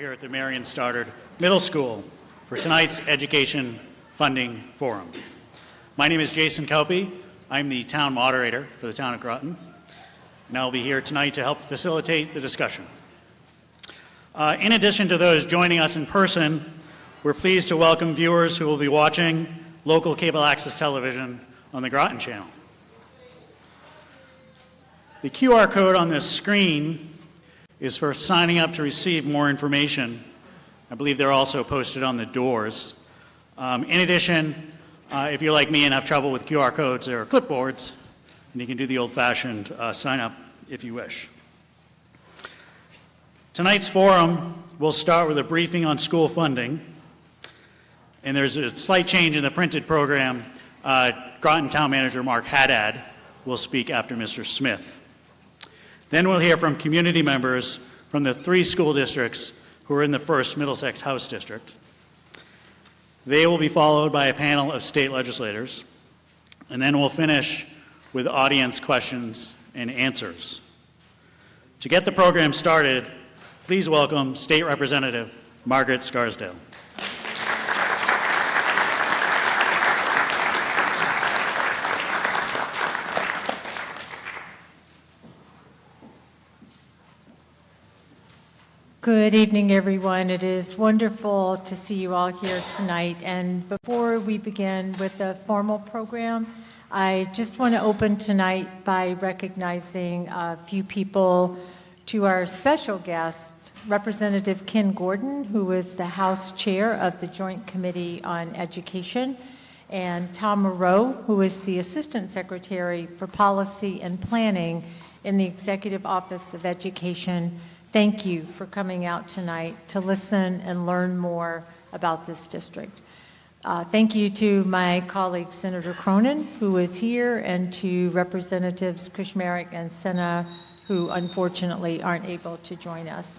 here at the Marion Stoddard Middle School for tonight's Education Funding Forum. My name is Jason Kelpie. I'm the town moderator for the town of Groton, and I'll be here tonight to help facilitate the discussion. In addition to those joining us in person, we're pleased to welcome viewers who will be watching local cable access television on the Groton Channel. The QR code on this screen is for signing up to receive more information. I believe they're also posted on the doors. In addition, if you're like me and have trouble with QR codes, there are clipboards, and you can do the old-fashioned sign up if you wish. Tonight's forum will start with a briefing on school funding, and there's a slight change in the printed program. Groton Town Manager Mark Haddad will speak after Mr. Smith. Then we'll hear from community members from the 3 school districts who are in the 1st Middlesex House District. They will be followed by a panel of state legislators, and then we'll finish with audience questions and answers. To get the program started, please welcome State Representative Margaret Scarsdale. Good evening, everyone. It is wonderful to see you all here tonight. And before we begin with the formal program, I just want to open tonight by recognizing a few people to our special guest, Representative Ken Gordon, who is the House Chair of the Joint Committee on Education, and Tom Moreau, who is the Assistant Secretary for Policy and Planning in the Executive Office of Education. Thank you for coming out tonight to listen and learn more about this district. Thank you to my colleague, Senator Cronin, who is here, and to Representatives Kushmarek and Senna, who unfortunately aren't able to join us.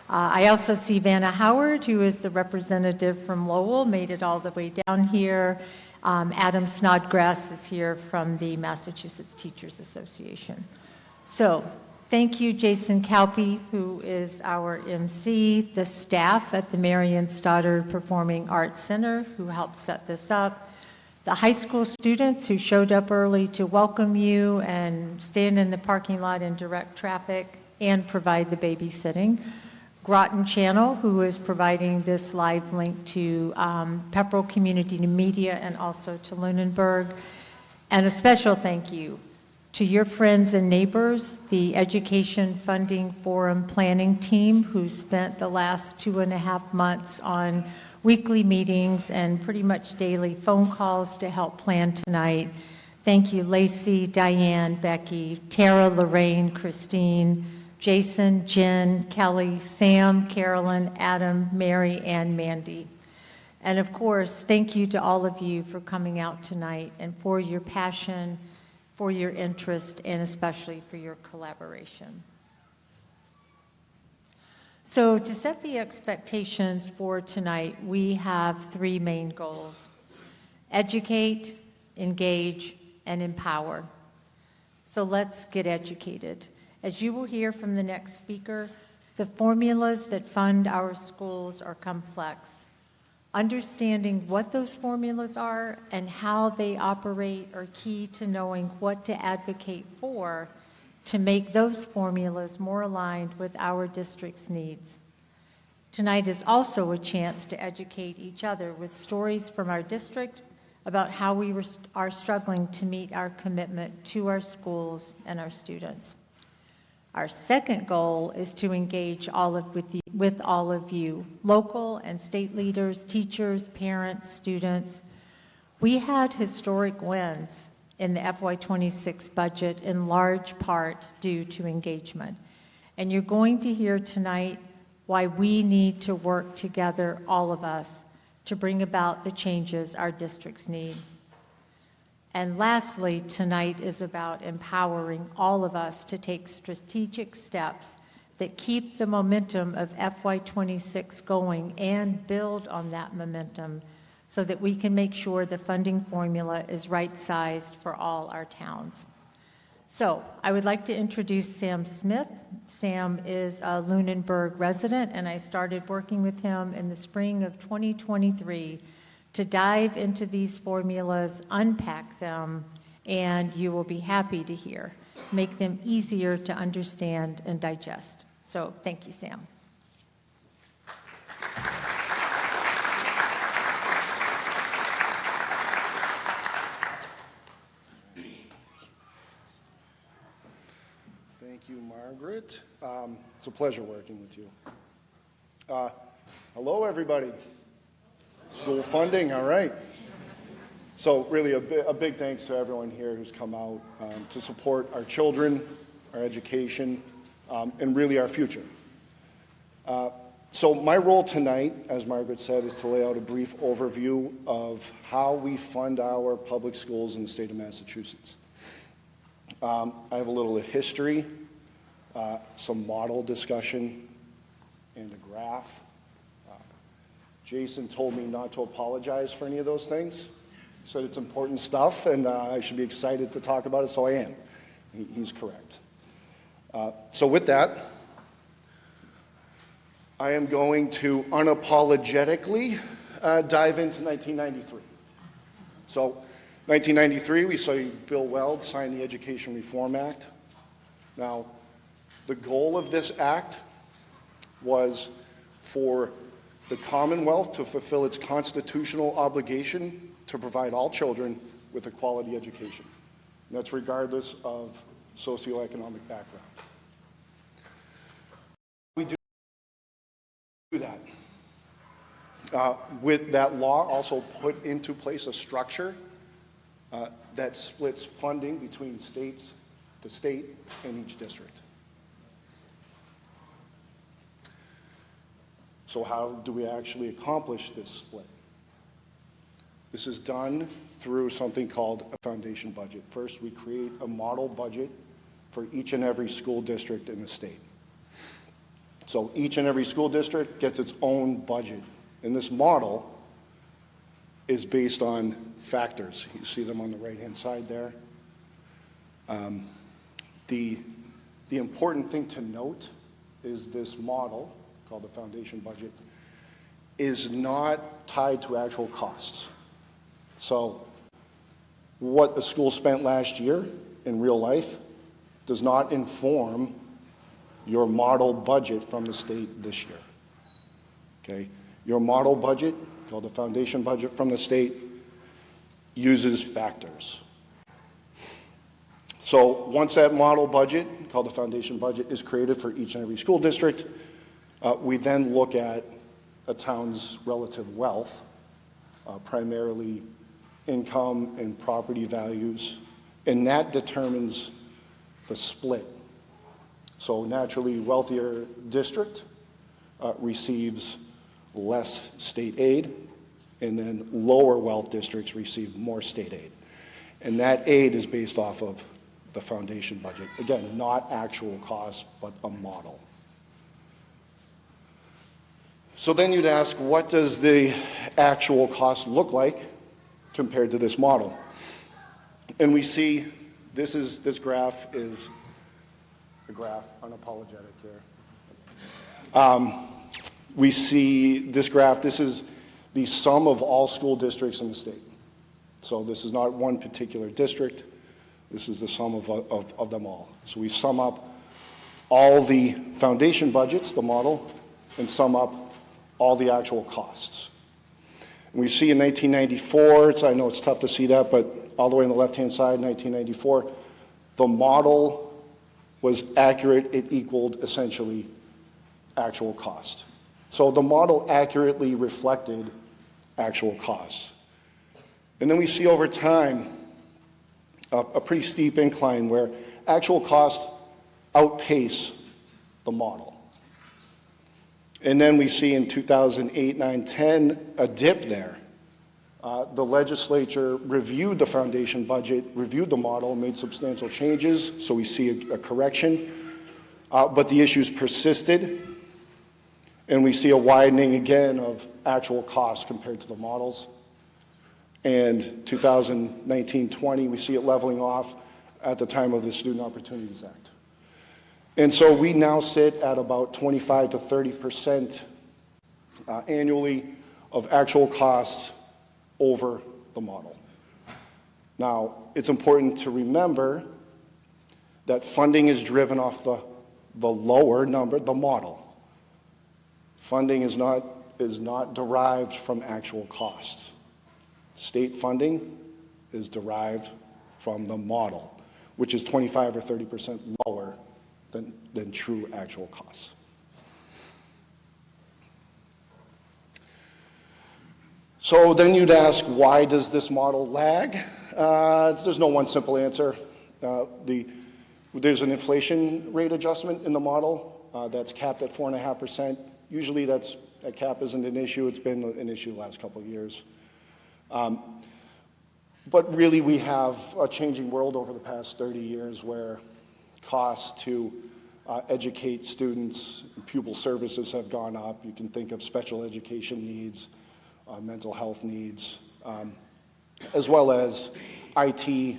I also see Vanna Howard, who is the representative from Lowell, made it all the way down here. Adam Snodgrass is here from the Massachusetts Teachers Association. So, thank you, Jason Kalpe, who is our MC, the staff at the Marion Stoddard Performing Arts Center, who helped set this up, the high school students who showed up early to welcome you and stand in the parking lot and direct traffic and provide the babysitting, Groton Channel, who is providing this live link to Pepperell Community Media and also to Lunenburg, and a special thank you to your friends and neighbors, the Education Funding Forum Planning Team, who spent the last 2.5 months on weekly meetings and pretty much daily phone calls to help plan tonight. Thank you, Lacey, Diane, Becky, Tara, Lorraine, Christine, Jason, Jen, Kelly, Sam, Carolyn, Adam, Mary, and Mandy. And of course, thank you to all of you for coming out tonight and for your passion, for your interest, and especially for your collaboration. So to set the expectations for tonight, we have 3 main goals: educate, engage, and empower. So let's get educated. As you will hear from the next speaker, the formulas that fund our schools are complex. Understanding what those formulas are and how they operate are key to knowing what to advocate for to make those formulas more aligned with our district's needs. Tonight is also a chance to educate each other with stories from our district about how we are struggling to meet our commitment to our schools and our students. Our second goal is to engage with all of you, local and state leaders, teachers, parents, students. We had historic wins in the FY26 budget in large part due to engagement. And you're going to hear tonight why we need to work together, all of us, to bring about the changes our districts need. And lastly, tonight is about empowering all of us to take strategic steps that keep the momentum of FY26 going and build on that momentum so that we can make sure the funding formula is right-sized for all our towns. So I would like to introduce Sam Smith. Sam is a Lunenburg resident, and I started working with him in the spring of 2023 to dive into these formulas, unpack them, and you will be happy to hear, make them easier to understand and digest. So thank you, Sam. Thank you, Margaret. It's a pleasure working with you. Hello, everybody. School funding, all right. So really a big thanks to everyone here who's come out to support our children, our education, and really our future. So my role tonight, as Margaret said, is to lay out a brief overview of how we fund our public schools in the state of Massachusetts. I have a little history, some model discussion, and a graph. Jason told me not to apologize for any of those things. He said it's important stuff, and I should be excited to talk about it, so I am. He's correct. So with that, I am going to unapologetically dive into 1993. So 1993, we saw Bill Weld sign the Education Reform Act. Now, the goal of this act was for the Commonwealth to fulfill its constitutional obligation to provide all children with a quality education. And that's regardless of socioeconomic background. We do that. With that law also put into place a structure that splits funding between the state and each district. So how do we actually accomplish this split? This is done through something called a foundation budget. First, we create a model budget for each and every school district in the state. So each and every school district gets its own budget. And this model is based on factors. You see them on the right-hand side there. The important thing to note is this model, called the foundation budget, is not tied to actual costs. So what the school spent last year in real life does not inform your model budget from the state this year. Okay? Your model budget, called the foundation budget from the state, uses factors. So once that model budget, called the foundation budget, is created for each and every school district, we then look at a town's relative wealth, primarily income and property values, and that determines the split. So naturally, wealthier district receives less state aid, and then lower wealth districts receive more state aid. And that aid is based off of the foundation budget. Again, not actual costs, but a model. So then you'd ask, what does the actual cost look like compared to this model? And we see this graph is the graph, unapologetic here. We see this graph, this is the sum of all school districts in the state. So this is not one particular district, this is the sum of them all. So we sum up all the foundation budgets, the model, and sum up all the actual costs. And we see in 1994, I know it's tough to see that, but all the way on the left-hand side, 1994, the model was accurate. It equaled essentially actual cost. So the model accurately reflected actual costs. And then we see over time a pretty steep incline where actual costs outpace the model. And then we see in 2008, 9, 10, a dip there. The legislature reviewed the foundation budget, reviewed the model, made substantial changes, so we see a correction. But the issues persisted, and we see a widening again of actual costs compared to the models. And 2019-20, we see it leveling off. at the time of the Student Opportunities Act. And so we now sit at about 25 to 30% annually of actual costs over the model. Now, it's important to remember that funding is driven off the lower number, the model. Funding is not derived from actual costs. State funding is derived from the model, which is 25 or 30% lower than true actual costs. So then you'd ask, why does this model lag? There's no one simple answer. There's an inflation rate adjustment in the model that's capped at 4.5%. Usually that cap isn't an issue. It's been an issue the last couple of years. But really we have a changing world over the past 30 years where costs to educate students, pupil services have gone up. You can think of special education needs, mental health needs, as well as IT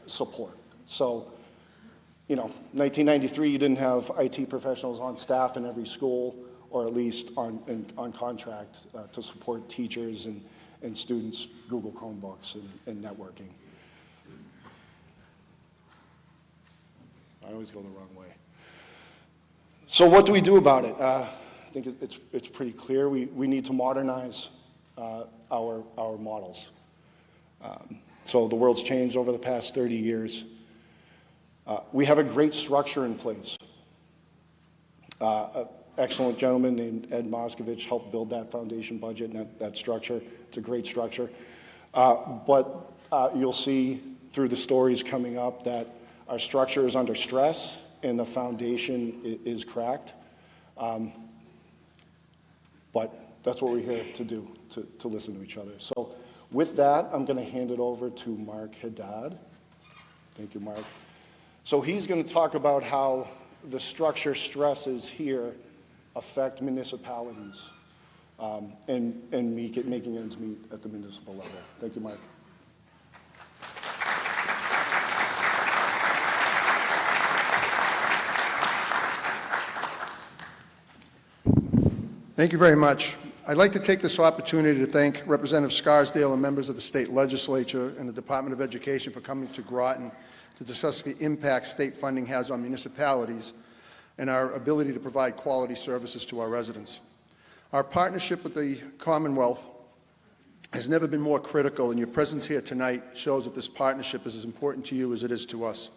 support. So, 1993, you didn't have IT professionals on staff in every school, or at least on contract to support teachers and students' Google Chromebooks and networking. I always go the wrong way. So what do we do about it? I think it's pretty clear. We need to modernize our models. So the world's changed over the past 30 years. We have a great structure in place. An excellent gentleman named Ed Moskovich helped build that foundation budget and that structure. It's a great structure. But you'll see through the stories coming up that our structure is under stress and the foundation is cracked. But that's what we're here to do, to listen to each other. So with that, I'm going to hand it over to Mark Haddad. Thank you, Mark. So he's going to talk about how the structure stresses here affect municipalities and making ends meet at the municipal level. Thank you, Mark. Thank you very much. I'd like to take this opportunity to thank Representative Scarsdale and members of the state legislature and the Department of Education for coming to Groton to discuss the impact state funding has on municipalities and our ability to provide quality services to our residents. Our partnership with the Commonwealth has never been more critical, and your presence here tonight shows that this partnership is as important to you as it is to us.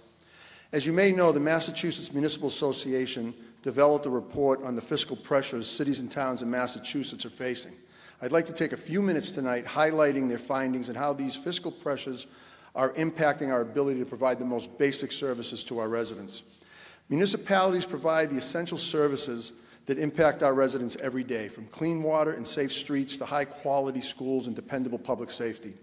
As you may know, the Massachusetts Municipal Association developed a report on the fiscal pressures cities and towns in Massachusetts are facing. I'd like to take a few minutes tonight highlighting their findings and how these fiscal pressures are impacting our ability to provide the most basic services to our residents. Municipalities provide the essential services that impact our residents every day, from clean water and safe streets to high-quality schools and dependable public safety.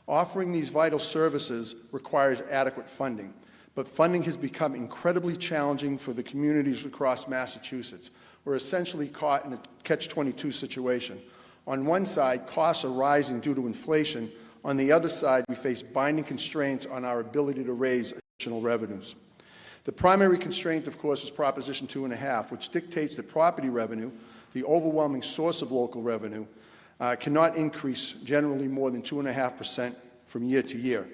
Offering these vital services requires adequate funding, but funding has become incredibly challenging for the communities across Massachusetts. We're essentially caught in a catch-22 situation. On one side, costs are rising due to inflation. On the other side, we face binding constraints on our ability to raise additional revenues. The primary constraint, of course, is Proposition 2.5, which dictates that property revenue, the overwhelming source of local revenue, cannot increase generally more than 2.5% from year to year.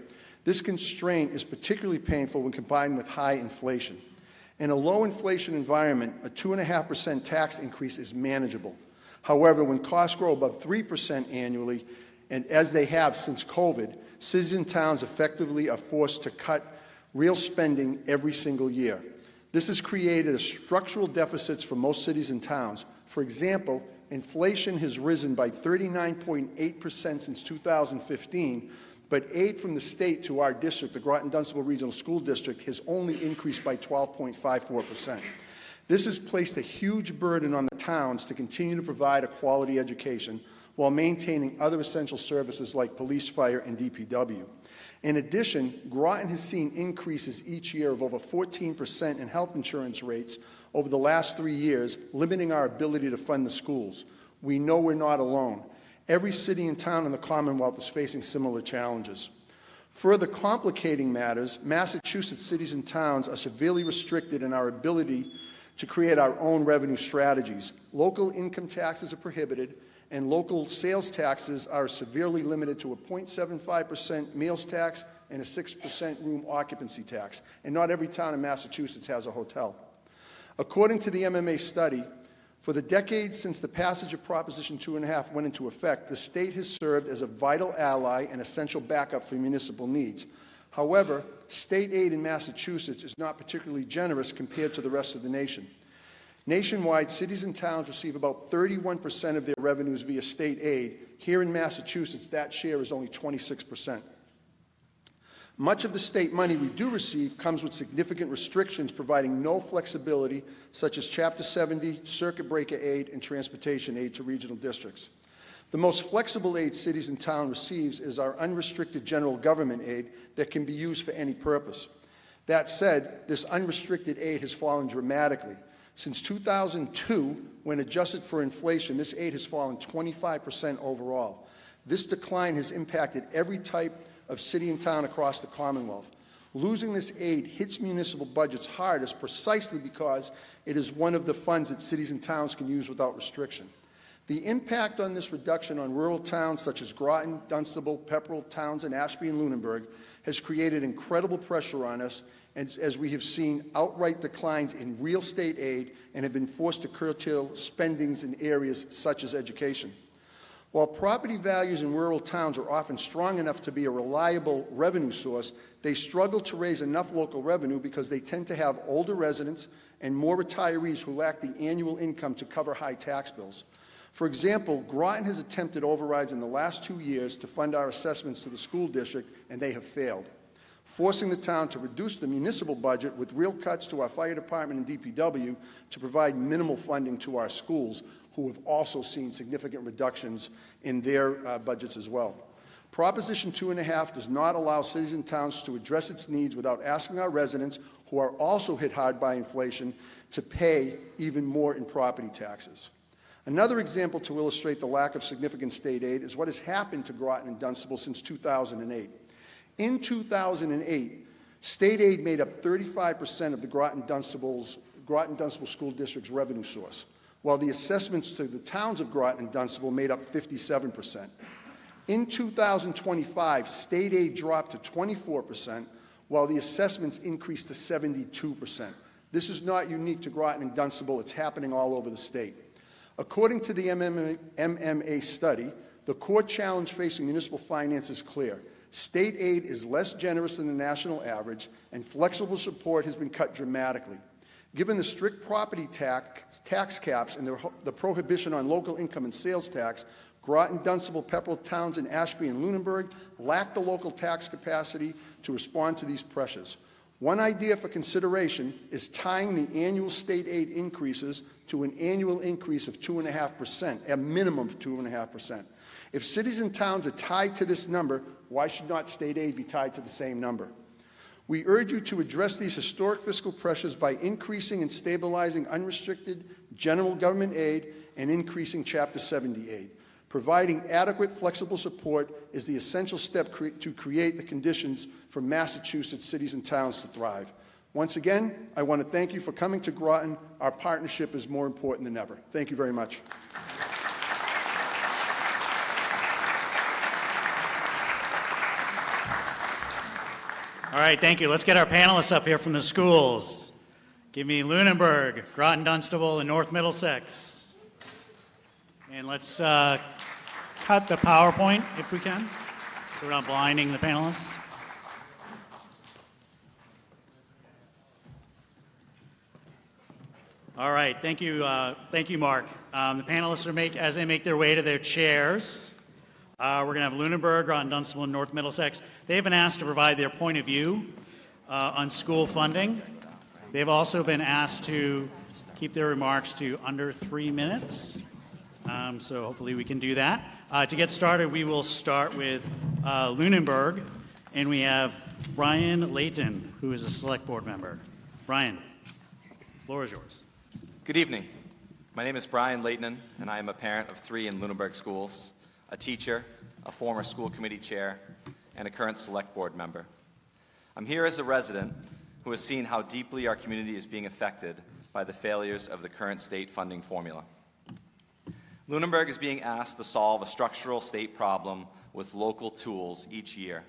This constraint is particularly painful when combined with high inflation. In a low inflation environment, a 2.5% tax increase is manageable. However, when costs grow above 3% annually, and as they have since COVID, cities and towns effectively are forced to cut real spending every single year. This has created structural deficits for most cities and towns. For example, inflation has risen by 39.8% since 2015, but aid from the state to our district, the Groton-Dunstable Regional School District, has only increased by 12.54%. This has placed a huge burden on the towns to continue to provide a quality education while maintaining other essential services like police, fire, and DPW. In addition, Groton has seen increases each year of over 14% in health insurance rates over the last 3 years, limiting our ability to fund the schools. We know we're not alone. Every city and town in the Commonwealth is facing similar challenges. Further complicating matters, Massachusetts cities and towns are severely restricted in our ability to create our own revenue strategies. Local income taxes are prohibited, and local sales taxes are severely limited to a 0.75% meals tax and a 6% room occupancy tax. And not every town in Massachusetts has a hotel. According to the MMA study, for the decades since the passage of Proposition 2.5 went into effect, the state has served as a vital ally and essential backup for municipal needs. However, state aid in Massachusetts is not particularly generous compared to the rest of the nation. Nationwide, cities and towns receive about 31% of their revenues via state aid. Here in Massachusetts, that share is only 26%. Much of the state money we do receive comes with significant restrictions, providing no flexibility, such as Chapter 70, circuit breaker aid, and transportation aid to regional districts. The most flexible aid cities and towns receives is our unrestricted general government aid that can be used for any purpose. That said, this unrestricted aid has fallen dramatically. Since 2002, when adjusted for inflation, this aid has fallen 25% overall. This decline has impacted every type of city and town across the Commonwealth. Losing this aid hits municipal budgets hardest precisely because it is one of the funds that cities and towns can use without restriction. The impact on this reduction on rural towns such as Groton, Dunstable, Pepperell, Townsend, Ashby, and Lunenburg has created incredible pressure on us, as we have seen outright declines in real state aid and have been forced to curtail spendings in areas such as education. While property values in rural towns are often strong enough to be a reliable revenue source, they struggle to raise enough local revenue because they tend to have older residents and more retirees who lack the annual income to cover high tax bills. For example, Groton has attempted overrides in the last 2 years to fund our assessments to the school district, and they have failed, forcing the town to reduce the municipal budget with real cuts to our fire department and DPW to provide minimal funding to our schools, who have also seen significant reductions in their budgets as well. Proposition 2.5 does not allow cities and towns to address its needs without asking our residents, who are also hit hard by inflation, to pay even more in property taxes. Another example to illustrate the lack of significant state aid is what has happened to Groton and Dunstable since 2008. In 2008, state aid made up 35% of the Groton-Dunstable School District's revenue source, while the assessments to the towns of Groton and Dunstable made up 57%. In 2025, state aid dropped to 24%, while the assessments increased to 72%. This is not unique to Groton and Dunstable. It's happening all over the state. According to the MMA study, the core challenge facing municipal finance is clear. State aid is less generous than the national average, and flexible support has been cut dramatically. Given the strict property tax caps and the prohibition on local income and sales tax, Groton, Dunstable, Pepperell, Townsend, Ashby, and Lunenburg lack the local tax capacity to respond to these pressures. One idea for consideration is tying the annual state aid increases to an annual increase of 2.5%, a minimum of 2.5%. If cities and towns are tied to this number, why should not state aid be tied to the same number? We urge you to address these historic fiscal pressures by increasing and stabilizing unrestricted general government aid and increasing Chapter 70 aid. Providing adequate, flexible support is the essential step to create the conditions for Massachusetts cities and towns to thrive. Once again, I want to thank you for coming to Groton. Our partnership is more important than ever. Thank you very much. All right, thank you. Let's get our panelists up here from the schools. Give me Lunenburg, Groton, Dunstable, and North Middlesex. And let's cut the PowerPoint if we can, so we're not blinding the panelists. All right, thank you, Mark. The panelists are as they make their way to their chairs. We're going to have Lunenburg, Groton, Dunstable, and North Middlesex. They've been asked to provide their point of view on school funding. They've also been asked to keep their remarks to under 3 minutes. So hopefully we can do that. To get started, we will start with Lunenburg, and we have Brian Layton, who is a select board member. Brian, the floor is yours. Good evening. My name is Brian Layton, and I am a parent of 3 in Lunenburg schools, a teacher, a former school committee chair, and a current Select Board member. I'm here as a resident who has seen how deeply our community is being affected by the failures of the current state funding formula. Lunenburg is being asked to solve a structural state problem with local tools each year.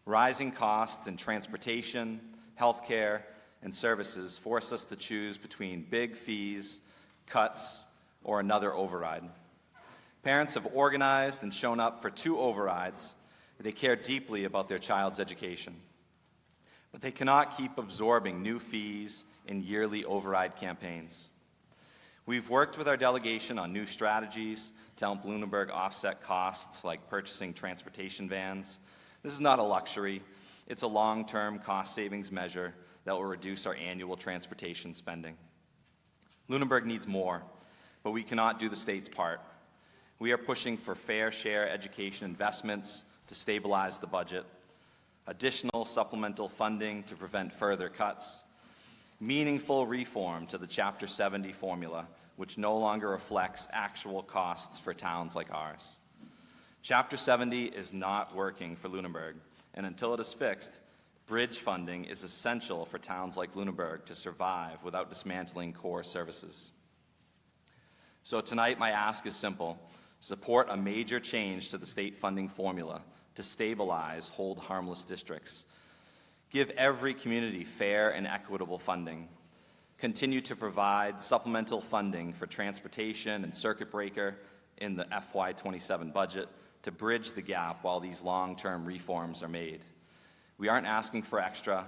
Rising costs in transportation, healthcare, and services force us to choose between big fees, cuts, or another override. Parents have organized and shown up for 2 overrides. They care deeply about their child's education. But they cannot keep absorbing new fees in yearly override campaigns. We've worked with our delegation on new strategies to help Lunenburg offset costs like purchasing transportation vans. This is not a luxury. It's a long-term cost savings measure that will reduce our annual transportation spending. Lunenburg needs more, but we cannot do the state's part. We are pushing for fair share education investments to stabilize the budget, additional supplemental funding to prevent further cuts, meaningful reform to the Chapter 70 formula, which no longer reflects actual costs for towns like ours. Chapter 70 is not working for Lunenburg, and until it is fixed, bridge funding is essential for towns like Lunenburg to survive without dismantling core services. So tonight, my ask is simple. Support a major change to the state funding formula to stabilize hold harmless districts. Give every community fair and equitable funding. Continue to provide supplemental funding for transportation and circuit breaker in the FY27 budget to bridge the gap while these long-term reforms are made. We aren't asking for extra,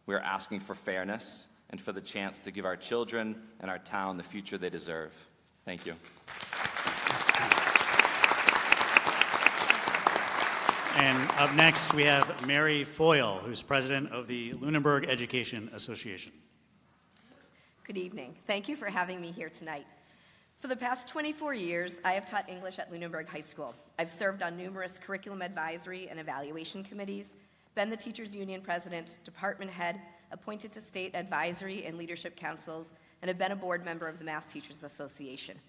we are asking for fairness and for the chance to give our children and our town the future they deserve. Thank you. And up next, we have Mary Foyle, who's president of the Lunenburg Education Association. Good evening. Thank you for having me here tonight. For the past 24 years, I have taught English at Lunenburg High School. I've served on numerous curriculum advisory and evaluation committees, been the Teachers Union president, department head, appointed to state advisory and leadership councils, and have been a board member of the Mass Teachers Association.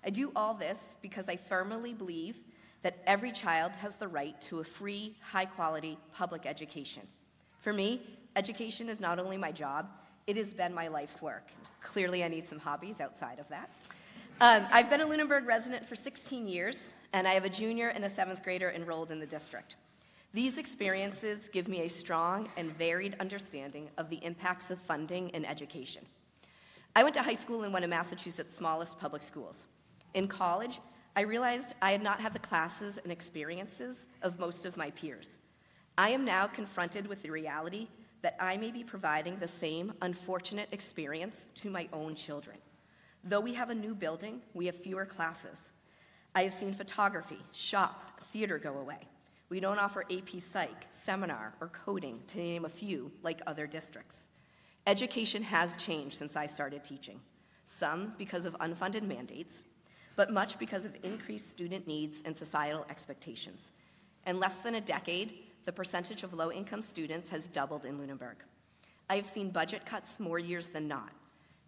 I do all this because I firmly believe that every child has the right to a free, high-quality public education. For me, education is not only my job, it has been my life's work. Clearly, I need some hobbies outside of that. I've been a Lunenburg resident for 16 years, and I have a junior and a 7th grader enrolled in the district. These experiences give me a strong and varied understanding of the impacts of funding in education. I went to high school in one of Massachusetts' smallest public schools. In college, I realized I had not had the classes and experiences of most of my peers. I am now confronted with the reality that I may be providing the same unfortunate experience to my own children. Though we have a new building, we have fewer classes. I have seen photography, shop, theater go away. We don't offer AP Psych, seminar, or coding, to name a few, like other districts. Education has changed since I started teaching, some because of unfunded mandates, but much because of increased student needs and societal expectations. In less than a decade, the percentage of low-income students has doubled in Lunenburg. I have seen budget cuts more years than not.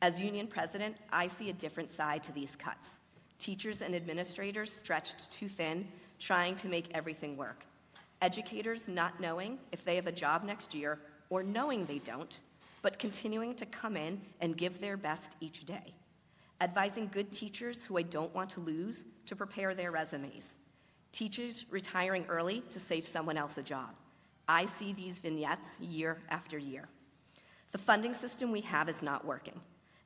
As union president, I see a different side to these cuts. Teachers and administrators stretched too thin, trying to make everything work. Educators not knowing if they have a job next year, or knowing they don't, but continuing to come in and give their best each day. Advising good teachers who I don't want to lose to prepare their resumes. Teachers retiring early to save someone else a job. I see these vignettes year after year. The funding system we have is not working.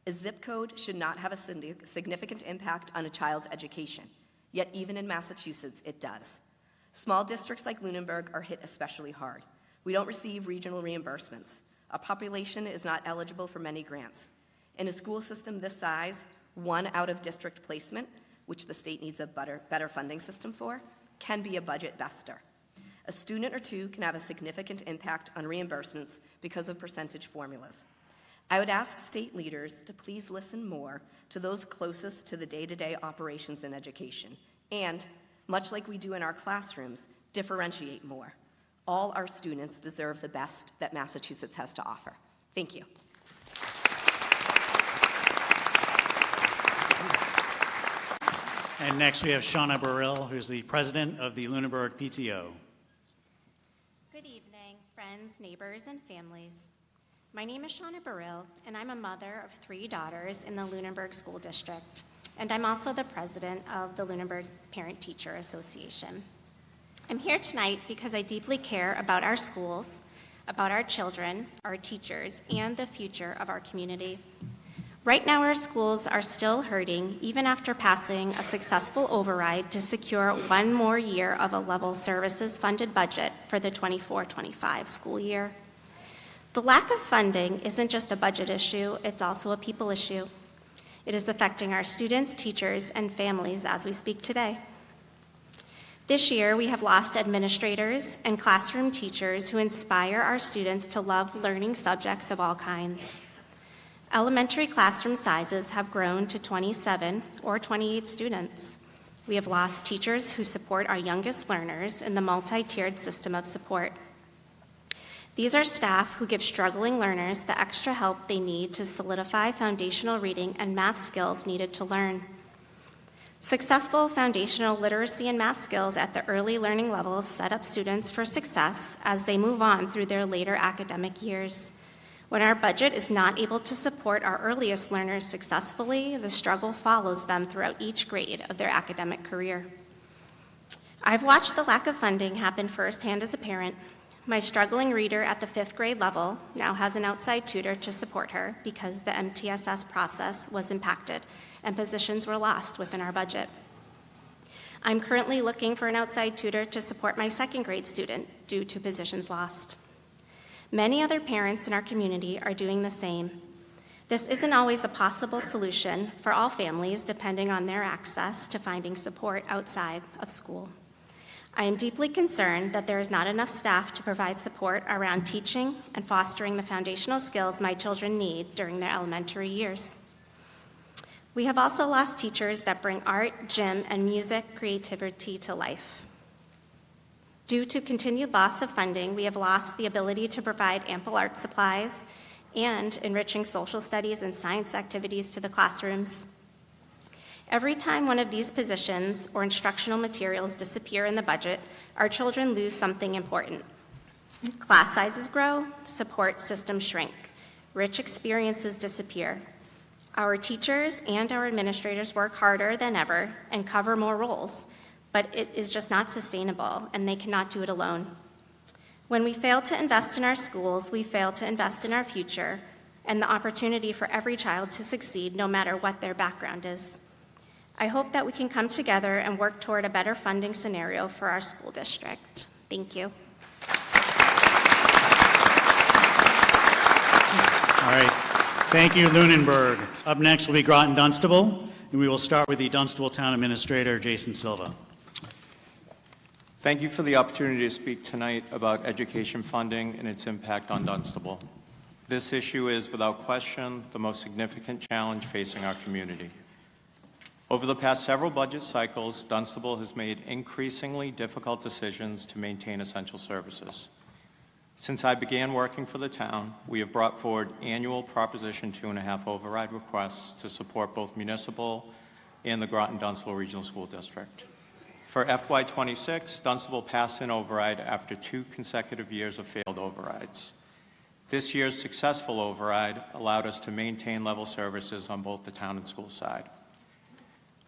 A zip code should not have a significant impact on a child's education, yet even in Massachusetts, it does. Small districts like Lunenburg are hit especially hard. We don't receive regional reimbursements. Our population is not eligible for many grants. In a school system this size, one out-of-district placement, which the state needs a better funding system for, can be a budget buster. A student or two can have a significant impact on reimbursements because of percentage formulas. I would ask state leaders to please listen more to those closest to the day-to-day operations in education, and, much like we do in our classrooms, differentiate more. All our students deserve the best that Massachusetts has to offer. Thank you. And next we have Shauna Burrell, who's the president of the Lunenburg PTO. Good evening, friends, neighbors, and families. My name is Shauna Burrill, and I'm a mother of 3 daughters in the Lunenburg School District, and I'm also the president of the Lunenburg Parent-Teacher Association. I'm here tonight because I deeply care about our schools, about our children, our teachers, and the future of our community. Right now, our schools are still hurting, even after passing a successful override to secure 1 more year of a level services funded budget for the 24-25 school year. The lack of funding isn't just a budget issue, it's also a people issue. It is affecting our students, teachers, and families as we speak today. This year, we have lost administrators and classroom teachers who inspire our students to love learning subjects of all kinds. Elementary classroom sizes have grown to 27 or 28 students. We have lost teachers who support our youngest learners in the multi-tiered system of support. These are staff who give struggling learners the extra help they need to solidify foundational reading and math skills needed to learn. Successful foundational literacy and math skills at the early learning levels set up students for success as they move on through their later academic years. When our budget is not able to support our earliest learners successfully, the struggle follows them throughout each grade of their academic career. I've watched the lack of funding happen firsthand as a parent. My struggling reader at the 5th grade level now has an outside tutor to support her because the MTSS process was impacted and positions were lost within our budget. I'm currently looking for an outside tutor to support my 2nd grade student due to positions lost. Many other parents in our community are doing the same. This isn't always a possible solution for all families depending on their access to finding support outside of school. I am deeply concerned that there is not enough staff to provide support around teaching and fostering the foundational skills my children need during their elementary years. We have also lost teachers that bring art, gym, and music creativity to life. Due to continued loss of funding, we have lost the ability to provide ample art supplies and enriching social studies and science activities to the classrooms. Every time one of these positions or instructional materials disappear in the budget, our children lose something important. Class sizes grow, support systems shrink, rich experiences disappear. Our teachers and our administrators work harder than ever and cover more roles, but it is just not sustainable, and they cannot do it alone. When we fail to invest in our schools, we fail to invest in our future and the opportunity for every child to succeed no matter what their background is. I hope that we can come together and work toward a better funding scenario for our school district. Thank you. All right. Thank you, Lunenburg. Up next will be Groton Dunstable, and we will start with the Dunstable Town Administrator, Jason Silva. Thank you for the opportunity to speak tonight about education funding and its impact on Dunstable. This issue is, without question, the most significant challenge facing our community. Over the past several budget cycles, Dunstable has made increasingly difficult decisions to maintain essential services. Since I began working for the town, we have brought forward annual Proposition 2.5 override requests to support both municipal and the Groton-Dunstable Regional School District. For FY26, Dunstable passed an override after 2 consecutive years of failed overrides. This year's successful override allowed us to maintain level services on both the town and school side.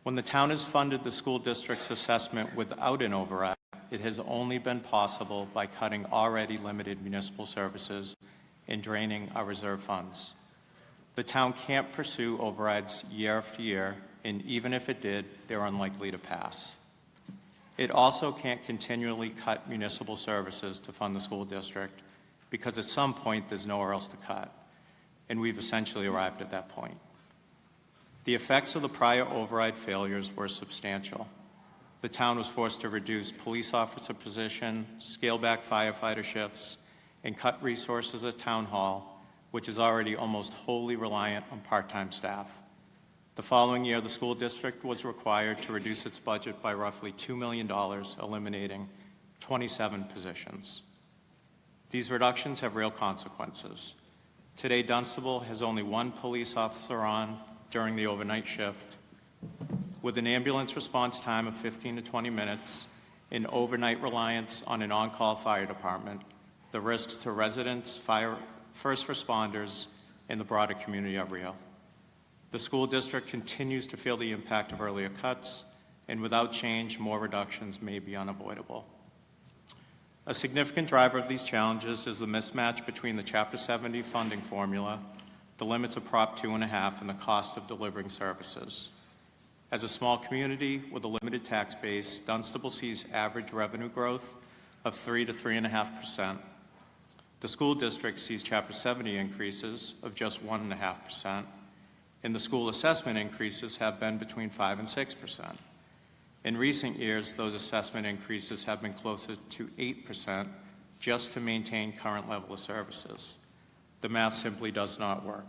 When the town has funded the school district's assessment without an override, it has only been possible by cutting already limited municipal services and draining our reserve funds. The town can't pursue overrides year after year, and even if it did, they're unlikely to pass. It also can't continually cut municipal services to fund the school district because at some point there's nowhere else to cut, and we've essentially arrived at that point. The effects of the prior override failures were substantial. The town was forced to reduce police officer position, scale back firefighter shifts, and cut resources at Town Hall, which is already almost wholly reliant on part-time staff. The following year, the school district was required to reduce its budget by roughly $2 million, eliminating 27 positions. These reductions have real consequences. Today, Dunstable has only 1 police officer on during the overnight shift, with an ambulance response time of 15 to 20 minutes, and overnight reliance on an on-call fire department. the risks to residents, first responders, and the broader community of Rio. The school district continues to feel the impact of earlier cuts, and without change, more reductions may be unavoidable. A significant driver of these challenges is the mismatch between the Chapter 70 funding formula, the limits of Prop 2.5, and the cost of delivering services. As a small community with a limited tax base, Dunstable sees average revenue growth of 3 to 3.5%. The school district sees Chapter 70 increases of just 1.5%, and the school assessment increases have been between 5 and 6%. In recent years, those assessment increases have been closer to 8% just to maintain current level of services. The math simply does not work.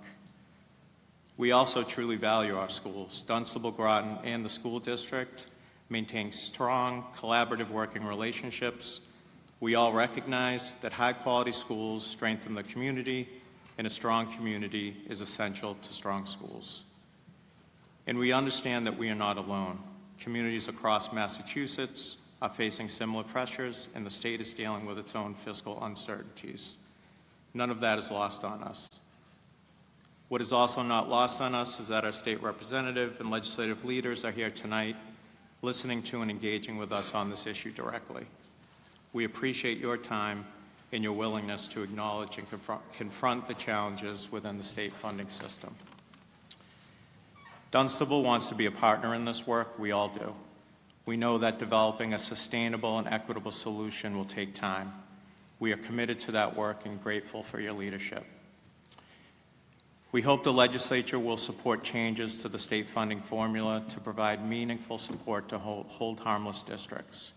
We also truly value our schools. Dunstable, Groton, and the school district maintain strong, collaborative working relationships. We all recognize that high-quality schools strengthen the community, and a strong community is essential to strong schools. And we understand that we are not alone. Communities across Massachusetts are facing similar pressures, and the state is dealing with its own fiscal uncertainties. None of that is lost on us. What is also not lost on us is that our state representative and legislative leaders are here tonight, listening to and engaging with us on this issue directly. We appreciate your time and your willingness to acknowledge and confront the challenges within the state funding system. Dunstable wants to be a partner in this work. We all do. We know that developing a sustainable and equitable solution will take time. We are committed to that work and grateful for your leadership. We hope the legislature will support changes to the state funding formula to provide meaningful support to hold harmless districts.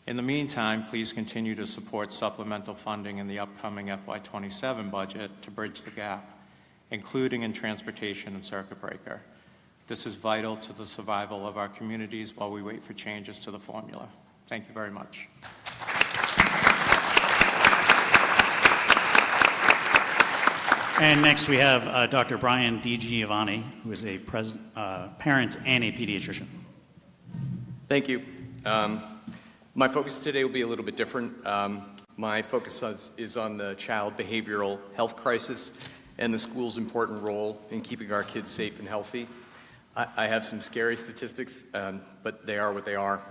In the meantime, please continue to support supplemental funding in the upcoming FY27 budget to bridge the gap, including in transportation and circuit breaker. This is vital to the survival of our communities while we wait for changes to the formula. Thank you very much. And next we have Dr. Brian DiGiovanni, who is a parent and a pediatrician. Thank you. My focus today will be a little bit different. My focus is on the child behavioral health crisis and the school's important role in keeping our kids safe and healthy. I have some scary statistics, but they are what they are.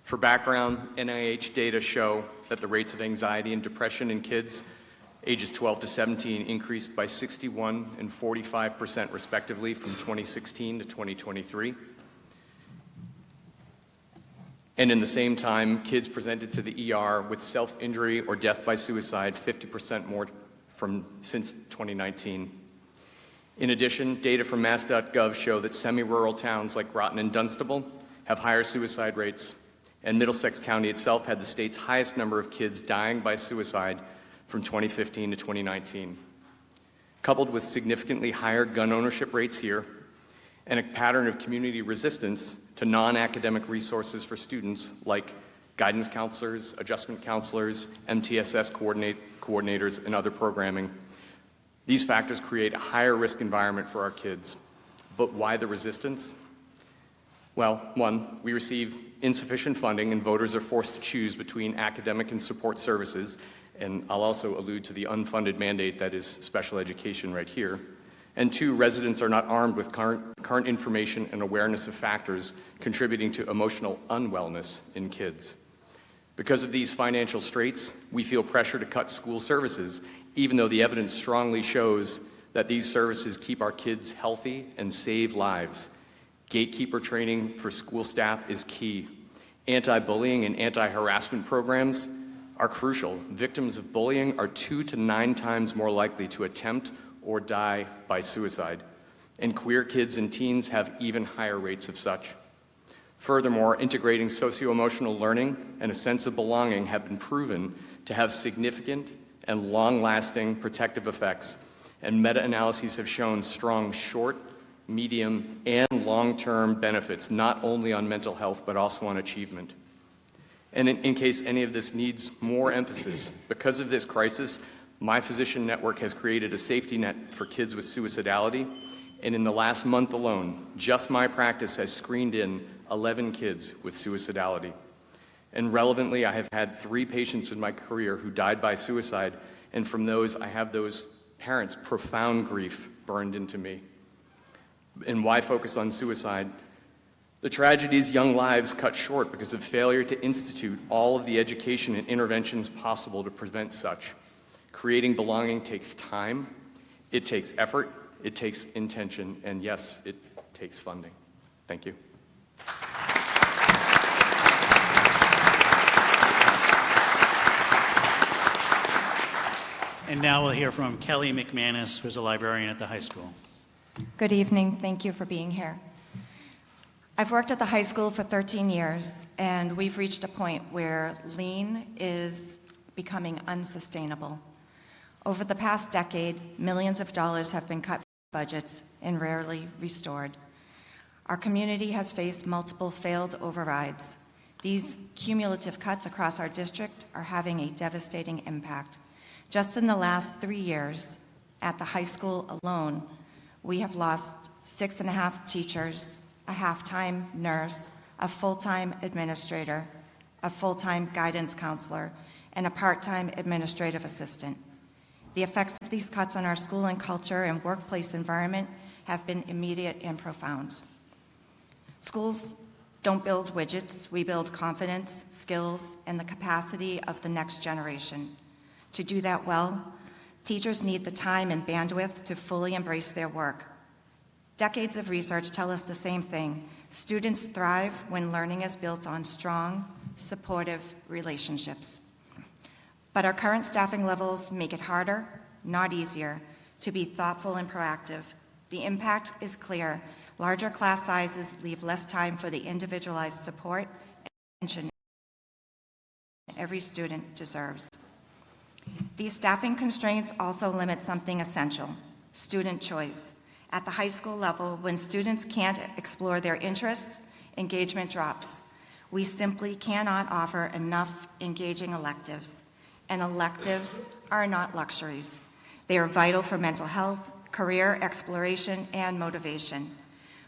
For background, NIH data show that the rates of anxiety and depression in kids ages 12 to 17 increased by 61% and 45% respectively from 2016 to 2023. And in the same time, kids presented to the ER with self-injury or death by suicide 50% more since 2019. In addition, data from mass.gov show that semi-rural towns like Groton and Dunstable have higher suicide rates, and Middlesex County itself had the state's highest number of kids dying by suicide from 2015 to 2019. Coupled with significantly higher gun ownership rates here, and a pattern of community resistance to non-academic resources for students like guidance counselors, adjustment counselors, MTSS coordinators, and other programming. These factors create a higher risk environment for our kids. But why the resistance? Well, one, we receive insufficient funding and voters are forced to choose between academic and support services, and I'll also allude to the unfunded mandate that is special education right here. And two, residents are not armed with current information and awareness of factors contributing to emotional unwellness in kids. Because of these financial straits, we feel pressure to cut school services, even though the evidence strongly shows that these services keep our kids healthy and save lives. Gatekeeper training for school staff is key. Anti-bullying and anti-harassment programs are crucial. Victims of bullying are 2 to 9 times more likely to attempt or die by suicide, and queer kids and teens have even higher rates of such. Furthermore, integrating socio-emotional learning and a sense of belonging have been proven to have significant and long-lasting protective effects, and meta-analyses have shown strong short, medium, and long-term benefits, not only on mental health, but also on achievement. And in case any of this needs more emphasis, because of this crisis, my physician network has created a safety net for kids with suicidality, and in the last month alone, just my practice has screened in 11 kids with suicidality. And relevantly, I have had 3 patients in my career who died by suicide, and from those, I have those parents' profound grief burned into me. And why focus on suicide? The tragedies, young lives cut short because of failure to institute all of the education and interventions possible to prevent such. Creating belonging takes time, it takes effort, it takes intention, and yes, it takes funding. Thank you. And now we'll hear from Kelly McManus, who's a librarian at the high school. Good evening. Thank you for being here. I've worked at the high school for 13 years, and we've reached a point where lean is becoming unsustainable. Over the past decade, millions of dollars have been cut from budgets and rarely restored. Our community has faced multiple failed overrides. These cumulative cuts across our district are having a devastating impact. Just in the last 3 years, at the high school alone, we have lost 6.5 teachers, a half-time nurse, a full-time administrator, a full-time guidance counselor, and a part-time administrative assistant. The effects of these cuts on our school and culture and workplace environment have been immediate and profound. Schools don't build widgets, we build confidence, skills, and the capacity of the next generation. To do that well, teachers need the time and bandwidth to fully embrace their work. Decades of research tell us the same thing. Students thrive when learning is built on strong, supportive relationships. But our current staffing levels make it harder, not easier, to be thoughtful and proactive. The impact is clear. Larger class sizes leave less time for the individualized support and attention every student deserves. These staffing constraints also limit something essential, student choice. At the high school level, when students can't explore their interests, engagement drops. We simply cannot offer enough engaging electives, and electives are not luxuries. They are vital for mental health, career exploration, and motivation.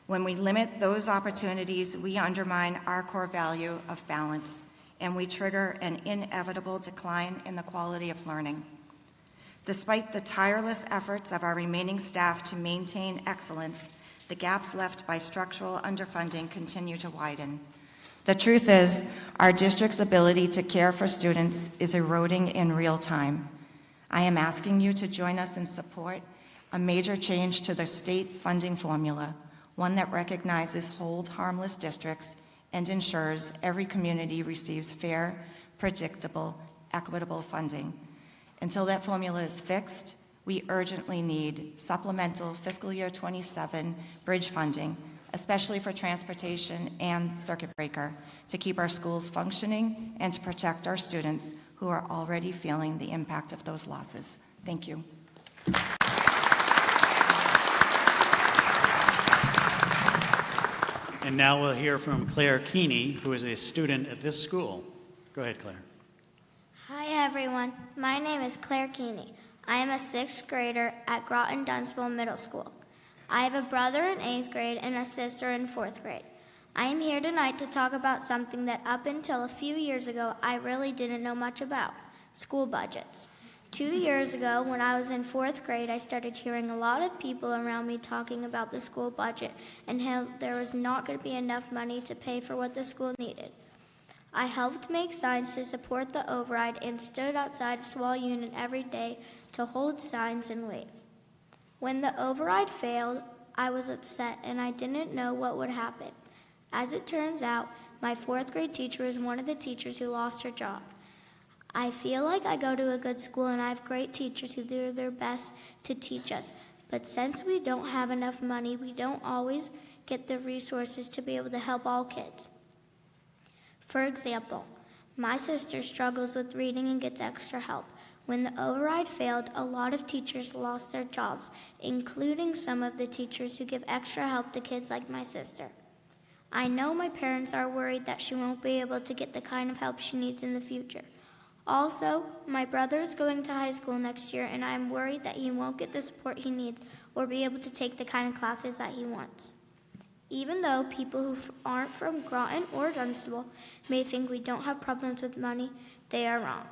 When we limit those opportunities, we undermine our core value of balance, and we trigger an inevitable decline in the quality of learning. Despite the tireless efforts of our remaining staff to maintain excellence, the gaps left by structural underfunding continue to widen. The truth is, our district's ability to care for students is eroding in real time. I am asking you to join us in support a major change to the state funding formula, one that recognizes hold harmless districts and ensures every community receives fair, predictable, equitable funding. Until that formula is fixed, we urgently need supplemental fiscal year 27 bridge funding, especially for transportation and circuit breaker, to keep our schools functioning and to protect our students who are already feeling the impact of those losses. Thank you. And now we'll hear from Claire Keeney, who is a student at this school. Go ahead, Claire. Hi, everyone. My name is Claire Keeney. I am a 6th grader at Groton Channel Middle School. I have a brother in 8th grade and a sister in 4th grade. I am here tonight to talk about something that up until a few years ago I really didn't know much about, school budgets. 2 years ago, when I was in 4th grade, I started hearing a lot of people around me talking about the school budget and how there was not going to be enough money to pay for what the school needed. I helped make signs to support the override and stood outside of Swall Union every day to hold signs and wave. When the override failed, I was upset and I didn't know what would happen. As it turns out, my 4th grade teacher is one of the teachers who lost her job. I feel like I go to a good school and I have great teachers who do their best to teach us. But since we don't have enough money, we don't always get the resources to be able to help all kids. For example, my sister struggles with reading and gets extra help. When the override failed, a lot of teachers lost their jobs, including some of the teachers who give extra help to kids like my sister. I know my parents are worried that she won't be able to get the kind of help she needs in the future. Also, my brother is going to high school next year, and I'm worried that he won't get the support he needs or be able to take the kind of classes that he wants. Even though people who aren't from Groton or Dunstable may think we don't have problems with money, they are wrong.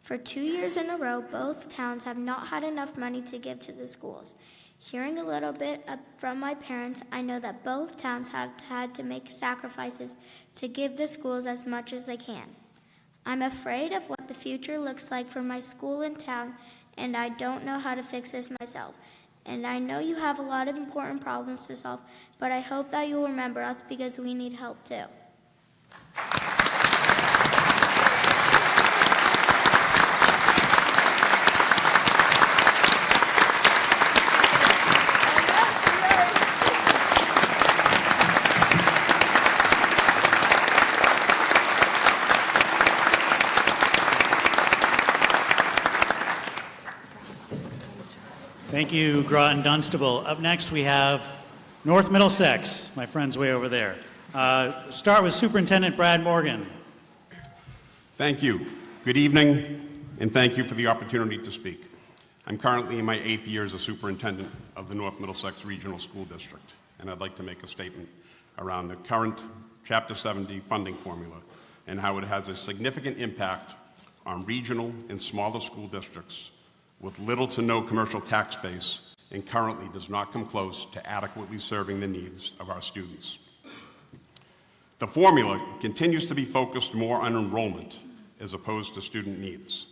For 2 years in a row, both towns have not had enough money to give to the schools. Hearing a little bit from my parents, I know that both towns have had to make sacrifices to give the schools as much as they can. I'm afraid of what the future looks like for my school in town, and I don't know how to fix this myself. And I know you have a lot of important problems to solve, but I hope that you'll remember us because we need help too. Thank you, Groton Dunstable. Up next, we have North Middlesex, my friend's way over there. Start with Superintendent Brad Morgan. Thank you. Good evening, and thank you for the opportunity to speak. I'm currently in my 8th year as a superintendent of the North Middlesex Regional School District, and I'd like to make a statement around the current Chapter 70 funding formula and how it has a significant impact on regional and smaller school districts with little to no commercial tax base and currently does not come close to adequately serving the needs of our students. The formula continues to be focused more on enrollment as opposed to student needs.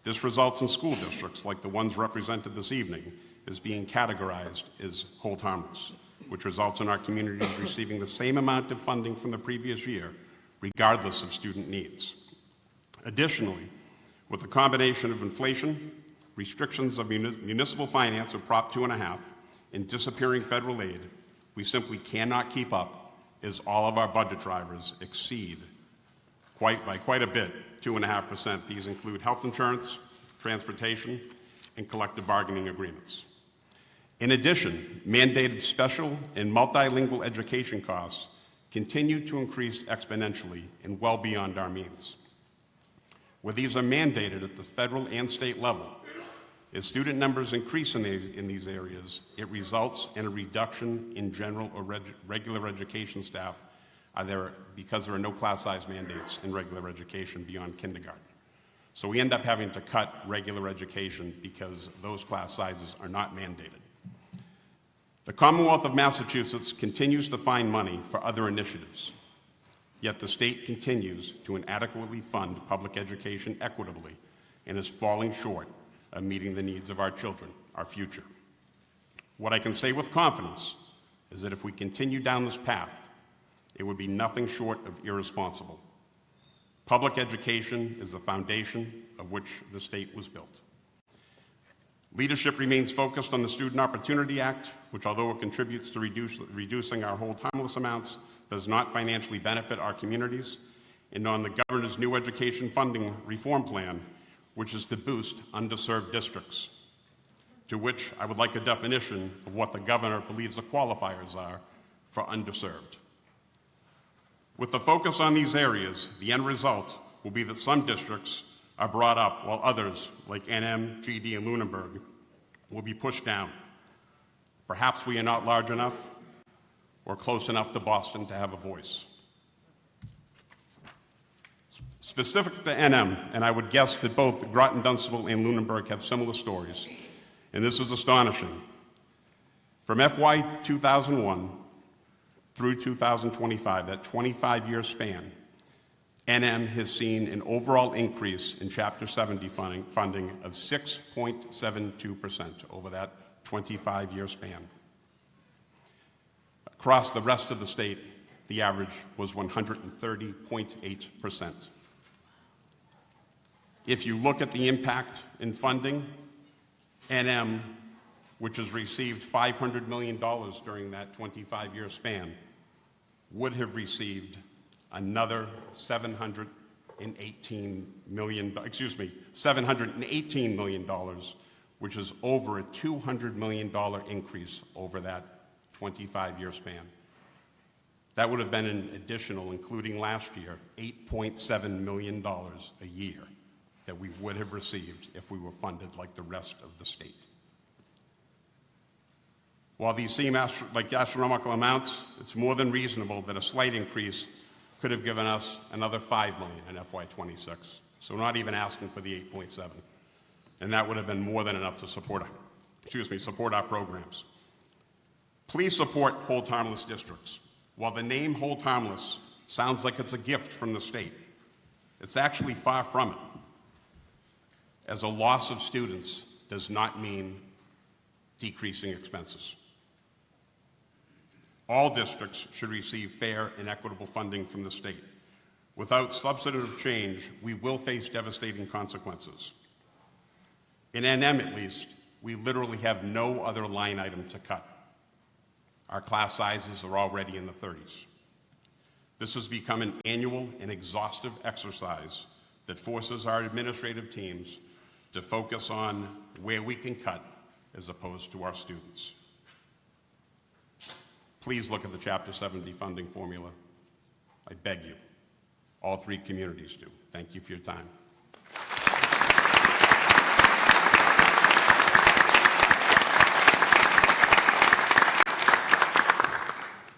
This results in school districts like the ones represented this evening as being categorized as hold harmless, which results in our communities receiving the same amount of funding from the previous year, regardless of student needs. Additionally, with the combination of inflation, restrictions of municipal finance of Prop 2.5, and disappearing federal aid, we simply cannot keep up as all of our budget drivers exceed by quite a bit, 2.5%. These include health insurance, transportation, and collective bargaining agreements. In addition, mandated special and multilingual education costs continue to increase exponentially and well beyond our means. Where these are mandated at the federal and state level, as student numbers increase in these areas, it results in a reduction in general or regular education staff because there are no class size mandates in regular education beyond kindergarten. So we end up having to cut regular education because those class sizes are not mandated. The Commonwealth of Massachusetts continues to find money for other initiatives, yet the state continues to inadequately fund public education equitably and is falling short of meeting the needs of our children, our future. What I can say with confidence is that if we continue down this path, it would be nothing short of irresponsible. Public education is the foundation of which the state was built. Leadership remains focused on the Student Opportunity Act, which, although it contributes to reducing our hold harmless amounts, does not financially benefit our communities, and on the governor's new education funding reform plan, which is to boost underserved districts, to which I would like a definition of what the governor believes the qualifiers are for underserved. With the focus on these areas, the end result will be that some districts are brought up while others, like NM, GD, and Lunenburg, will be pushed down. Perhaps we are not large enough or close enough to Boston to have a voice. Specific to NM, and I would guess that both Groton, Dunstable, and Lunenburg have similar stories, and this is astonishing. From FY 2001 through 2025, that 25-year span, NM has seen an overall increase in Chapter 70 funding of 6.72% over that 25-year span. Across the rest of the state, the average was 130.8%. If you look at the impact in funding, NM, which has received $500 million during that 25-year span, would have received another $718 million, which is over a $200 million increase over that 25-year span. That would have been an additional, including last year, $8.7 million a year that we would have received if we were funded like the rest of the state. While these seem like astronomical amounts, it's more than reasonable that a slight increase could have given us another $5 million in FY26. So we're not even asking for the 8.7. And that would have been more than enough to support our programs. Please support hold harmless districts. While the name hold harmless sounds like it's a gift from the state, it's actually far from it, as a loss of students does not mean decreasing expenses. All districts should receive fair and equitable funding from the state. Without substantive change, we will face devastating consequences. In NM, at least, we literally have no other line item to cut. Our class sizes are already in the 30s. This has become an annual and exhaustive exercise that forces our administrative teams to focus on where we can cut as opposed to our students. Please look at the Chapter 70 funding formula. I beg you. All three communities do. Thank you for your time.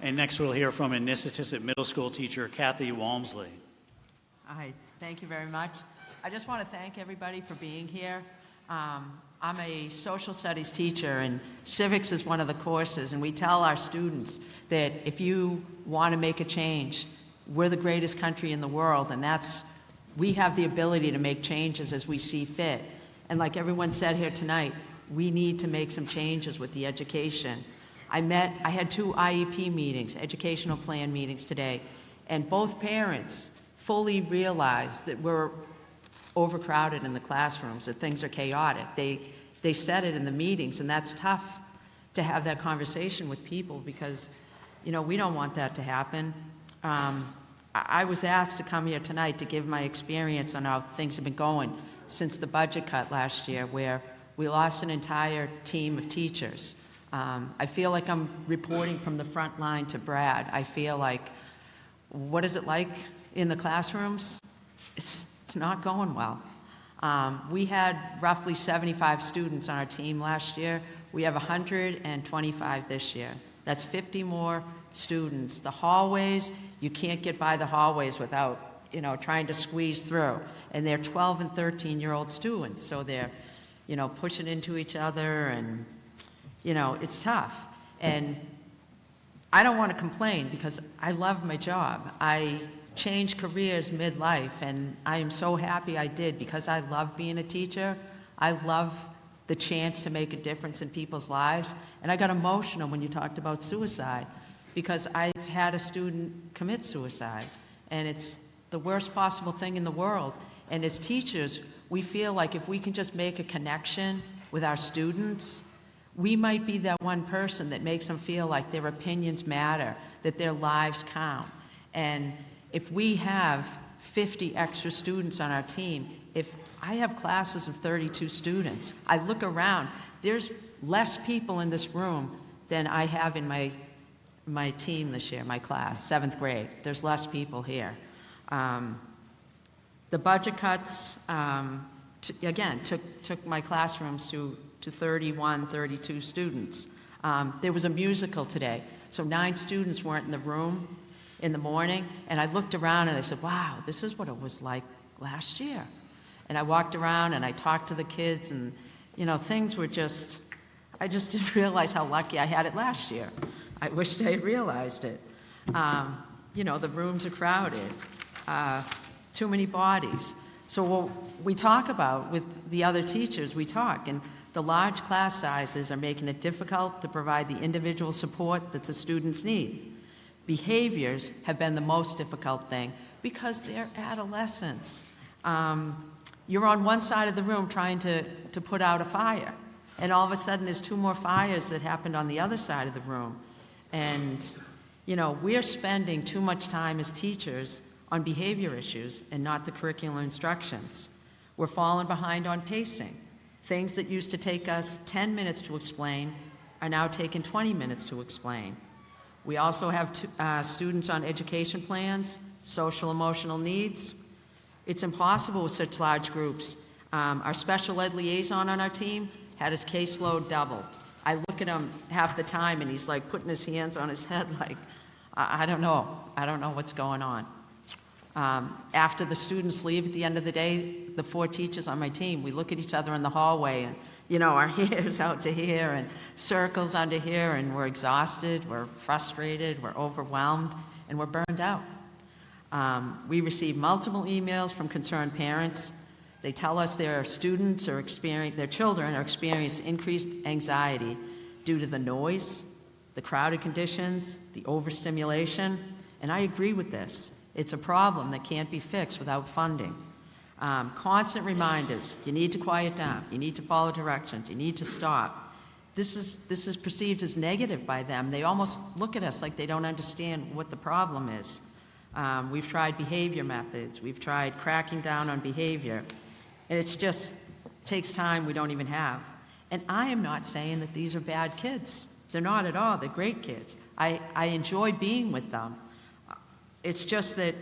And next we'll hear from Nissitissit Middle School teacher Kathy Walmsley. Hi, thank you very much. I just want to thank everybody for being here. I'm a social studies teacher, and civics is one of the courses, and we tell our students that if you want to make a change, we're the greatest country in the world, and we have the ability to make changes as we see fit. And like everyone said here tonight, we need to make some changes with the education. I had 2 IEP meetings, educational plan meetings today, and both parents fully realized that we're overcrowded in the classrooms, that things are chaotic. They said it in the meetings, and that's tough to have that conversation with people because, we don't want that to happen. I was asked to come here tonight to give my experience on how things have been going since the budget cut last year, where we lost an entire team of teachers. I feel like I'm reporting from the front line to Brad. I feel like, what is it like in the classrooms? It's not going well. We had roughly 75 students on our team last year. We have 125 this year. That's 50 more students. The hallways, you can't get by the hallways without, trying to squeeze through. And they're 12 and 13-year-old students, so they're, pushing into each other, and, it's tough. And I don't want to complain because I love my job. I changed careers midlife, and I am so happy I did because I love being a teacher. I love the chance to make a difference in people's lives. And I got emotional when you talked about suicide because I've had a student commit suicide, and it's the worst possible thing in the world. And as teachers, we feel like if we can just make a connection with our students, we might be that one person that makes them feel like their opinions matter, that their lives count. And if we have 50 extra students on our team, if I have classes of 32 students, I look around, there's less people in this room than I have in my team this year, my class, 7th grade. There's less people here. The budget cuts, again, took my classrooms to 31, 32 students. There was a musical today, so 9 students weren't in the room in the morning, and I looked around and I said, wow, this is what it was like last year. And I walked around and I talked to the kids, and things were I just didn't realize how lucky I had it last year. I wished I had realized it. The rooms are crowded, too many bodies. So what we talk about with the other teachers, we talk, and the large class sizes are making it difficult to provide the individual support that the students need. Behaviors have been the most difficult thing because they're adolescents. You're on one side of the room trying to put out a fire, and all of a sudden there's 2 more fires that happened on the other side of the room. And, we're spending too much time as teachers on behavior issues and not the curricular instructions. We're falling behind on pacing. Things that used to take us 10 minutes to explain are now taking 20 minutes to explain. We also have students on education plans, social emotional needs. It's impossible with such large groups. Our special ed liaison on our team had his caseload double. I look at him half the time, and he's like putting his hands on his head like, I don't know. I don't know what's going on. After the students leave at the end of the day, the 4 teachers on my team, we look at each other in the hallway, and, you know, our hair's out to here and circles under here, and we're exhausted, we're frustrated, we're overwhelmed, and we're burned out. We receive multiple emails from concerned parents. They tell us their students are their children are experiencing increased anxiety due to the noise, the crowded conditions, the overstimulation, and I agree with this. It's a problem that can't be fixed without funding. Constant reminders, you need to quiet down, you need to follow directions, you need to stop. This is perceived as negative by them. They almost look at us like they don't understand what the problem is. We've tried behavior methods, we've tried cracking down on behavior, and it's just takes time we don't even have. And I am not saying that these are bad kids. They're not at all, they're great kids. I enjoy being with them. It's just that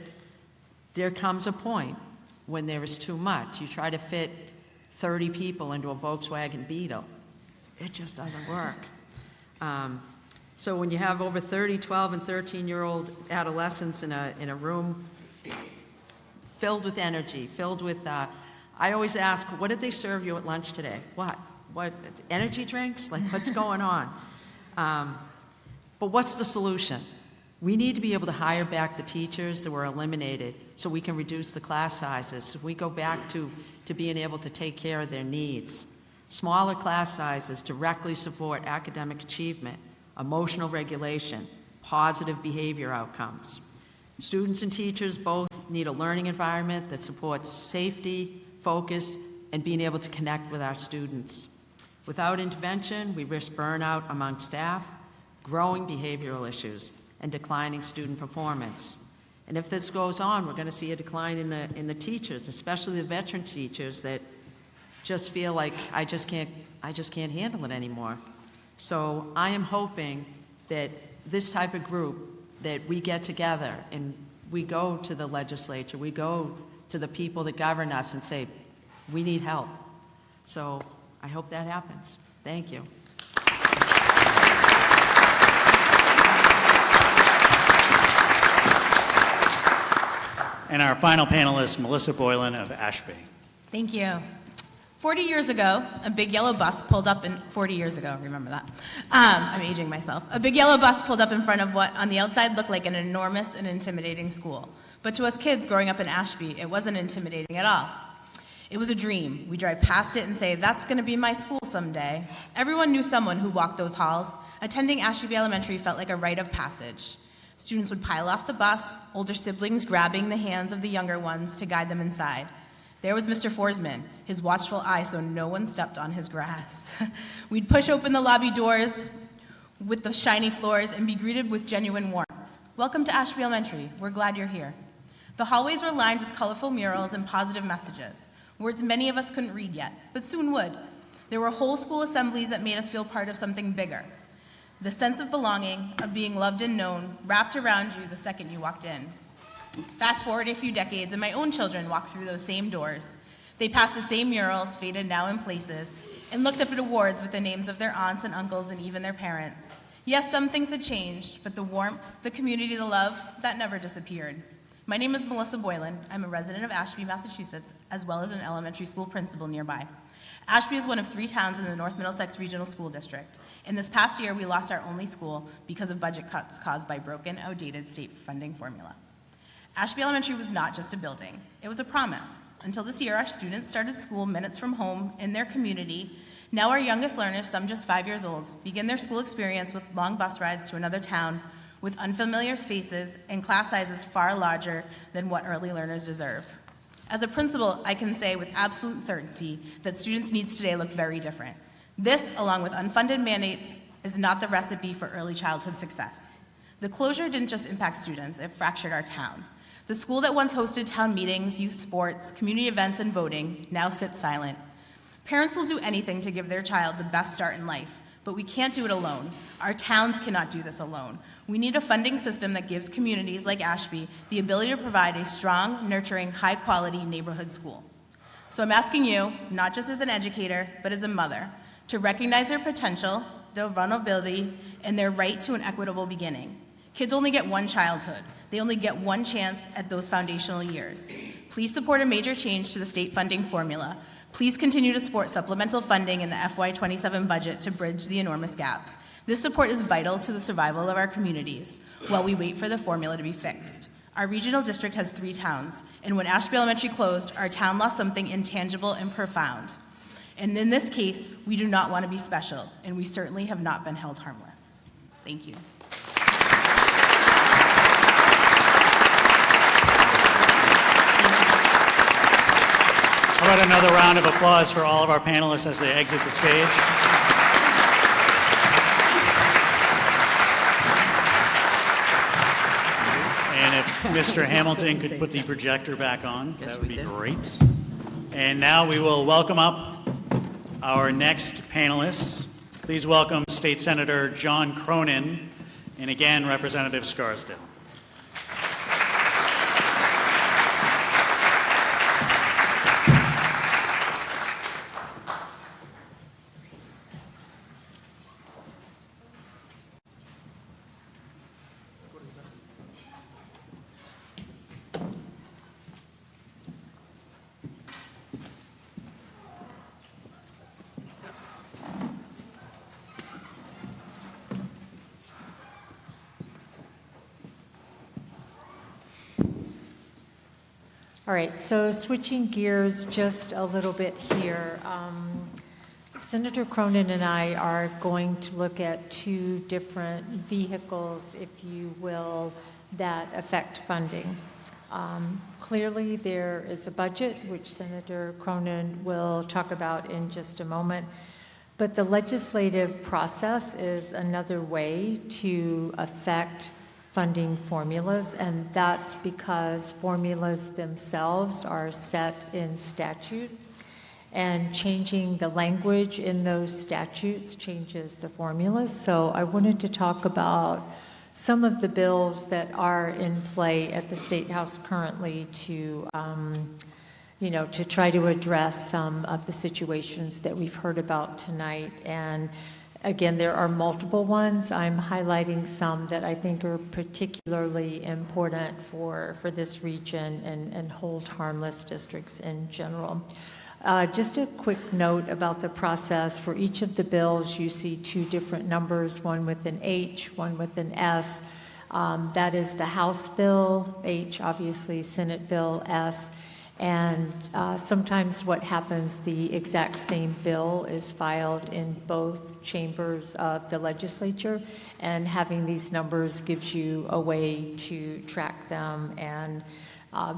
there comes a point when there is too much. You try to fit 30 people into a Volkswagen Beetle. It just doesn't work. So when you have over 30, 12, and 13-year-old adolescents in a room filled with energy, filled with, I always ask, what did they serve you at lunch today? What, energy drinks? Like, what's going on? But what's the solution? We need to be able to hire back the teachers that were eliminated so we can reduce the class sizes, so we go back to being able to take care of their needs. Smaller class sizes directly support academic achievement, emotional regulation, positive behavior outcomes. Students and teachers both need a learning environment that supports safety, focus, and being able to connect with our students. Without intervention, we risk burnout among staff, growing behavioral issues, and declining student performance. And if this goes on, we're going to see a decline in the teachers, especially the veteran teachers that just feel like I just can't handle it anymore. So I am hoping that this type of group, that we get together and we go to the legislature, we go to the people that govern us and say, we need help. So I hope that happens. Thank you. And our final panelist, Melissa Boylan of Ashby. Thank you. 40 years ago, a big yellow bus pulled up in, 40 years ago, remember that. I'm aging myself. A big yellow bus pulled up in front of what on the outside looked like an enormous and intimidating school. But to us kids growing up in Ashby, it wasn't intimidating at all. It was a dream. We drive past it and say, that's gonna be my school someday. Everyone knew someone who walked those halls. Attending Ashby Elementary felt like a rite of passage. Students would pile off the bus, older siblings grabbing the hands of the younger ones to guide them inside. There was Mr. Forsman, his watchful eye so no one stepped on his grass. We'd push open the lobby doors with the shiny floors and be greeted with genuine warmth. Welcome to Ashby Elementary. We're glad you're here. The hallways were lined with colorful murals and positive messages, words many of us couldn't read yet, but soon would. There were whole school assemblies that made us feel part of something bigger. The sense of belonging, of being loved and known, wrapped around you the second you walked in. Fast forward a few decades, and my own children walked through those same doors. They passed the same murals, faded now in places, and looked up at awards with the names of their aunts and uncles and even their parents. Yes, some things had changed, but the warmth, the community, the love, that never disappeared. My name is Melissa Boylan. I'm a resident of Ashby, Massachusetts, as well as an elementary school principal nearby. Ashby is one of 3 towns in the North Middlesex Regional School District. In this past year, we lost our only school because of budget cuts caused by broken, outdated state funding formula. Ashby Elementary was not just a building. It was a promise. Until this year, our students started school minutes from home in their community. Now our youngest learners, some just 5 years old, begin their school experience with long bus rides to another town with unfamiliar faces and class sizes far larger than what early learners deserve. As a principal, I can say with absolute certainty that students' needs today look very different. This, along with unfunded mandates, is not the recipe for early childhood success. The closure didn't just impact students, it fractured our town. The school that once hosted town meetings, youth sports, community events, and voting now sits silent. Parents will do anything to give their child the best start in life, but we can't do it alone. Our towns cannot do this alone. We need a funding system that gives communities like Ashby the ability to provide a strong, nurturing, high-quality neighborhood school. So I'm asking you, not just as an educator, but as a mother, to recognize their potential, their vulnerability, and their right to an equitable beginning. Kids only get one childhood. They only get one chance at those foundational years. Please support a major change to the state funding formula. Please continue to support supplemental funding in the FY27 budget to bridge the enormous gaps. This support is vital to the survival of our communities while we wait for the formula to be fixed. Our regional district has 3 towns, and when Ashby Elementary closed, our town lost something intangible and profound. And in this case, we do not want to be special, and we certainly have not been held harmless. Thank you. How about another round of applause for all of our panelists as they exit the stage? And if Mr. Hamilton could put the projector back on, that would be great. And now we will welcome up our next panelists. Please welcome State Senator John Cronin and again, Representative Scarsdale. All right, so switching gears just a little bit here. Senator Cronin and I are going to look at 2 different vehicles, if you will, that affect funding. Clearly, there is a budget, which Senator Cronin will talk about in just a moment, but the legislative process is another way to affect funding formulas, and that's because formulas themselves are set in statute, and changing the language in those statutes changes the formulas. So I wanted to talk about some of the bills that are in play at the State House currently to to try to address some of the situations that we've heard about tonight. And again, there are multiple ones. I'm highlighting some that I think are particularly important for this region and hold harmless districts in general. Just a quick note about the process. For each of the bills, you see 2 different numbers, one with an H, one with an S. That is the House bill, H, obviously Senate bill, S. And sometimes what happens, the exact same bill is filed in both chambers of the legislature, and having these numbers gives you a way to track them. And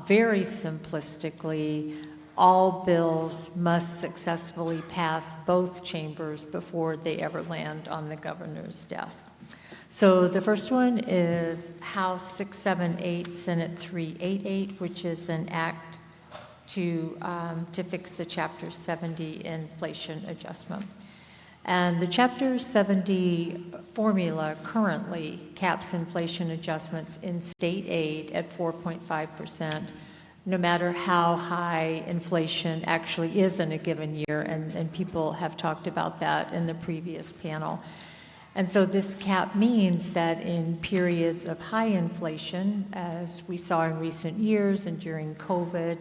very simplistically, all bills must successfully pass both chambers before they ever land on the governor's desk. So the first one is House 678, Senate 388, which is an act to fix the Chapter 70 inflation adjustment. And the Chapter 70 formula currently caps inflation adjustments in state aid at 4.5%, no matter how high inflation actually is in a given year, and people have talked about that in the previous panel. And so this cap means that in periods of high inflation, as we saw in recent years and during COVID,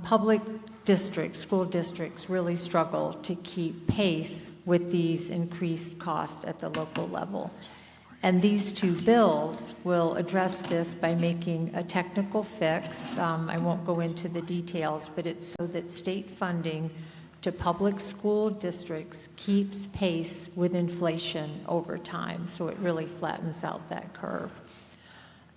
public districts, school districts really struggle to keep pace with these increased costs at the local level. And these 2 bills will address this by making a technical fix. I won't go into the details, but it's so that state funding to public school districts keeps pace with inflation over time, so it really flattens out that curve.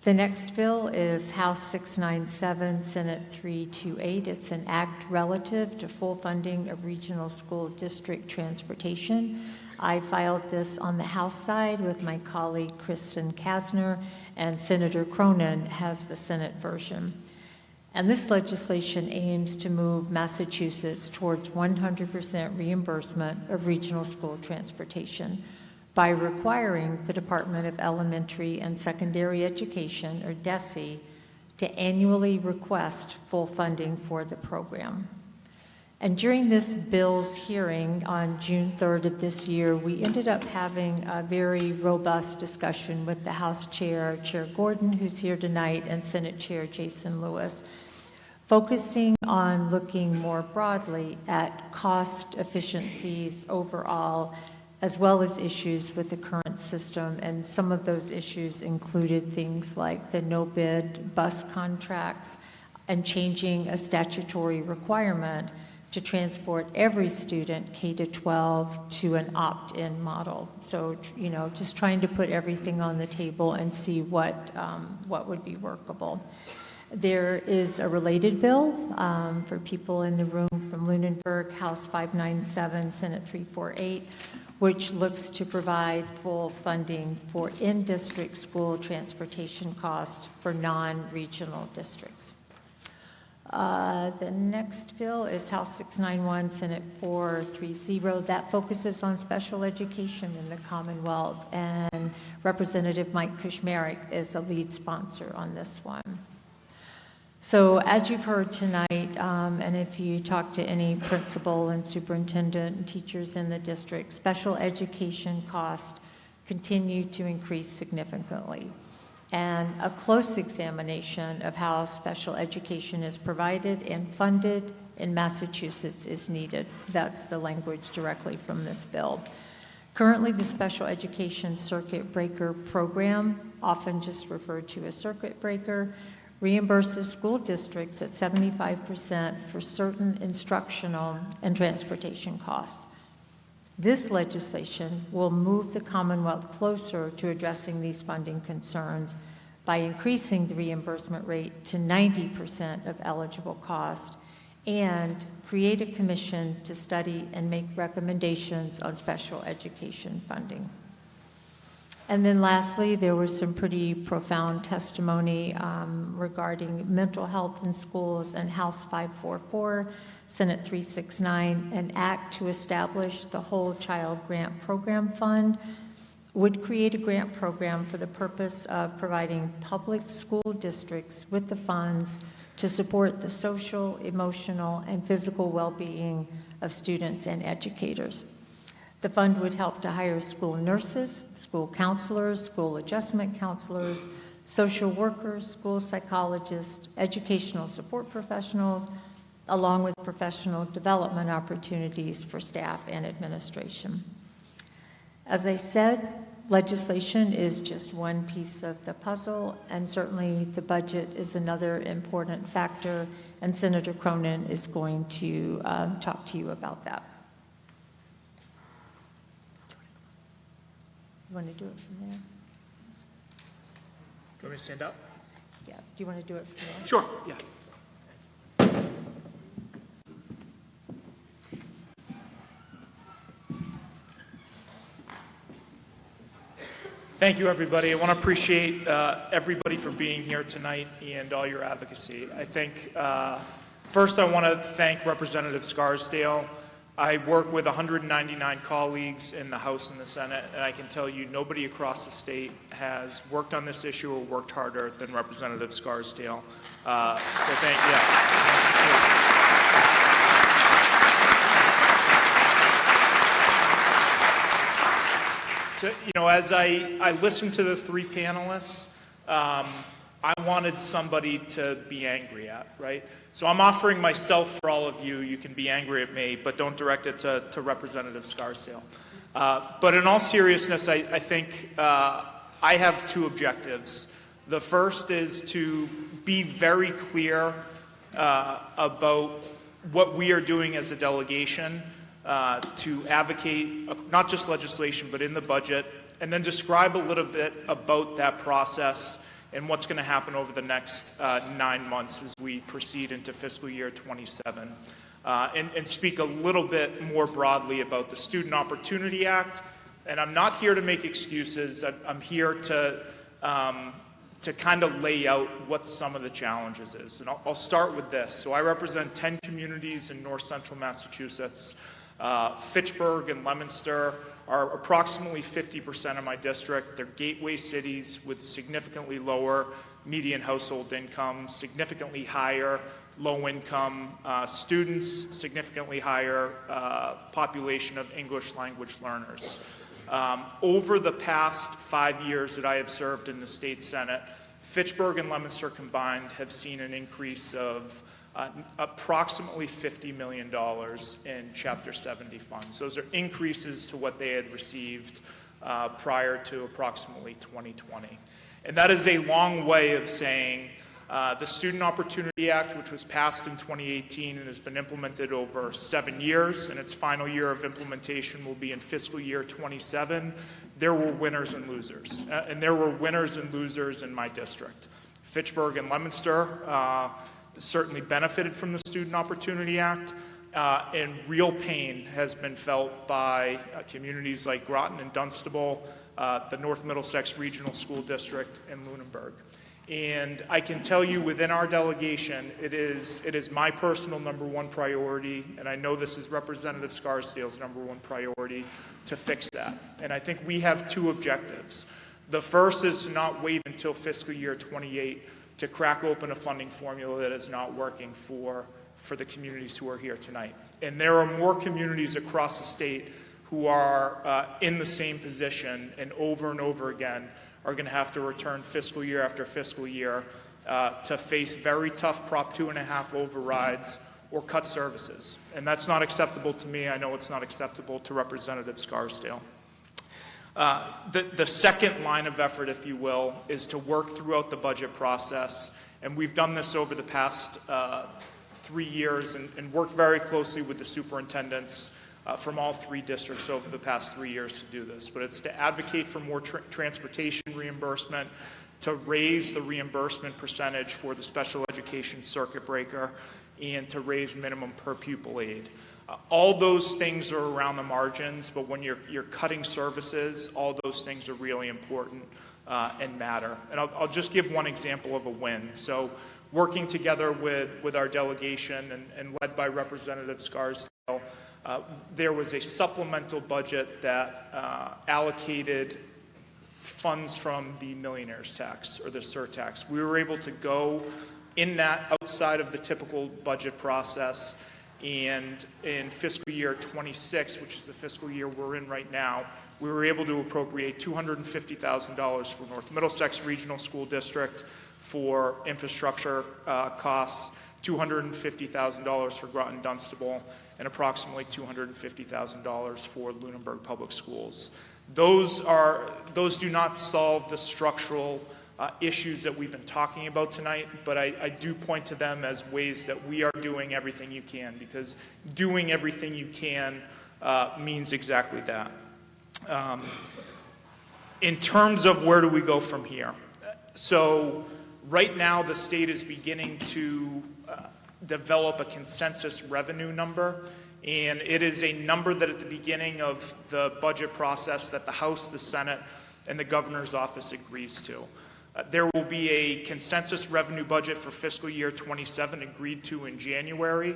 The next bill is House 697, Senate 328. It's an act relative to full funding of regional school district transportation. I filed this on the House side with my colleague Kristen Kasner, and Senator Cronin has the Senate version. And this legislation aims to move Massachusetts towards 100% reimbursement of regional school transportation by requiring the Department of Elementary and Secondary Education, or DESE, to annually request full funding for the program. And during this bill's hearing on June 3rd of this year, we ended up having a very robust discussion with the House Chair, Chair Gordon, who's here tonight, and Senate Chair Jason Lewis, focusing on looking more broadly at cost efficiencies overall, as well as issues with the current system. And some of those issues included things like the no-bid bus contracts and changing a statutory requirement to transport every student K-12 to an opt-in model. So, you know, just trying to put everything on the table and see what would be workable. There is a related bill for people in the room from Lunenburg, House 597, Senate 348, which looks to provide full funding for in-district school transportation costs for non-regional districts. The next bill is House 691, Senate 430. That focuses on special education in the Commonwealth, and Representative Mike Kushmarek is a lead sponsor on this one. So as you've heard tonight, and if you talk to any principal and superintendent and teachers in the district, special education costs continue to increase significantly. And a close examination of how special education is provided and funded in Massachusetts is needed. That's the language directly from this bill. Currently, the special education circuit breaker program, often just referred to as circuit breaker, reimburses school districts at 75% for certain instructional and transportation costs. This legislation will move the Commonwealth closer to addressing these funding concerns by increasing the reimbursement rate to 90% of eligible cost and create a commission to study and make recommendations on special education funding. And then lastly, there was some pretty profound testimony regarding mental health in schools, and House 544, Senate 369, an act to establish the Whole Child Grant Program Fund would create a grant program for the purpose of providing public school districts with the funds to support the social, emotional, and physical well-being of students and educators. The fund would help to hire school nurses, school counselors, school adjustment counselors, social workers, school psychologists, educational support professionals, along with professional development opportunities for staff and administration. As I said, legislation is just one piece of the puzzle, and certainly the budget is another important factor, and Senator Cronin is going to talk to you about that. You want to do it from there? Do you want me to stand up? Yeah. Do you want to do it from there? Sure, yeah. Thank you, everybody. I want to appreciate everybody for being here tonight and all your advocacy. I think first I want to thank Representative Scarsdale. I work with 199 colleagues in the House and the Senate, and I can tell you nobody across the state has worked on this issue or worked harder than Representative Scarsdale. So thank you. So, you know, as I listened to the three panelists, I wanted somebody to be angry at, right? So I'm offering myself for all of you. You can be angry at me, but don't direct it to Representative Scarsdale. But in all seriousness, I think I have two objectives. The first is to be very clear about what we are doing as a delegation to advocate not just legislation, but in the budget, and then describe a little bit about that process and what's going to happen over the next 9 months as we proceed into fiscal year 27, and speak a little bit more broadly about the Student Opportunity Act. And I'm not here to make excuses. I'm here to kind of lay out what some of the challenges is. And I'll start with this. So I represent 10 communities in north central Massachusetts. Fitchburg and Leominster are approximately 50% of my district. They're gateway cities with significantly lower median household income, significantly higher low-income students, significantly higher population of English language learners. Over the past 5 years that I have served in the state Senate, Fitchburg and Leominster combined have seen an increase of approximately $50 million in Chapter 70 funds. Those are increases to what they had received prior to approximately 2020. And that is a long way of saying the Student Opportunity Act, which was passed in 2018 and has been implemented over 7 years, and its final year of implementation will be in fiscal year 27, there were winners and losers. And there were winners and losers in my district. Fitchburg and Leominster certainly benefited from the Student Opportunity Act, and real pain has been felt by communities like Groton and Dunstable, the North Middlesex Regional School District, and Lunenburg. And I can tell you within our delegation, it is my personal number one priority, and I know this is Representative Scarsdale's number one priority, to fix that. And I think we have two objectives. The first is to not wait until fiscal year 28 to crack open a funding formula that is not working for the communities who are here tonight. And there are more communities across the state who are in the same position, and over again are going to have to return fiscal year after fiscal year to face very tough Prop 2.5 overrides or cut services. And that's not acceptable to me. I know it's not acceptable to Representative Scarsdale. The second line of effort, if you will, is to work throughout the budget process. And we've done this over the past 3 years and worked very closely with the superintendents from all 3 districts over the past 3 years to do this. But it's to advocate for more transportation reimbursement, to raise the reimbursement percentage for the special education circuit breaker, and to raise minimum per pupil aid. All those things are around the margins, but when you're cutting services, all those things are really important and matter. And I'll just give one example of a win. So working together with our delegation and led by Representative Scarsdale, there was a supplemental budget that allocated funds from the millionaire's tax or the surtax. We were able to go in that outside of the typical budget process, and in fiscal year 26, which is the fiscal year we're in right now, we were able to appropriate $250,000 for North Middlesex Regional School District for infrastructure costs, $250,000 for Groton Dunstable, and approximately $250,000 for Lunenburg Public Schools. Those do not solve the structural issues that we've been talking about tonight, but I do point to them as ways that we are doing everything you can, because doing everything you can means exactly that. In terms of where do we go from here? So right now the state is beginning to develop a consensus revenue number, and it is a number that at the beginning of the budget process that the House, the Senate, and the governor's office agrees to. There will be a consensus revenue budget for fiscal year 27 agreed to in January.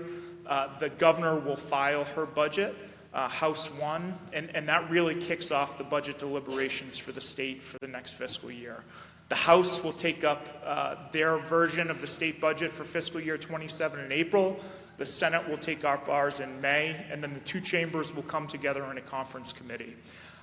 The governor will file her budget, House 1, and that really kicks off the budget deliberations for the state for the next fiscal year. The House will take up their version of the state budget for fiscal year 27 in April. The Senate will take up ours in May, and then the two chambers will come together in a conference committee.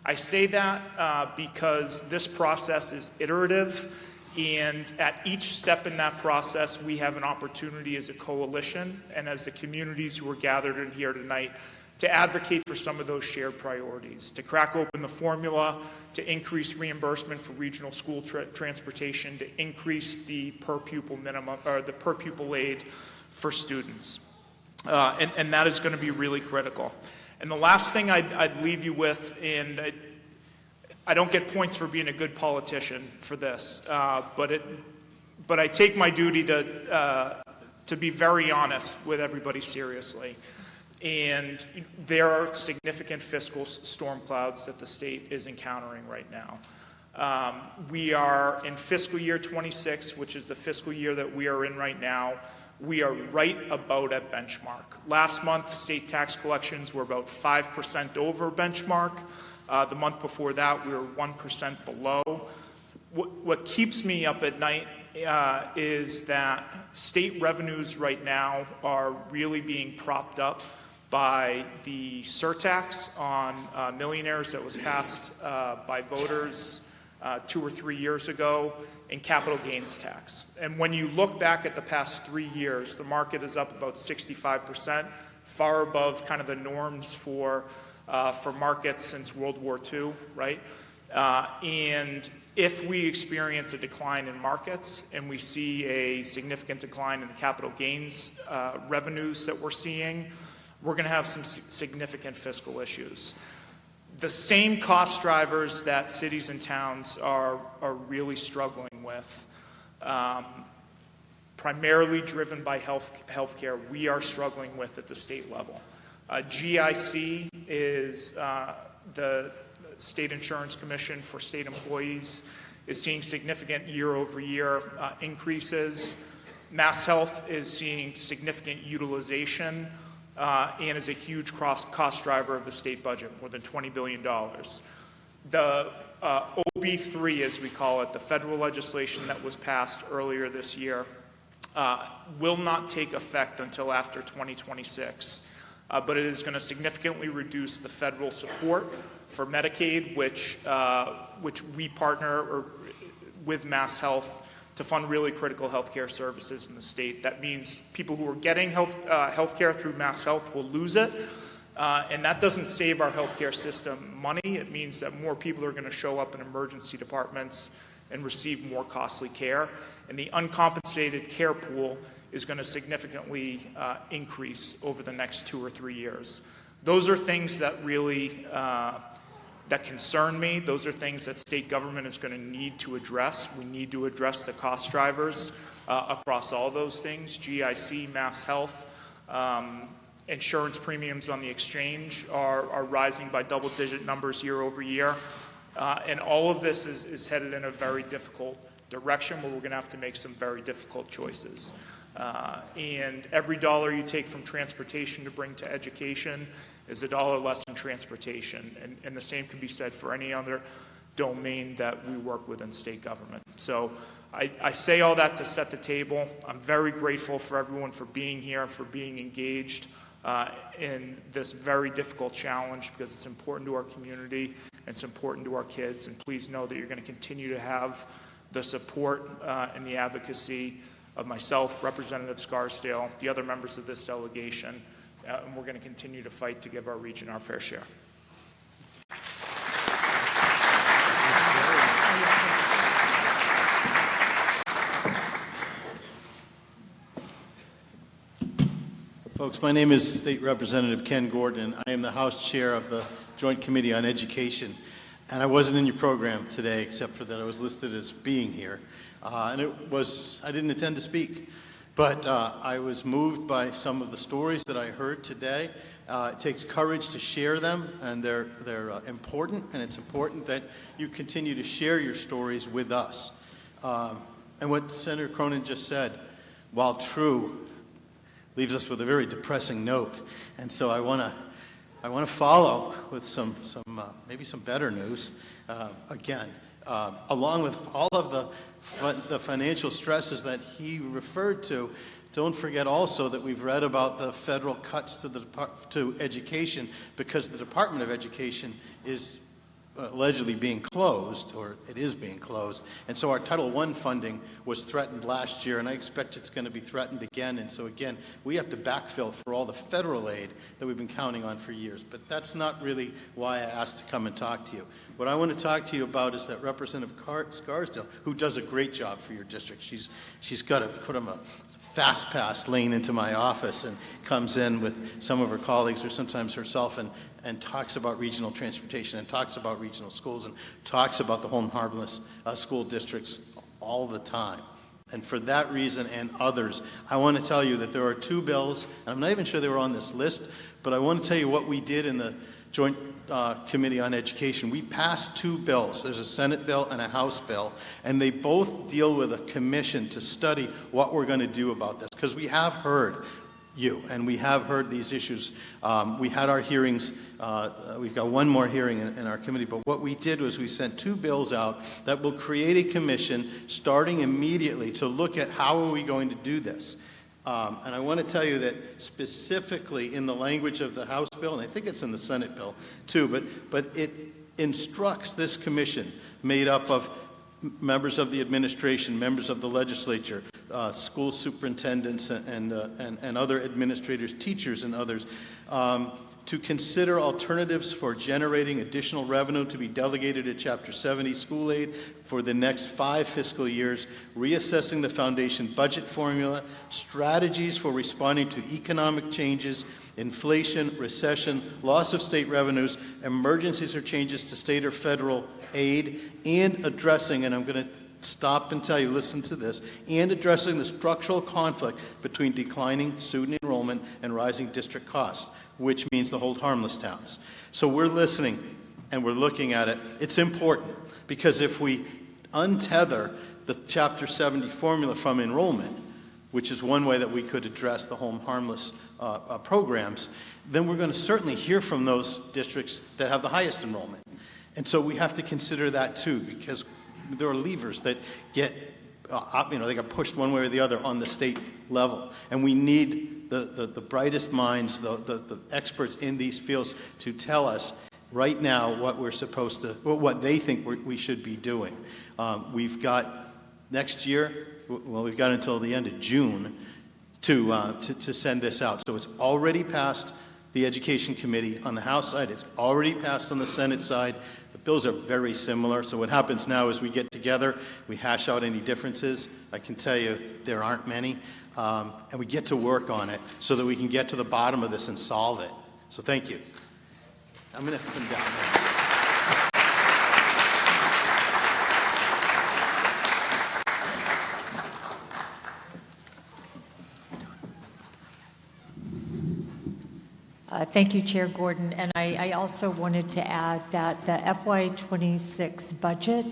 I say that because this process is iterative, and at each step in that process, we have an opportunity as a coalition and as the communities who are gathered in here tonight to advocate for some of those shared priorities, to crack open the formula, to increase reimbursement for regional school transportation, to increase the per pupil minimum or the per pupil aid for students, and that is going to be really critical. And the last thing I'd leave you with, and I don't get points for being a good politician for this, but I take my duty to be very honest with everybody seriously. And there are significant fiscal storm clouds that the state is encountering right now. We are in fiscal year 26, which is the fiscal year that we are in right now. We are right about at benchmark. Last month, state tax collections were about 5% over benchmark. The month before that, we were 1% below. What keeps me up at night is that state revenues right now are really being propped up by the surtax on millionaires that was passed by voters 2 or 3 years ago, and capital gains tax. And when you look back at the past 3 years, the market is up about 65%, far above kind of the norms for markets since World War II, right? And if we experience a decline in markets and we see a significant decline in the capital gains revenues that we're seeing, we're going to have some significant fiscal issues. The same cost drivers that cities and towns are really struggling with, primarily driven by healthcare, we are struggling with at the state level. GIC is the State Insurance Commission for state employees, is seeing significant year-over-year increases. Mass Health is seeing significant utilization and is a huge cost driver of the state budget, more than $20 billion. The OB3, as we call it, the federal legislation that was passed earlier this year, will not take effect until after 2026. But it is going to significantly reduce the federal support for Medicaid, which we partner with Mass Health to fund really critical healthcare services in the state. That means people who are getting healthcare through Mass Health will lose it, and that doesn't save our healthcare system money. It means that more people are going to show up in emergency departments and receive more costly care, and the uncompensated care pool is going to significantly increase over the next 2 or 3 years. Those are things that really that concern me. Those are things that state government is going to need to address. We need to address the cost drivers across all those things. GIC, Mass Health, insurance premiums on the exchange are rising by double-digit numbers year over year. And all of this is headed in a very difficult direction where we're going to have to make some very difficult choices. And every dollar you take from transportation to bring to education is a dollar less in transportation. And the same can be said for any other domain that we work with in state government. So I say all that to set the table. I'm very grateful for everyone for being here, for being engaged in this very difficult challenge, because it's important to our community, and it's important to our kids. And please know that you're going to continue to have the support and the advocacy of myself, Representative Scarsdale, the other members of this delegation, and we're going to continue to fight to give our region our fair share. Folks, my name is State Representative Ken Gordon. I am the House Chair of the Joint Committee on Education. And I wasn't in your program today, except for that I was listed as being here. And I didn't intend to speak, but I was moved by some of the stories that I heard today. It takes courage to share them, and they're important, and it's important that you continue to share your stories with us. And what Senator Cronin just said, while true, leaves us with a very depressing note. And so I want to follow with some maybe some better news again, along with all of the financial stresses that he referred to. Don't forget also that we've read about the federal cuts to education, because the Department of Education is allegedly being closed, or it is being closed. And so our Title I funding was threatened last year, and I expect it's going to be threatened again. And so again, we have to backfill for all the federal aid that we've been counting on for years. But that's not really why I asked to come and talk to you. What I want to talk to you about is that Representative Scarsdale, who does a great job for your district. She's got to put him a fast pass lane into my office and comes in with some of her colleagues, or sometimes herself, and talks about regional transportation, and talks about regional schools, and talks about the home harmless school districts all the time. And for that reason and others, I want to tell you that there are 2 bills, and I'm not even sure they were on this list, but I want to tell you what we did in the Joint Committee on Education. We passed 2 bills. There's a Senate bill and a House bill, and they both deal with a commission to study what we're going to do about this, because we have heard you, and we have heard these issues. We had our hearings. We've got one more hearing in our committee, but what we did was we sent 2 bills out that will create a commission starting immediately to look at how are we going to do this. And I want to tell you that specifically in the language of the House bill, and I think it's in the Senate bill too, but it instructs this commission made up of members of the administration, members of the legislature, school superintendents and other administrators, teachers and others, to consider alternatives for generating additional revenue to be delegated to Chapter 70 school aid for the next 5 fiscal years, reassessing the foundation budget formula, strategies for responding to economic changes, inflation, recession, loss of state revenues, emergencies or changes to state or federal aid, and addressing, and I'm going to stop and tell you, listen to this, and addressing the structural conflict between declining student enrollment and rising district costs, which means the hold harmless towns. So we're listening and we're looking at it. It's important because if we untether the Chapter 70 formula from enrollment, which is one way that we could address the home harmless programs, then we're going to certainly hear from those districts that have the highest enrollment. And so we have to consider that too, because there are levers that get, they got pushed one way or the other on the state level. And we need the brightest minds, the experts in these fields to tell us right now what we're supposed to, what they think we should be doing. We've got next year, well, we've got until the end of June to send this out. So it's already passed the Education Committee on the House side. It's already passed on the Senate side. The bills are very similar. So what happens now is we get together, we hash out any differences. I can tell you there aren't many. And we get to work on it so that we can get to the bottom of this and solve it. So thank you. I'm going to come down there. Thank you, Chair Gordon. And I also wanted to add that the FY26 budget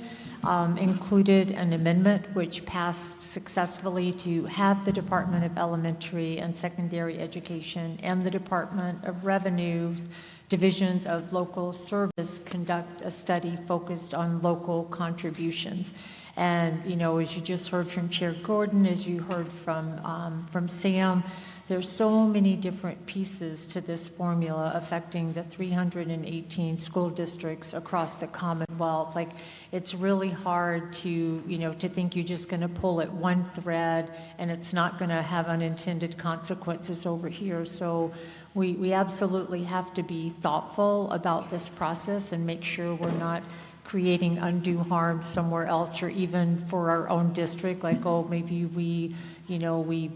included an amendment which passed successfully to have the Department of Elementary and Secondary Education and the Department of Revenue's divisions of local service conduct a study focused on local contributions. And, as you just heard from Chair Gordon, as you heard from Sam, there's so many different pieces to this formula affecting the 318 school districts across the Commonwealth. Like, it's really hard to, to think you're just going to pull at one thread and it's not going to have unintended consequences over here. So we absolutely have to be thoughtful about this process and make sure we're not creating undue harm somewhere else, or even for our own district, like, maybe we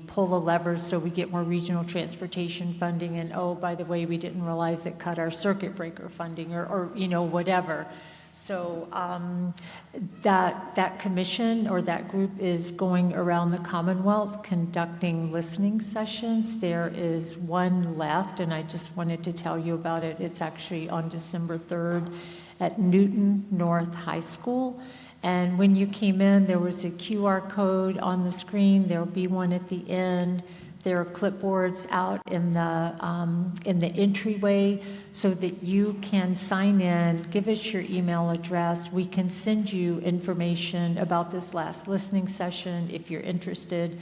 pull the levers so we get more regional transportation funding, and by the way, we didn't realize it cut our circuit breaker funding, or whatever. So that commission or that group is going around the Commonwealth conducting listening sessions. There is one left, and I just wanted to tell you about it. It's actually on December 3rd at Newton North High School. And when you came in, there was a QR code on the screen. There will be one at the end. There are clipboards out in the entryway so that you can sign in, give us your email address. We can send you information about this last listening session if you're interested.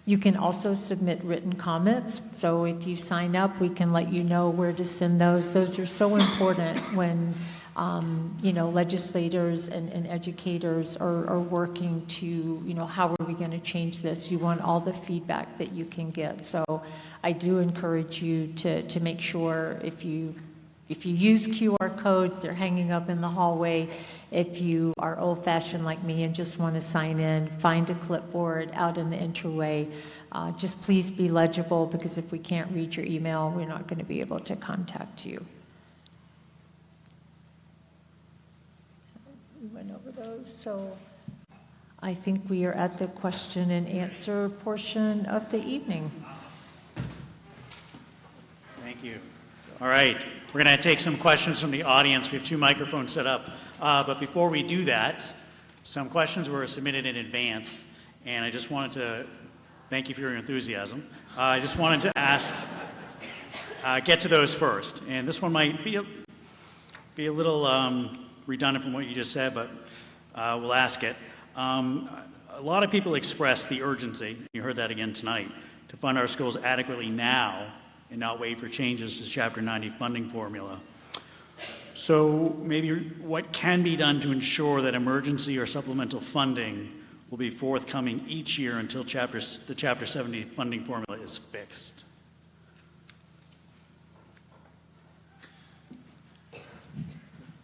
You can also submit written comments. So if you sign up, we can let you know where to send those. Those are so important when legislators and educators are working to, how are we going to change this? You want all the feedback that you can get. So I do encourage you to make sure if you use QR codes, they're hanging up in the hallway. If you are old-fashioned like me and just want to sign in, find a clipboard out in the entryway. Just please be legible, because if we can't read your email, we're not going to be able to contact you. We went over those, so I think we are at the question and answer portion of the evening. Thank you. All right, we're going to take some questions from the audience. We have 2 microphones set up. But before we do that, some questions were submitted in advance, and I just wanted to Thank you for your enthusiasm. I just wanted to ask, get to those first. And this one might be a little redundant from what you just said, but we'll ask it. A lot of people expressed the urgency, you heard that again tonight, to fund our schools adequately now and not wait for changes to Chapter 90 funding formula. So maybe what can be done to ensure that emergency or supplemental funding will be forthcoming each year until the Chapter 70 funding formula is fixed?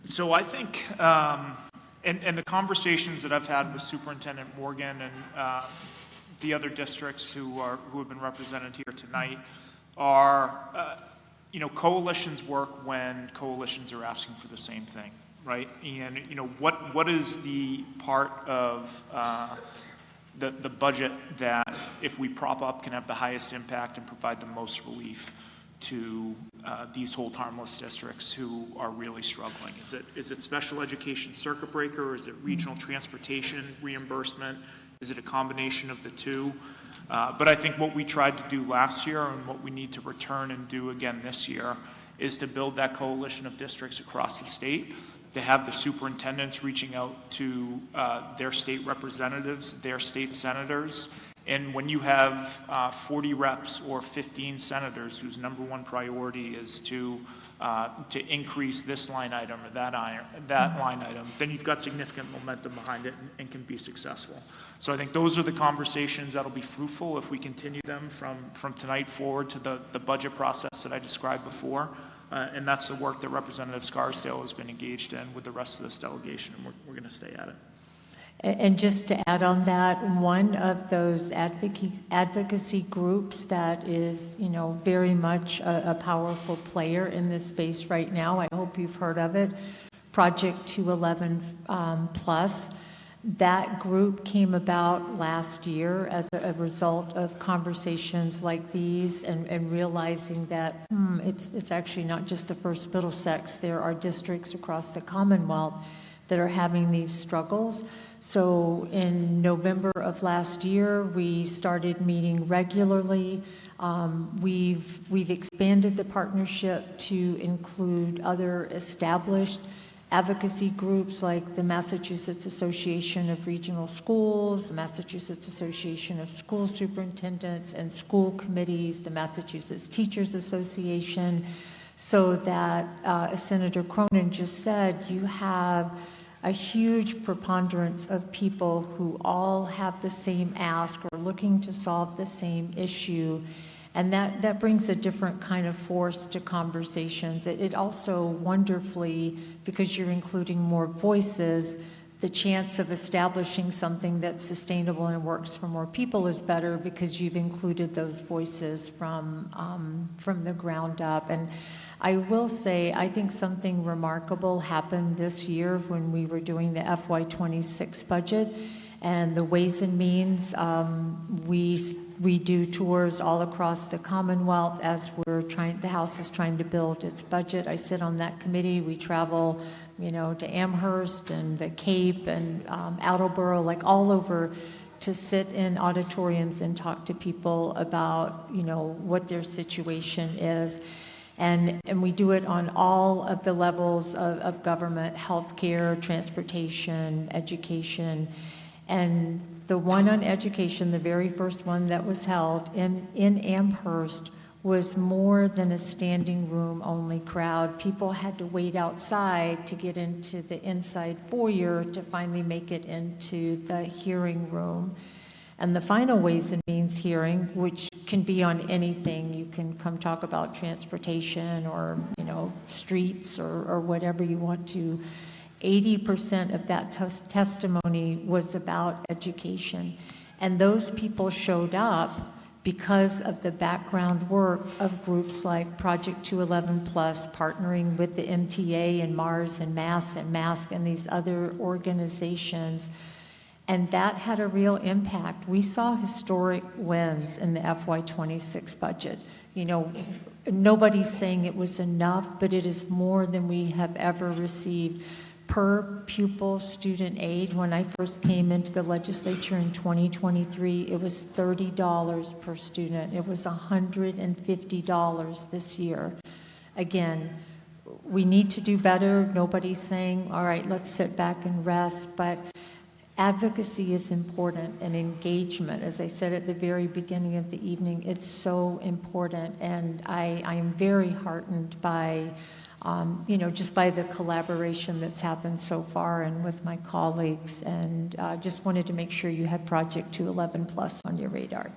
So I think, and the conversations that I've had with Superintendent Morgan and the other districts who have been represented here tonight are, coalitions work when coalitions are asking for the same thing, right? And what is the part of the budget that, if we prop up, can have the highest impact and provide the most relief to these hold harmless districts who are really struggling? Is it special education circuit breaker? Is it regional transportation reimbursement? Is it a combination of the two? But I think what we tried to do last year and what we need to return and do again this year is to build that coalition of districts across the state, to have the superintendents reaching out to their state representatives, their state senators. And when you have 40 reps or 15 senators whose number one priority is to increase this line item or that line item, then you've got significant momentum behind it and can be successful. So I think those are the conversations that'll be fruitful if we continue them from tonight forward to the budget process that I described before. And that's the work that Representative Scarsdale has been engaged in with the rest of this delegation, and we're going to stay at it. And just to add on that, one of those advocacy groups that is, very much a powerful player in this space right now, I hope you've heard of it, Project 211 Plus. That group came about last year as a result of conversations like these and realizing that it's actually not just the First Middlesex. There are districts across the Commonwealth that are having these struggles. So in November of last year, we started meeting regularly. We've expanded the partnership to include other established advocacy groups like the Massachusetts Association of Regional Schools, the Massachusetts Association of School Superintendents and School Committees, the Massachusetts Teachers Association, so that, as Senator Cronin just said, you have a huge preponderance of people who all have the same ask or looking to solve the same issue. And that brings a different kind of force to conversations. It also wonderfully, because you're including more voices, the chance of establishing something that's sustainable and works for more people is better because you've included those voices from the ground up. And I will say, I think something remarkable happened this year when we were doing the FY26 budget and the Ways and Means. We do tours all across the Commonwealth as the House is trying to build its budget. I sit on that committee. We travel, to Amherst and the Cape and Attleboro, like all over, to sit in auditoriums and talk to people about, what their situation is. And we do it on all of the levels of government: healthcare, transportation, education. And the one on education, the very first one that was held in Amherst, was more than a standing room only crowd. People had to wait outside to get into the inside foyer to finally make it into the hearing room. And the final Ways and Means hearing, which can be on anything, you can come talk about transportation or, streets or whatever you want to. 80% of that testimony was about education. And those people showed up because of the background work of groups like Project 211 Plus, partnering with the MTA and Mars and MASS and MASC and these other organizations. And that had a real impact. We saw historic wins in the FY26 budget. Nobody's saying it was enough, but it is more than we have ever received. per pupil student aid. When I first came into the legislature in 2023, it was $30 per student. It was $150 this year. Again, we need to do better. Nobody's saying, all right, let's sit back and rest, but advocacy is important, and engagement, as I said at the very beginning of the evening, it's so important, and I am very heartened by just by the collaboration that's happened so far and with my colleagues, and just wanted to make sure you had Project 211 Plus on your radar.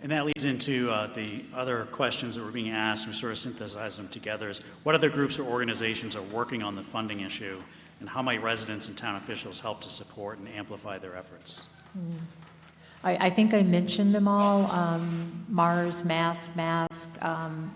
And that leads into the other questions that were being asked. We sort of synthesized them together. Is what other groups or organizations are working on the funding issue, and how might residents and town officials help to support and amplify their efforts? I think I mentioned them all, MARS, MASK,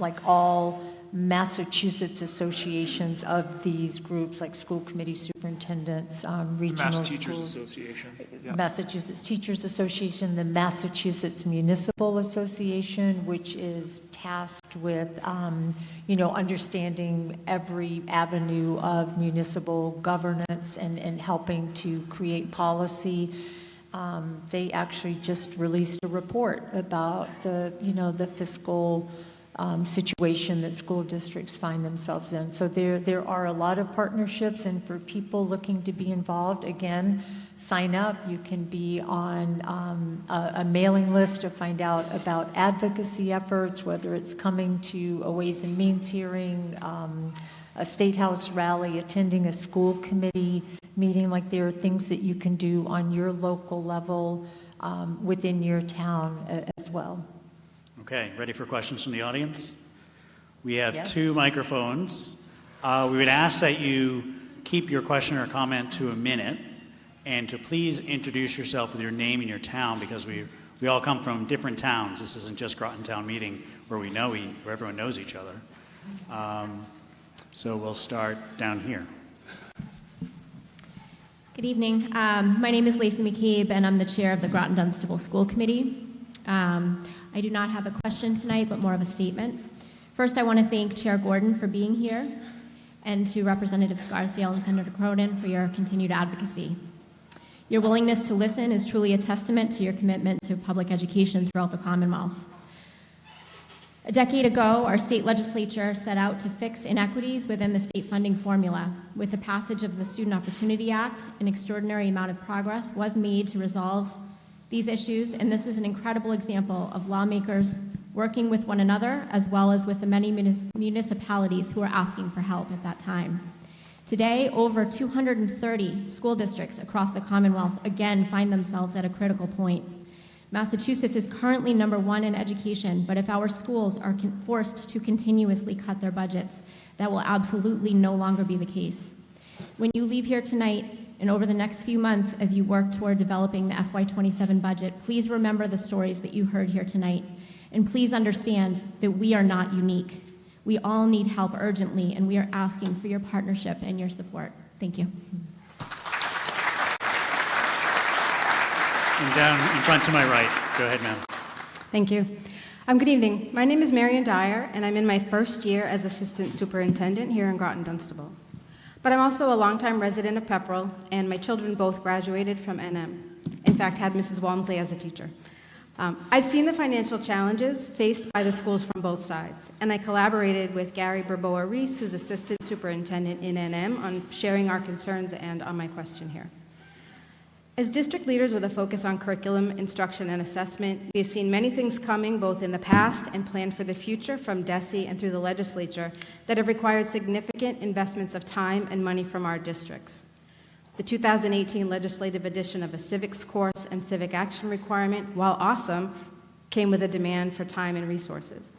like all Massachusetts associations of these groups, like school committee superintendents, regional Mass Teachers schools. Association. Massachusetts Teachers Association, the Massachusetts Municipal Association, which is tasked with, understanding every avenue of municipal governance and helping to create policy. They actually just released a report about the fiscal situation that school districts find themselves in. So there are a lot of partnerships, and for people looking to be involved, again, sign up. You can be on a mailing list to find out about advocacy efforts, whether it's coming to a Ways and Means hearing, a State House rally, attending a school committee meeting. Like, there are things that you can do on your local level within your town as well. Okay, ready for questions from the audience? We have Yes. 2 microphones. We would ask that you keep your question or comment to a minute, and to please introduce yourself with your name and your town, because we all come from different towns. This isn't just Groton Town Meeting where where everyone knows each other. So we'll start down here. Good evening. My name is Lacey McCabe, and I'm the chair of the Groton Dunstable School Committee. I do not have a question tonight, but more of a statement. First, I want to thank Chair Gordon for being here, and to Representative Scarsdale and Senator Groton for your continued advocacy. Your willingness to listen is truly a testament to your commitment to public education throughout the Commonwealth. A decade ago, our state legislature set out to fix inequities within the state funding formula. With the passage of the Student Opportunity Act, an extraordinary amount of progress was made to resolve these issues, and this was an incredible example of lawmakers working with one another, as well as with the many municipalities who were asking for help at that time. Today, over 230 school districts across the Commonwealth again find themselves at a critical point. Massachusetts is currently #1 in education, but if our schools are forced to continuously cut their budgets, that will absolutely no longer be the case. When you leave here tonight, and over the next few months as you work toward developing the FY27 budget, please remember the stories that you heard here tonight. And please understand that we are not unique. We all need help urgently, and we are asking for your partnership and your support. Thank you. And down in front to my right. Go ahead, ma'am. Thank you. Good evening. My name is Marion Dyer, and I'm in my first year as Assistant Superintendent here in Groton Dunstable. But I'm also a longtime resident of Pepperell, and my children both graduated from NM. In fact, had Mrs. Walmsley as a teacher. I've seen the financial challenges faced by the schools from both sides, and I collaborated with Gary Berboa-Reese, who's Assistant Superintendent in NM, on sharing our concerns and on my question here. As district leaders with a focus on curriculum, instruction, and assessment, we have seen many things coming both in the past and planned for the future from DESE and through the legislature that have required significant investments of time and money from our districts. The 2018 legislative edition of a civics course and civic action requirement, while awesome, came with a demand for time and resources.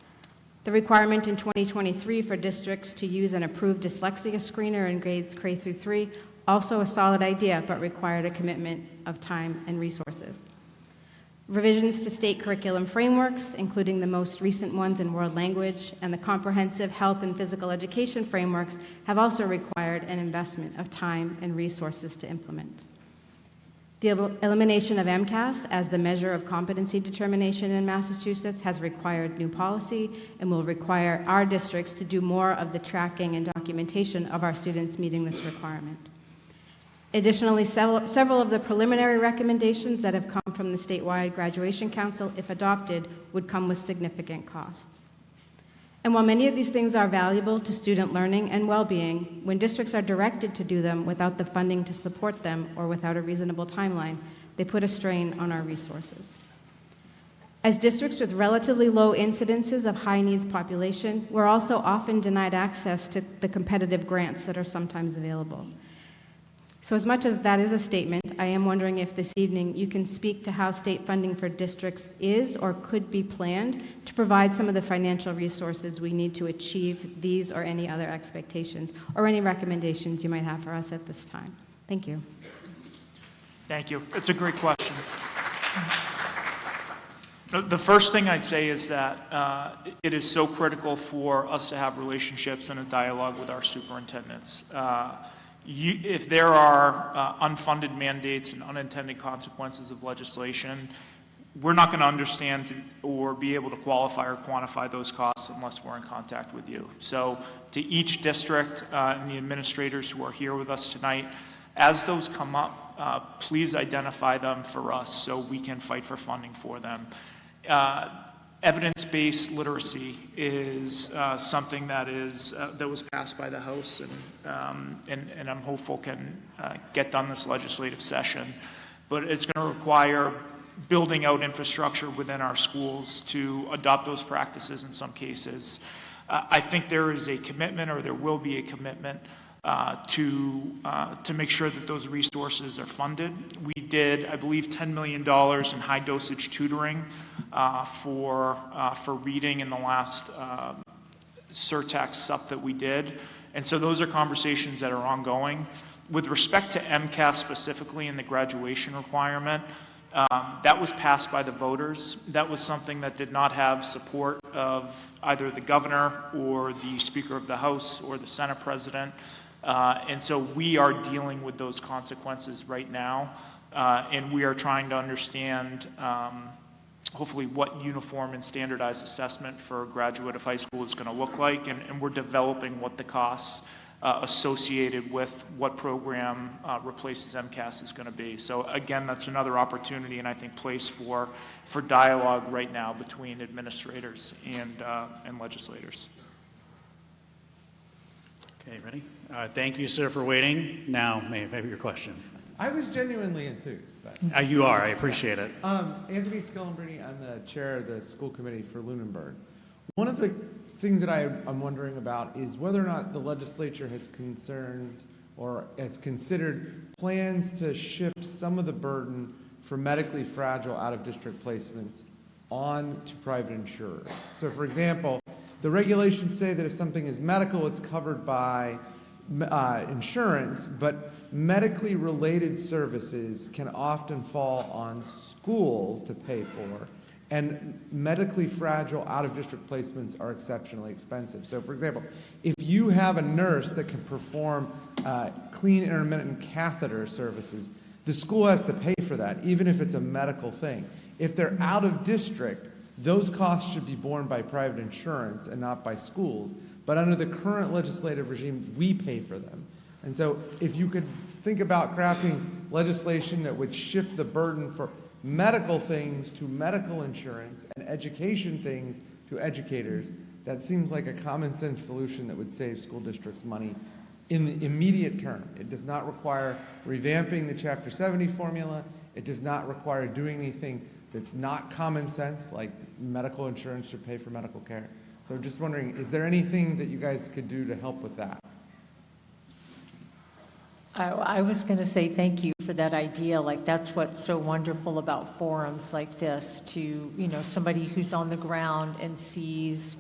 The requirement in 2023 for districts to use an approved dyslexia screener in grades K through 3, also a solid idea, but required a commitment of time and resources. Revisions to state curriculum frameworks, including the most recent ones in world language, and the comprehensive health and physical education frameworks have also required an investment of time and resources to implement. The elimination of MCAS as the measure of competency determination in Massachusetts has required new policy and will require our districts to do more of the tracking and documentation of our students meeting this requirement. Additionally, several of the preliminary recommendations that have come from the statewide graduation council, if adopted, would come with significant costs. And while many of these things are valuable to student learning and well-being, when districts are directed to do them without the funding to support them or without a reasonable timeline, they put a strain on our resources. As districts with relatively low incidences of high-needs population, we're also often denied access to the competitive grants that are sometimes available. So as much as that is a statement, I am wondering if this evening you can speak to how state funding for districts is or could be planned to provide some of the financial resources we need to achieve these or any other expectations, or any recommendations you might have for us at this time. Thank you. Thank you. It's a great question. The first thing I'd say is that it is so critical for us to have relationships and a dialogue with our superintendents. If there are unfunded mandates and unintended consequences of legislation, we're not going to understand or be able to qualify or quantify those costs unless we're in contact with you. So to each district and the administrators who are here with us tonight, as those come up, please identify them for us so we can fight for funding for them. Evidence-based literacy is something that was passed by the House and I'm hopeful can get done this legislative session. But it's going to require building out infrastructure within our schools to adopt those practices in some cases. I think there is a commitment, or there will be a commitment, to make sure that those resources are funded. We did, I believe, $10 million in high-dosage tutoring for reading in the last surtax SUP that we did. And so those are conversations that are ongoing. With respect to MCAS specifically and the graduation requirement, that was passed by the voters. That was something that did not have support of either the governor or the Speaker of the House or the Senate President. And so we are dealing with those consequences right now, and we are trying to understand hopefully what uniform and standardized assessment for a graduate of high school is going to look like, and we're developing what the costs associated with what program replaces MCAS is going to be. So again, that's another opportunity and I think place for dialogue right now between administrators and legislators. Okay, ready? Thank you, sir, for waiting. Now, may I have your question? I was genuinely enthused. But, you are. I appreciate it. Anthony Skellambrini, I'm the chair of the school committee for Lunenburg. One of the things that I'm wondering about is whether or not the legislature has concerned or has considered plans to shift some of the burden for medically fragile out-of-district placements on to private insurers. So, for example, the regulations say that if something is medical, it's covered by insurance, but medically related services can often fall on schools to pay for, and medically fragile out-of-district placements are exceptionally expensive. So, for example, if you have a nurse that can perform clean intermittent catheter services, the school has to pay for that, even if it's a medical thing. If they're out of district, those costs should be borne by private insurance and not by schools. But under the current legislative regime, we pay for them. And so if you could think about crafting legislation that would shift the burden for medical things to medical insurance and education things to educators, that seems like a common sense solution that would save school districts money in the immediate term. It does not require revamping the Chapter 70 formula. It does not require doing anything that's not common sense, like medical insurance should pay for medical care. So I'm just wondering, is there anything that you guys could do to help with that? I was going to say thank you for that idea. Like, that's what's so wonderful about forums like this, to, somebody who's on the ground and sees,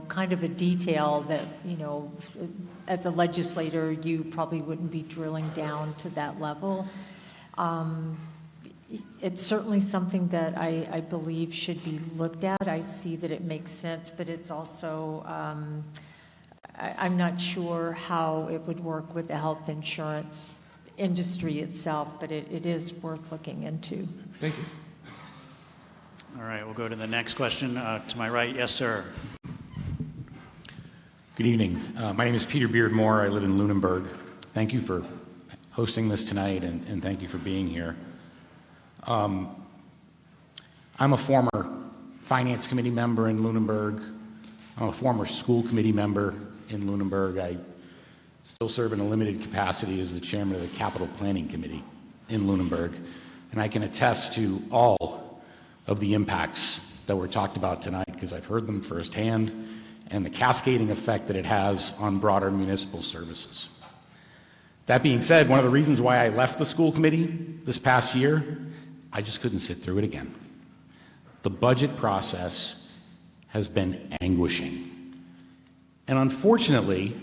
kind of a detail that, as a legislator, you probably wouldn't be drilling down to that level. It's certainly something that I believe should be looked at. I see that it makes sense, but it's also, I'm not sure how it would work with the health insurance industry itself, but it is worth looking into. Thank you. All right, we'll go to the next question. To my right, yes, sir. Good evening. My name is Peter Beardmore. I live in Lunenburg. Thank you for hosting this tonight, and thank you for being here. I'm a former finance committee member in Lunenburg. I'm a former school committee member in Lunenburg. I still serve in a limited capacity as the chairman of the capital planning committee in Lunenburg, and I can attest to all of the impacts that were talked about tonight because I've heard them firsthand, and the cascading effect that it has on broader municipal services. That being said, one of the reasons why I left the school committee this past year, I just couldn't sit through it again. The budget process has been anguishing. And unfortunately,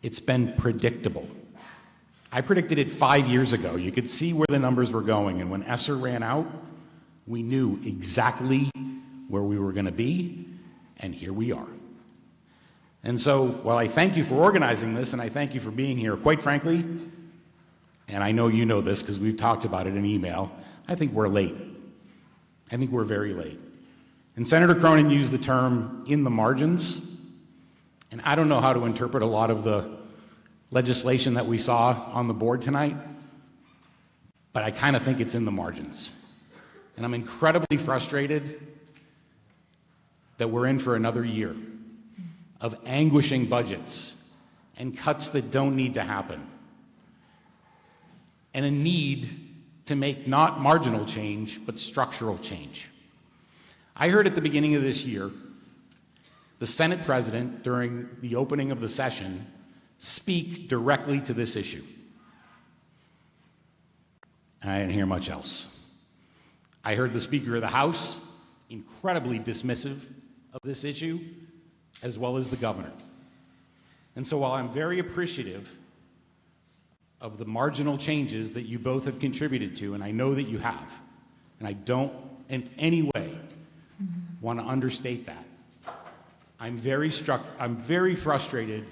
it's been predictable. I predicted it 5 years ago. You could see where the numbers were going, and when ESSER ran out, we knew exactly where we were going to be, and here we are. And so, while I thank you for organizing this, and I thank you for being here, quite frankly, and I know you know this because we've talked about it in email, I think we're late. I think we're very late. And Senator Cronin used the term "in the margins," and I don't know how to interpret a lot of the legislation that we saw on the board tonight, but I kind of think it's in the margins. And I'm incredibly frustrated that we're in for another year of anguishing budgets and cuts that don't need to happen, and a need to make not marginal change, but structural change. I heard at the beginning of this year the Senate President, during the opening of the session, speak directly to this issue. And I didn't hear much else. I heard the Speaker of the House incredibly dismissive of this issue, as well as the governor. And so while I'm very appreciative of the marginal changes that you both have contributed to, and I know that you have, and I don't in any way want to understate that, I'm very frustrated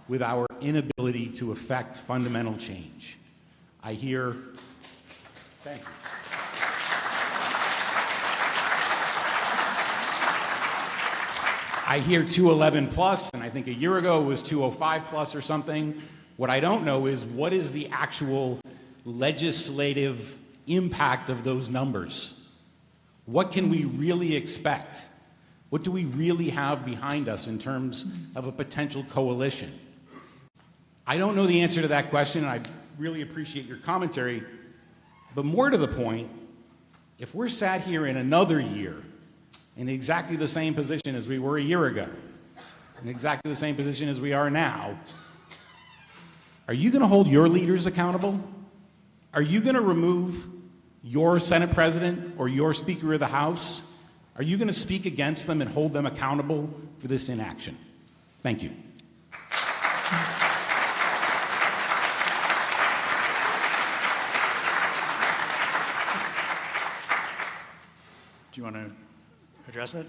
with our inability to effect fundamental change. I hear, thank you. I hear 211 plus, and I think a year ago it was 205 plus or something. What I don't know is what is the actual legislative impact of those numbers? What can we really expect? What do we really have behind us in terms of a potential coalition? I don't know the answer to that question, and I really appreciate your commentary. But more to the point, if we're sat here in another year in exactly the same position as we were a year ago, in exactly the same position as we are now, are you going to hold your leaders accountable? Are you going to remove your Senate President or your Speaker of the House? Are you going to speak against them and hold them accountable for this inaction? Thank you. Do you want to address it?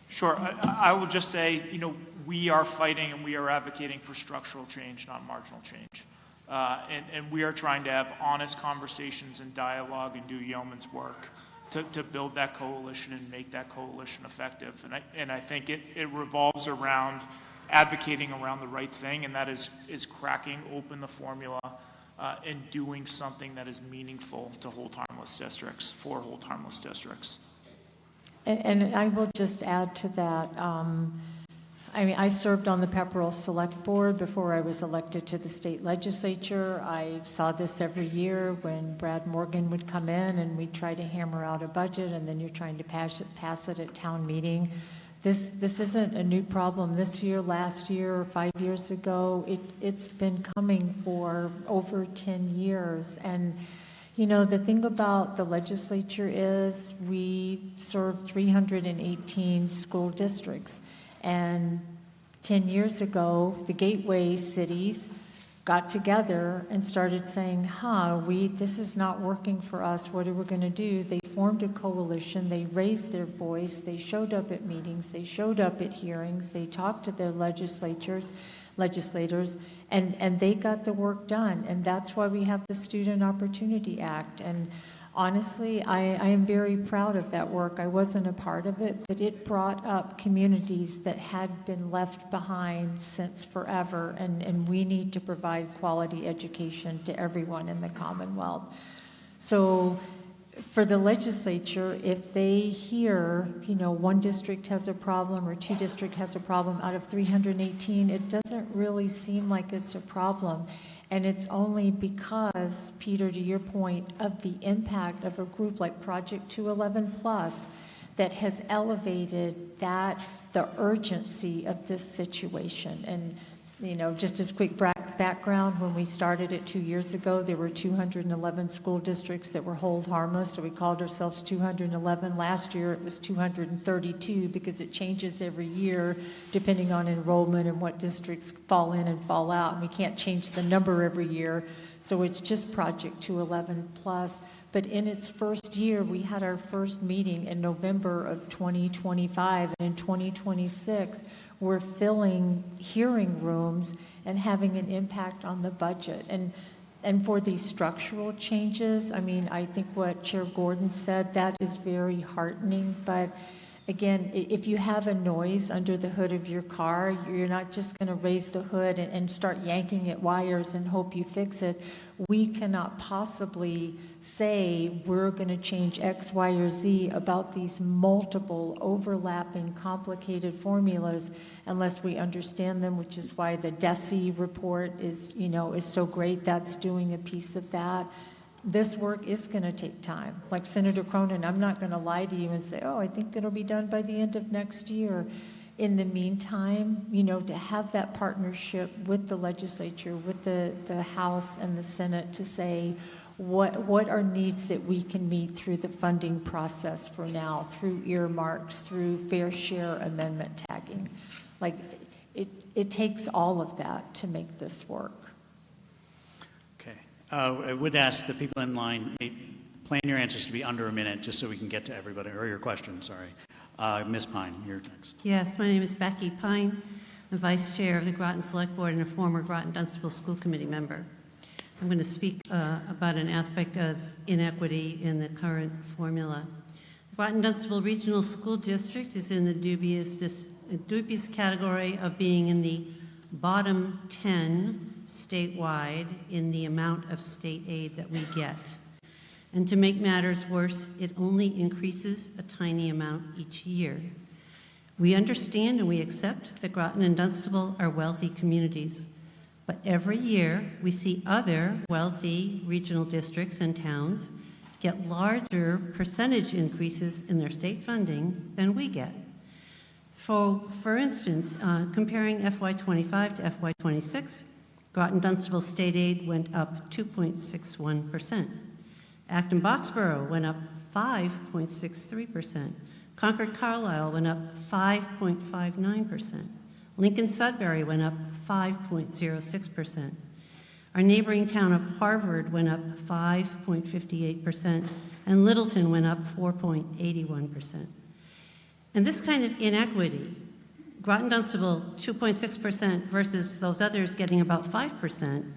Sure. I will just say, we are fighting and we are advocating for structural change, not marginal change. And we are trying to have honest conversations and dialogue and do yeoman's work to build that coalition and make that coalition effective. And I think it revolves around advocating around the right thing, and that is cracking open the formula and doing something that is meaningful to hold harmless districts, for hold harmless districts. And I will just add to that. I served on the Pepperell Select Board before I was elected to the state legislature. I saw this every year when Brad Morgan would come in and we'd try to hammer out a budget, and then you're trying to pass it at town meeting. This isn't a new problem this year, last year, or 5 years ago. It's been coming for over 10 years. And the thing about the legislature is we serve 318 school districts. And 10 years ago, the gateway cities got together and started saying, this is not working for us. What are we going to do? They formed a coalition. They raised their voice. They showed up at meetings. They showed up at hearings. They talked to their legislators, and they got the work done. And that's why we have the Student Opportunity Act. And honestly, I am very proud of that work. I wasn't a part of it, but it brought up communities that had been left behind since forever, and we need to provide quality education to everyone in the Commonwealth. So for the legislature, if they hear, one district has a problem or two districts has a problem out of 318, it doesn't really seem like it's a problem. And it's only because, Peter, to your point, of the impact of a group like Project 211 Plus that has elevated the urgency of this situation. And, just as quick background, when we started it 2 years ago, there were 211 school districts that were hold harmless, so we called ourselves 211. Last year it was 232 because it changes every year depending on enrollment and what districts fall in and fall out, and we can't change the number every year, so it's just Project 211 Plus. But in its first year, we had our first meeting in November of 2025, and in 2026, we're filling hearing rooms and having an impact on the budget. And for these structural changes, I think what Chair Gordon said, that is very heartening. But again, if you have a noise under the hood of your car, you're not just going to raise the hood and start yanking at wires and hope you fix it. We cannot possibly say we're going to change X, Y, or Z about these multiple overlapping complicated formulas unless we understand them, which is why the DESE report is so great. That's doing a piece of that. This work is going to take time. Like Senator Cronin, I'm not going to lie to you and say, I think it'll be done by the end of next year. In the meantime, to have that partnership with the legislature, with the House and the Senate to say what are needs that we can meet through the funding process for now, through earmarks, through fair share amendment tagging. Like, it takes all of that to make this work. Okay. I would ask the people in line, plan your answers to be under a minute, just so we can get to everybody, or your questions, sorry. Ms. Pine, you're next. Yes, my name is Becky Pine. I'm Vice Chair of the Groton Select Board and a former Groton Dunstable School Committee member. I'm going to speak about an aspect of inequity in the current formula. The Groton Dunstable Regional School District is in the dubious category of being in the bottom 10 statewide in the amount of state aid that we get. And to make matters worse, it only increases a tiny amount each year. We understand and we accept that Groton and Dunstable are wealthy communities, but every year we see other wealthy regional districts and towns get larger percentage increases in their state funding than we get. For instance, comparing FY25 to FY26, Groton Dunstable state aid went up 2.61%. Acton-Boxborough went up 5.63%. Concord-Carlisle went up 5.59%. Lincoln-Sudbury went up 5.06%. Our neighboring town of Harvard went up 5.58%, and Littleton went up 4.81%. And this kind of inequity, Groton Dunstable 2.6% versus those others getting about 5%,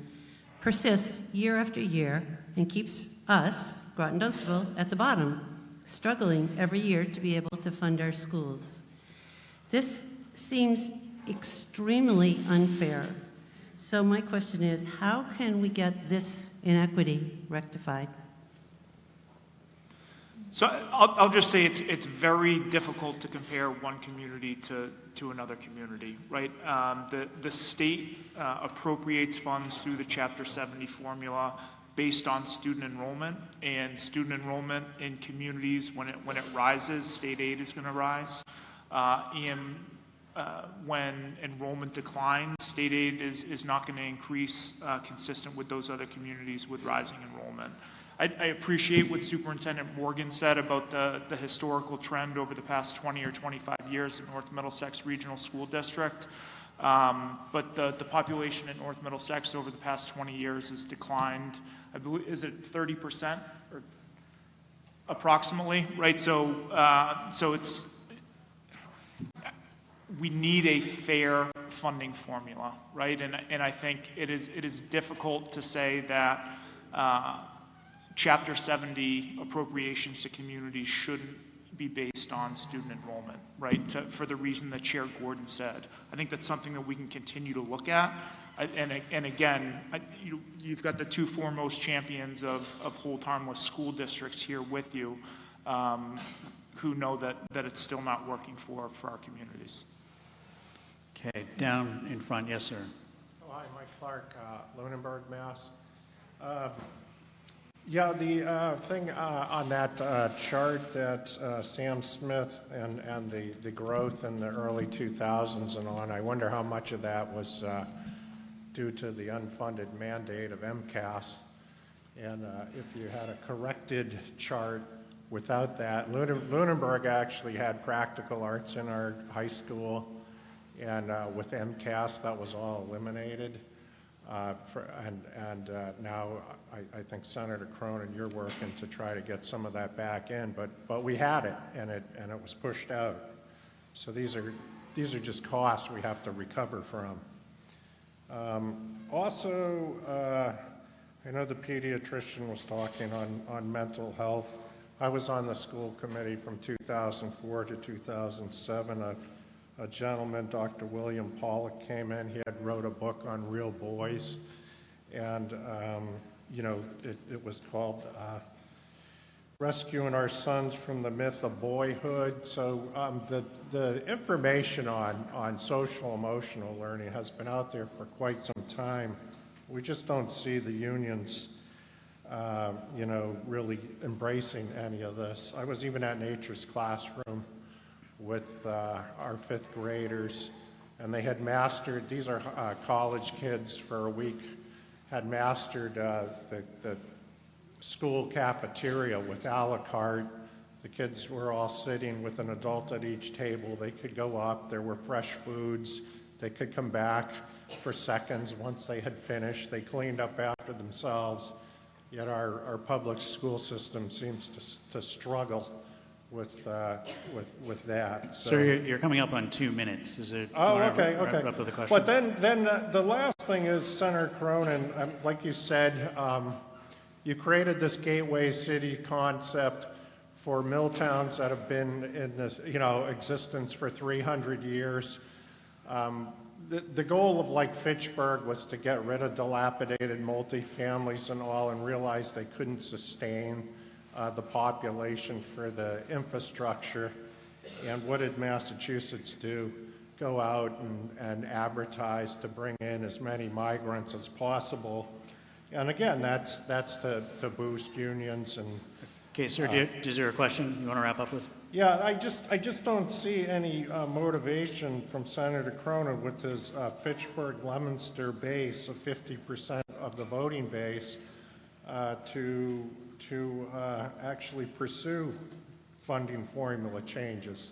persists year after year and keeps us, Groton Dunstable, at the bottom, struggling every year to be able to fund our schools. This seems extremely unfair. So my question is, how can we get this inequity rectified? So I'll just say it's very difficult to compare one community to another community, right? The state appropriates funds through the Chapter 70 formula based on student enrollment, and student enrollment in communities, when it rises, state aid is going to rise. When enrollment declines, state aid is not going to increase consistent with those other communities with rising enrollment. I appreciate what Superintendent Morgan said about the historical trend over the past 20 or 25 years in North Middlesex Regional School District. But the population in North Middlesex over the past 20 years has declined, I believe, is it 30% or approximately, right? So it's, we need a fair funding formula, right? And I think it is difficult to say that Chapter 70 appropriations to communities shouldn't be based on student enrollment, right? For the reason that Chair Gordon said. I think that's something that we can continue to look at. And again, you've got the two foremost champions of hold harmless school districts here with you, who know that it's still not working for our communities. Okay, down in front, yes, sir. Oh, hi, Mike Clark, Lunenburg, Mass. Yeah, the thing on that chart that Sam Smith and the growth in the early 2000s and on, I wonder how much of that was due to the unfunded mandate of MCAS. And if you had a corrected chart without that, Lunenburg actually had practical arts in our high school, and with MCAS that was all eliminated. Now I think Senator Cronin, you're working to try to get some of that back in, but we had it, and it was pushed out. So these are just costs we have to recover from. Also, I know the pediatrician was talking on mental health. I was on the school committee from 2004 to 2007. A gentleman, Dr. William Pollock, came in. He had wrote a book on real boys, and it was called Rescuing Our Sons from the Myth of Boyhood. So the information on social emotional learning has been out there for quite some time. We just don't see the unions really embracing any of this. I was even at Nature's Classroom with our fifth graders, and they had mastered, these are college kids for a week, had mastered the school cafeteria with a la carte. The kids were all sitting with an adult at each table. They could go up, there were fresh foods, they could come back for seconds once they had finished. They cleaned up after themselves, yet our public school system seems to struggle with that. So Sir, you're coming up on 2 minutes. Is it? Oh, okay. Wrap up with a question? But then the last thing is, Senator Cronin, like you said, you created this gateway city concept for mill towns that have been in this, existence for 300 years. The goal of like Fitchburg was to get rid of dilapidated multifamilies and all, and realize they couldn't sustain the population for the infrastructure. And what did Massachusetts do? Go out and advertise to bring in as many migrants as possible. And again, that's to boost unions and. Okay, sir, is there a question you want to wrap up with? Yeah, I just don't see any motivation from Senator Cronin with his Fitchburg-Leominster base of 50% of the voting base to actually pursue funding formula changes.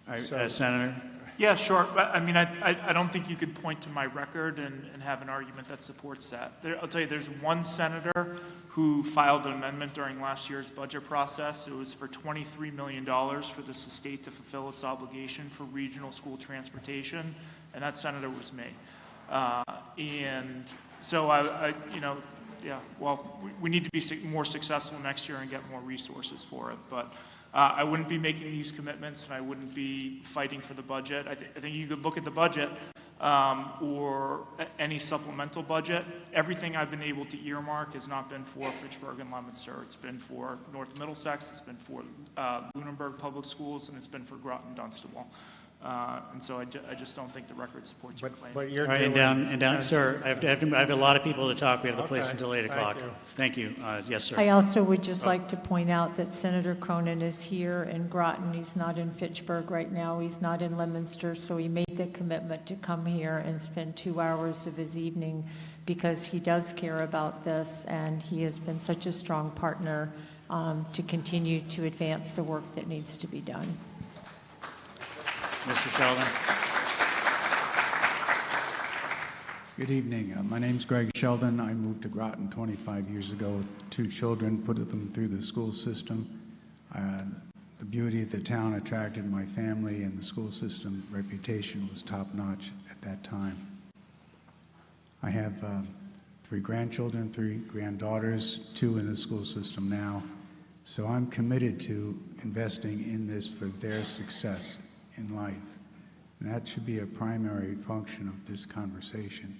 All right, Senator? Yeah, sure. I mean, I don't think you could point to my record and have an argument that supports that. I'll tell you, there's one senator who filed an amendment during last year's budget process. It was for $23 million for the state to fulfill its obligation for regional school transportation, and that senator was me. And so we need to be more successful next year and get more resources for it. But I wouldn't be making these commitments, and I wouldn't be fighting for the budget. I think you could look at the budget or any supplemental budget. Everything I've been able to earmark has not been for Fitchburg and Leominster. It's been for North Middlesex, it's been for Lunenburg Public Schools, and it's been for Groton Dunstable. And so I just don't think the record supports your claim. But you're All right, and down, sir, I have a lot of people to talk. We have the place until 8 o'clock. Thank you. Yes, sir. I also would just like to point out that Senator Cronin is here in Groton. He's not in Fitchburg right now. He's not in Leominster, so he made the commitment to come here and spend 2 hours of his evening because he does care about this, and he has been such a strong partner to continue to advance the work that needs to be done. Mr. Sheldon. Good evening. My name's Greg Sheldon. I moved to Groton 25 years ago with 2 children, put them through the school system. The beauty of the town attracted my family, and the school system reputation was top-notch at that time. I have 3 grandchildren, 3 granddaughters, 2 in the school system now. So I'm committed to investing in this for their success in life. And that should be a primary function of this conversation,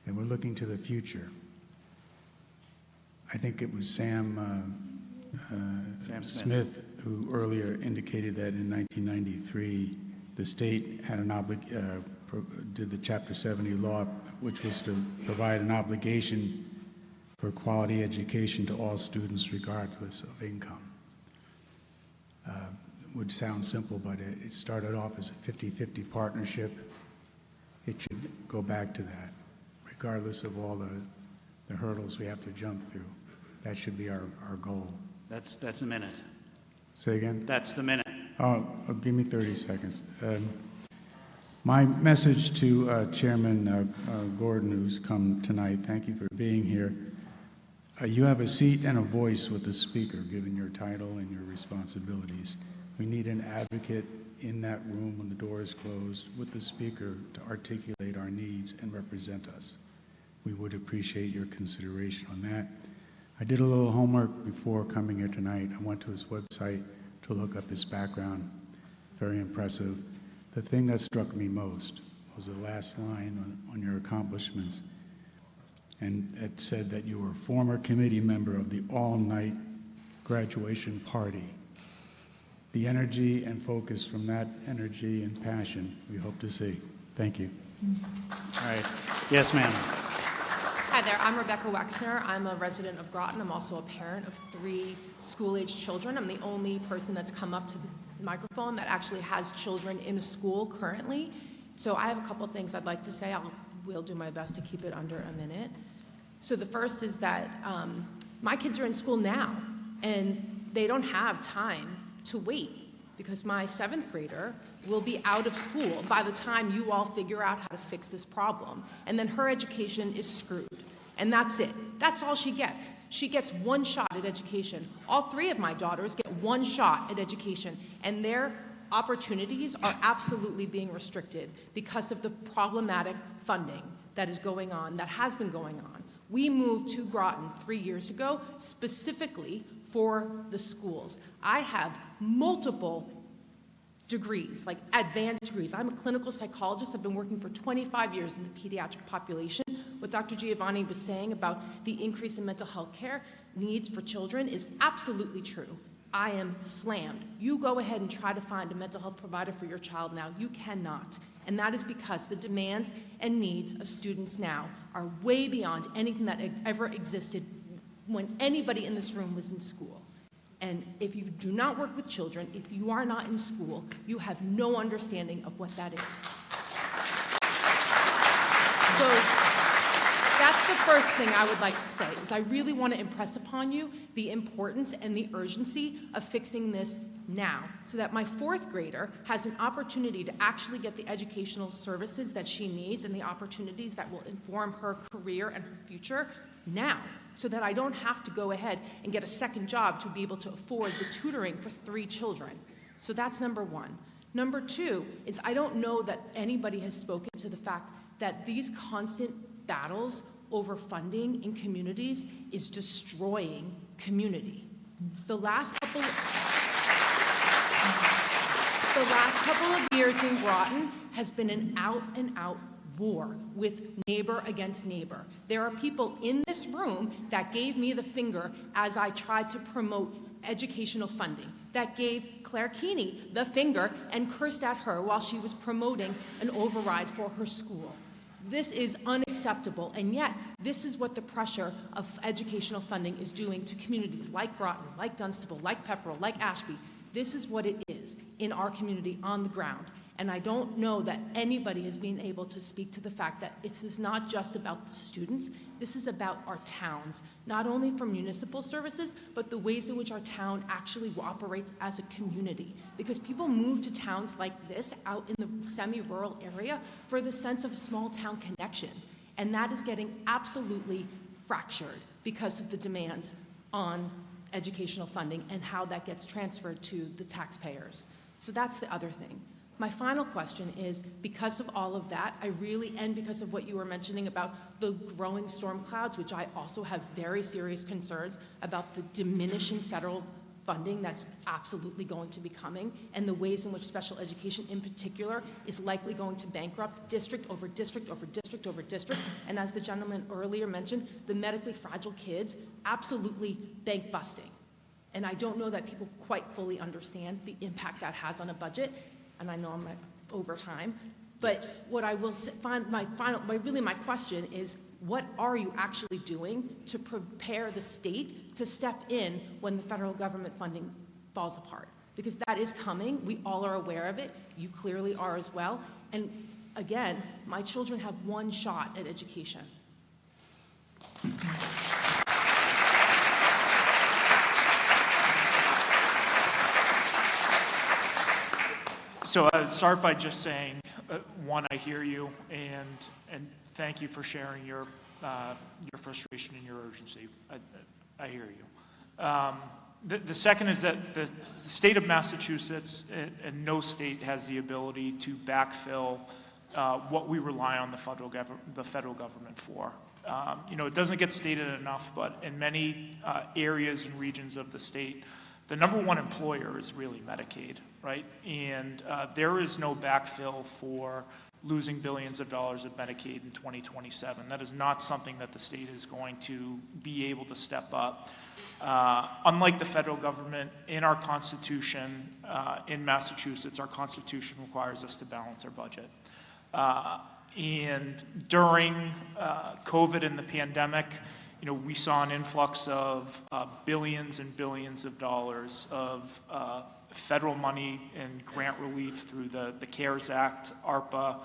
that we're looking to the future. I think it was Sam Smith who earlier indicated that in 1993 the state had did the Chapter 70 law, which was to provide an obligation for quality education to all students regardless of income. It would sound simple, but it started off as a 50-50 partnership. It should go back to that, regardless of all the hurdles we have to jump through. That should be our goal. That's a minute. Say again? That's the minute. Give me 30 seconds. My message to Chairman Gordon, who's come tonight, thank you for being here. You have a seat and a voice with the speaker, given your title and your responsibilities. We need an advocate in that room when the door is closed with the speaker to articulate our needs and represent us. We would appreciate your consideration on that. I did a little homework before coming here tonight. I went to his website to look up his background. Very impressive. The thing that struck me most was the last line on your accomplishments. And it said that you were a former committee member of the all-night graduation party. The energy and focus from that energy and passion we hope to see. Thank you. All right. Yes, ma'am. Hi there, I'm Rebecca Wexner. I'm a resident of Groton. I'm also a parent of 3 school-aged children. I'm the only person that's come up to the microphone that actually has children in a school currently. So I have a couple things I'd like to say. I will do my best to keep it under a minute. So the first is that my kids are in school now, and they don't have time to wait, because my 7th grader will be out of school by the time you all figure out how to fix this problem. And then her education is screwed. And that's it. That's all she gets. She gets 1 shot at education. All 3 of my daughters get 1 shot at education. And their opportunities are absolutely being restricted because of the problematic funding that is going on, that has been going on. We moved to Groton 3 years ago specifically for the schools. I have multiple degrees, like advanced degrees. I'm a clinical psychologist. I've been working for 25 years in the pediatric population. What Dr. Giovanni was saying about the increase in mental health care needs for children is absolutely true. I am slammed. You go ahead and try to find a mental health provider for your child now. You cannot. And that is because the demands and needs of students now are way beyond anything that ever existed when anybody in this room was in school. And if you do not work with children, if you are not in school, you have no understanding of what that is. So that's the first thing I would like to say, is I really want to impress upon you the importance and the urgency of fixing this now, so that my 4th grader has an opportunity to actually get the educational services that she needs and the opportunities that will inform her career and her future now, so that I don't have to go ahead and get a second job to be able to afford the tutoring for 3 children. So that's number 1. Number 2 is I don't know that anybody has spoken to the fact that these constant battles over funding in communities is destroying community. The last couple of years in Groton has been an out-and-out war with neighbor against neighbor. There are people in this room that gave me the finger as I tried to promote educational funding, that gave Claire Keeney the finger and cursed at her while she was promoting an override for her school. This is unacceptable, and yet this is what the pressure of educational funding is doing to communities like Groton, like Dunstable, like Pepperell, like Ashby. This is what it is in our community on the ground. And I don't know that anybody has been able to speak to the fact that this is not just about the students, this is about our towns, not only for municipal services, but the ways in which our town actually operates as a community. Because people move to towns like this out in the semi-rural area for the sense of a small town connection. And that is getting absolutely fractured because of the demands on educational funding and how that gets transferred to the taxpayers. So that's the other thing. My final question is, because of all of that, and because of what you were mentioning about the growing storm clouds, which I also have very serious concerns about the diminishing federal funding that's absolutely going to be coming, and the ways in which special education in particular is likely going to bankrupt district over district over district over district. And as the gentleman earlier mentioned, the medically fragile kids absolutely bank busting. And I don't know that people quite fully understand the impact that has on a budget. And I know I'm over time, but what I will say, my question is, what are you actually doing to prepare the state to step in when the federal government funding falls apart? Because that is coming. We all are aware of it. You clearly are as well. And again, my children have one shot at education. So I'll start by just saying, one, I hear you, and thank you for sharing your frustration and your urgency. I hear you. The second is that the state of Massachusetts and no state has the ability to backfill what we rely on the federal government for. It doesn't get stated enough, but in many areas and regions of the state, the number one employer is really Medicaid, right? And there is no backfill for losing billions of dollars of Medicaid in 2027. That is not something that the state is going to be able to step up. Unlike the federal government, in our Constitution, in Massachusetts, our Constitution requires us to balance our budget. And during COVID and the pandemic, we saw an influx of billions and billions of dollars of federal money and grant relief through the CARES Act, ARPA.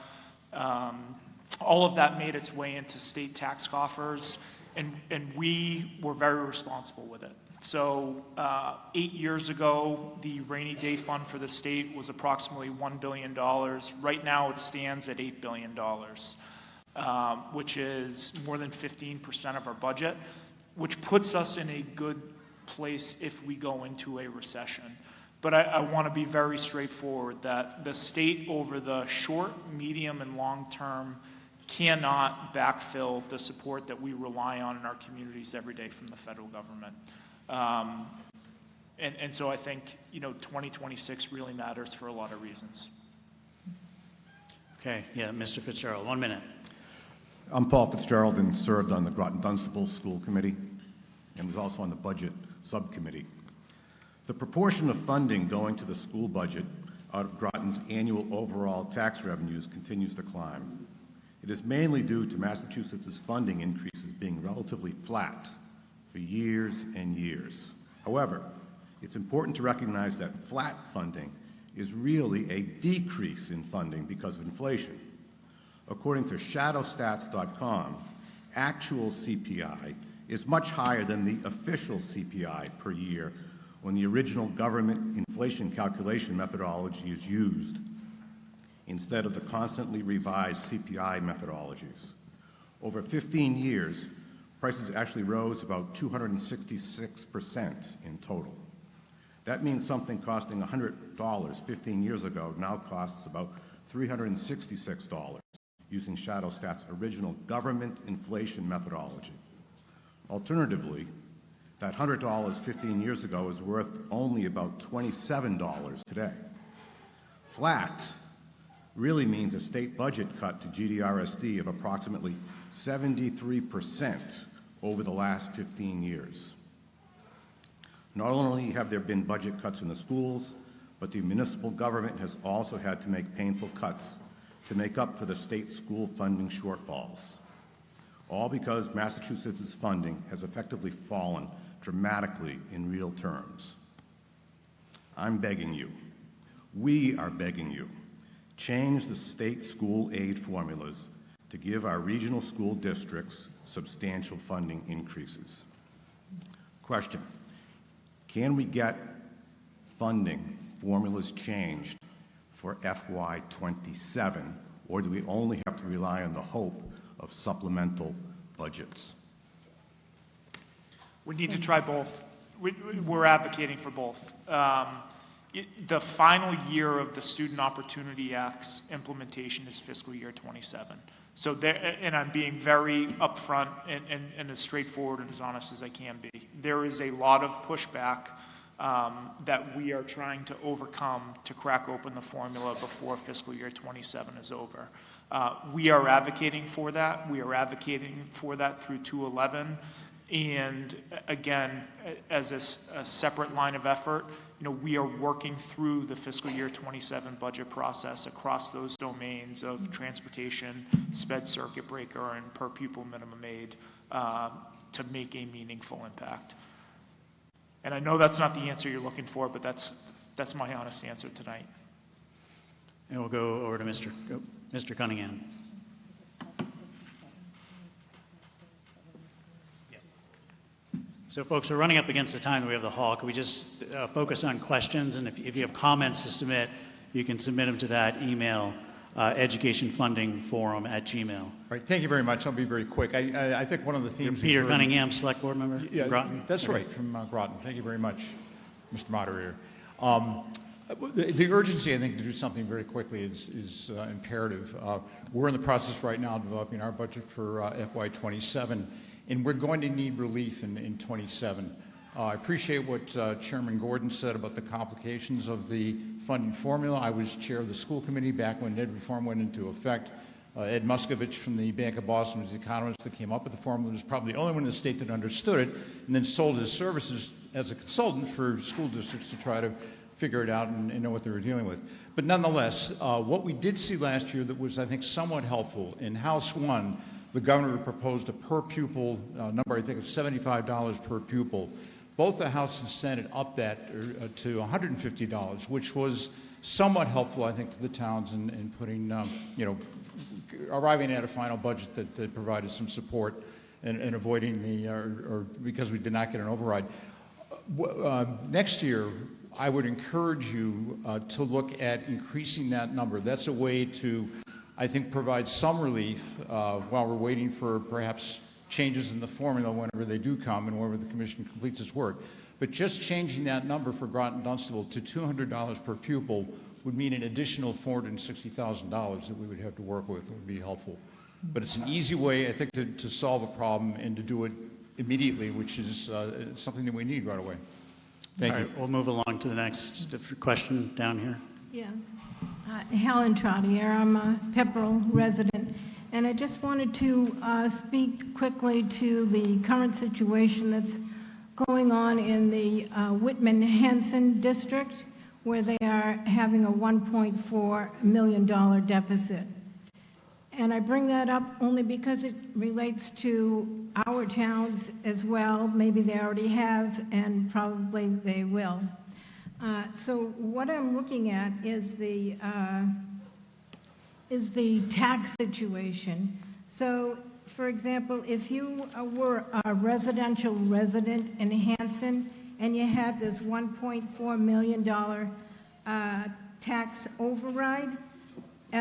All of that made its way into state tax coffers, and we were very responsible with it. So 8 years ago, the rainy day fund for the state was approximately $1 billion. Right now, it stands at $8 billion. Which is more than 15% of our budget, which puts us in a good place if we go into a recession. But I want to be very straightforward that the state over the short, medium, and long term cannot backfill the support that we rely on in our communities every day from the federal government. And so I think, 2026 really matters for a lot of reasons. Okay, yeah, Mr. Fitzgerald, 1 minute. I'm Paul Fitzgerald and served on the Groton Dunstable School Committee and was also on the Budget Subcommittee. The proportion of funding going to the school budget out of Groton's annual overall tax revenues continues to climb. It is mainly due to Massachusetts' funding increases being relatively flat for years and years. However, it's important to recognize that flat funding is really a decrease in funding because of inflation. According to shadowstats.com, actual CPI is much higher than the official CPI per year when the original government inflation calculation methodology is used instead of the constantly revised CPI methodologies. Over 15 years, prices actually rose about 266% in total. That means something costing $100 15 years ago now costs about $366 using Shadowstat's original government inflation methodology. Alternatively, that $100 15 years ago is worth only about $27 today. Flat really means a state budget cut to GDRSD of approximately 73% over the last 15 years. Not only have there been budget cuts in the schools, but the municipal government has also had to make painful cuts to make up for the state school funding shortfalls, all because Massachusetts' funding has effectively fallen dramatically in real terms. I'm begging you, we are begging you, change the state school aid formulas to give our regional school districts substantial funding increases. Question: can we get funding formulas changed for FY27, or do we only have to rely on the hope of supplemental budgets? We need to try both. We're advocating for both. The final year of the Student Opportunity Act's implementation is fiscal year 27. So there, and I'm being very upfront and as straightforward and as honest as I can be. There is a lot of pushback that we are trying to overcome to crack open the formula before fiscal year 27 is over. We are advocating for that. We are advocating for that through 211. And again, as a separate line of effort, we are working through the fiscal year 27 budget process across those domains of transportation, sped circuit breaker, and per pupil minimum aid to make a meaningful impact. And I know that's not the answer you're looking for, but that's my honest answer tonight. And we'll go over to Mr. Cunningham. So folks, we're running up against the time that we have the hall. Could we just focus on questions? And if you have comments to submit, you can submit them to that email, educationfundingforum@gmail.com. Right, thank you very much. I'll be very quick. I think one of the themes... Peter Cunningham, Select Board Member, yeah, Groton? That's right, from Groton. Thank you very much, Mr. Moderator. The urgency, I think, to do something very quickly is imperative. We're in the process right now of developing our budget for FY27, and we're going to need relief in 27. I appreciate what Chairman Gordon said about the complications of the funding formula. I was chair of the school committee back when ed reform went into effect. Ed Muscovich from the Bank of Boston was the economist that came up with the formula. He was probably the only one in the state that understood it, and then sold his services as a consultant for school districts to try to figure it out and know what they were dealing with. But nonetheless, what we did see last year that was, I think, somewhat helpful, in House 1, the governor proposed a per pupil number, I think, of $75 per pupil. Both the House and Senate upped that to $150, which was somewhat helpful, I think, to the towns in putting, arriving at a final budget that provided some support and avoiding or because we did not get an override. Next year, I would encourage you to look at increasing that number. That's a way to, I think, provide some relief while we're waiting for perhaps changes in the formula whenever they do come and whenever the commission completes its work. But just changing that number for Groton Dunstable to $200 per pupil would mean an additional $460,000 that we would have to work with. It would be helpful. But it's an easy way, I think, to solve a problem and to do it immediately, which is something that we need right away. Thank you. All right, we'll move along to the next question down here. Yes. Helen Trottier, I'm a Pepperell resident, and I just wanted to speak quickly to the current situation that's going on in the Whitman-Hanson district, where they are having a $1.4 million deficit. And I bring that up only because it relates to our towns as well. Maybe they already have, and probably they will. So what I'm looking at is the tax situation. So, for example, if you were a residential resident in Hanson and you had this $1.4 million tax override,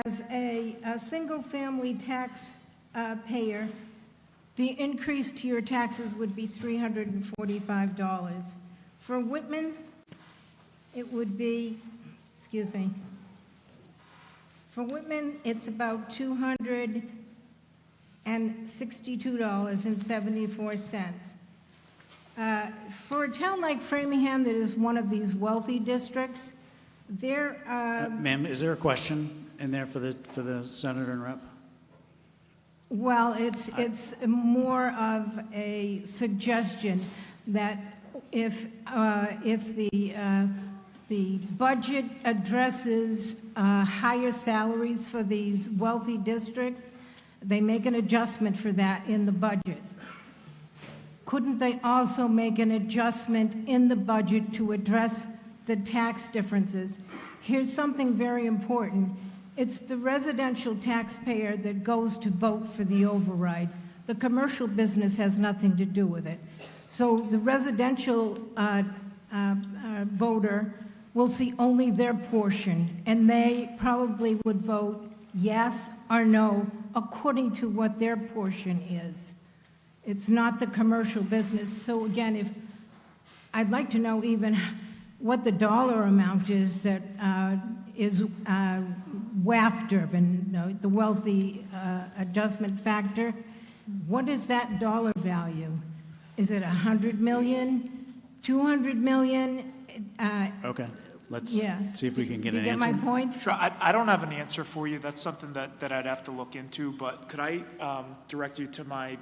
as a single-family tax payer, the increase to your taxes would be $345. For Whitman, it would be, for Whitman, it's about $262.74. For a town like Framingham that is one of these wealthy districts, there... Ma'am, is there a question in there for the senator and rep? Well, it's more of a suggestion that if the budget addresses higher salaries for these wealthy districts, they make an adjustment for that in the budget. Couldn't they also make an adjustment in the budget to address the tax differences? Here's something very important. It's the residential taxpayer that goes to vote for the override. The commercial business has nothing to do with it. So the residential voter will see only their portion, and they probably would vote yes or no according to what their portion is. It's not the commercial business. So again, if I'd like to know even what the dollar amount is that is WAF-driven, the wealthy adjustment factor. What is that dollar value? Is it 100 million, 200 million? Okay, let's Yes. see if we can get Do an you answer. get my point? Sure, I don't have an answer for you. That's something that I'd have to look into, but could I direct you to my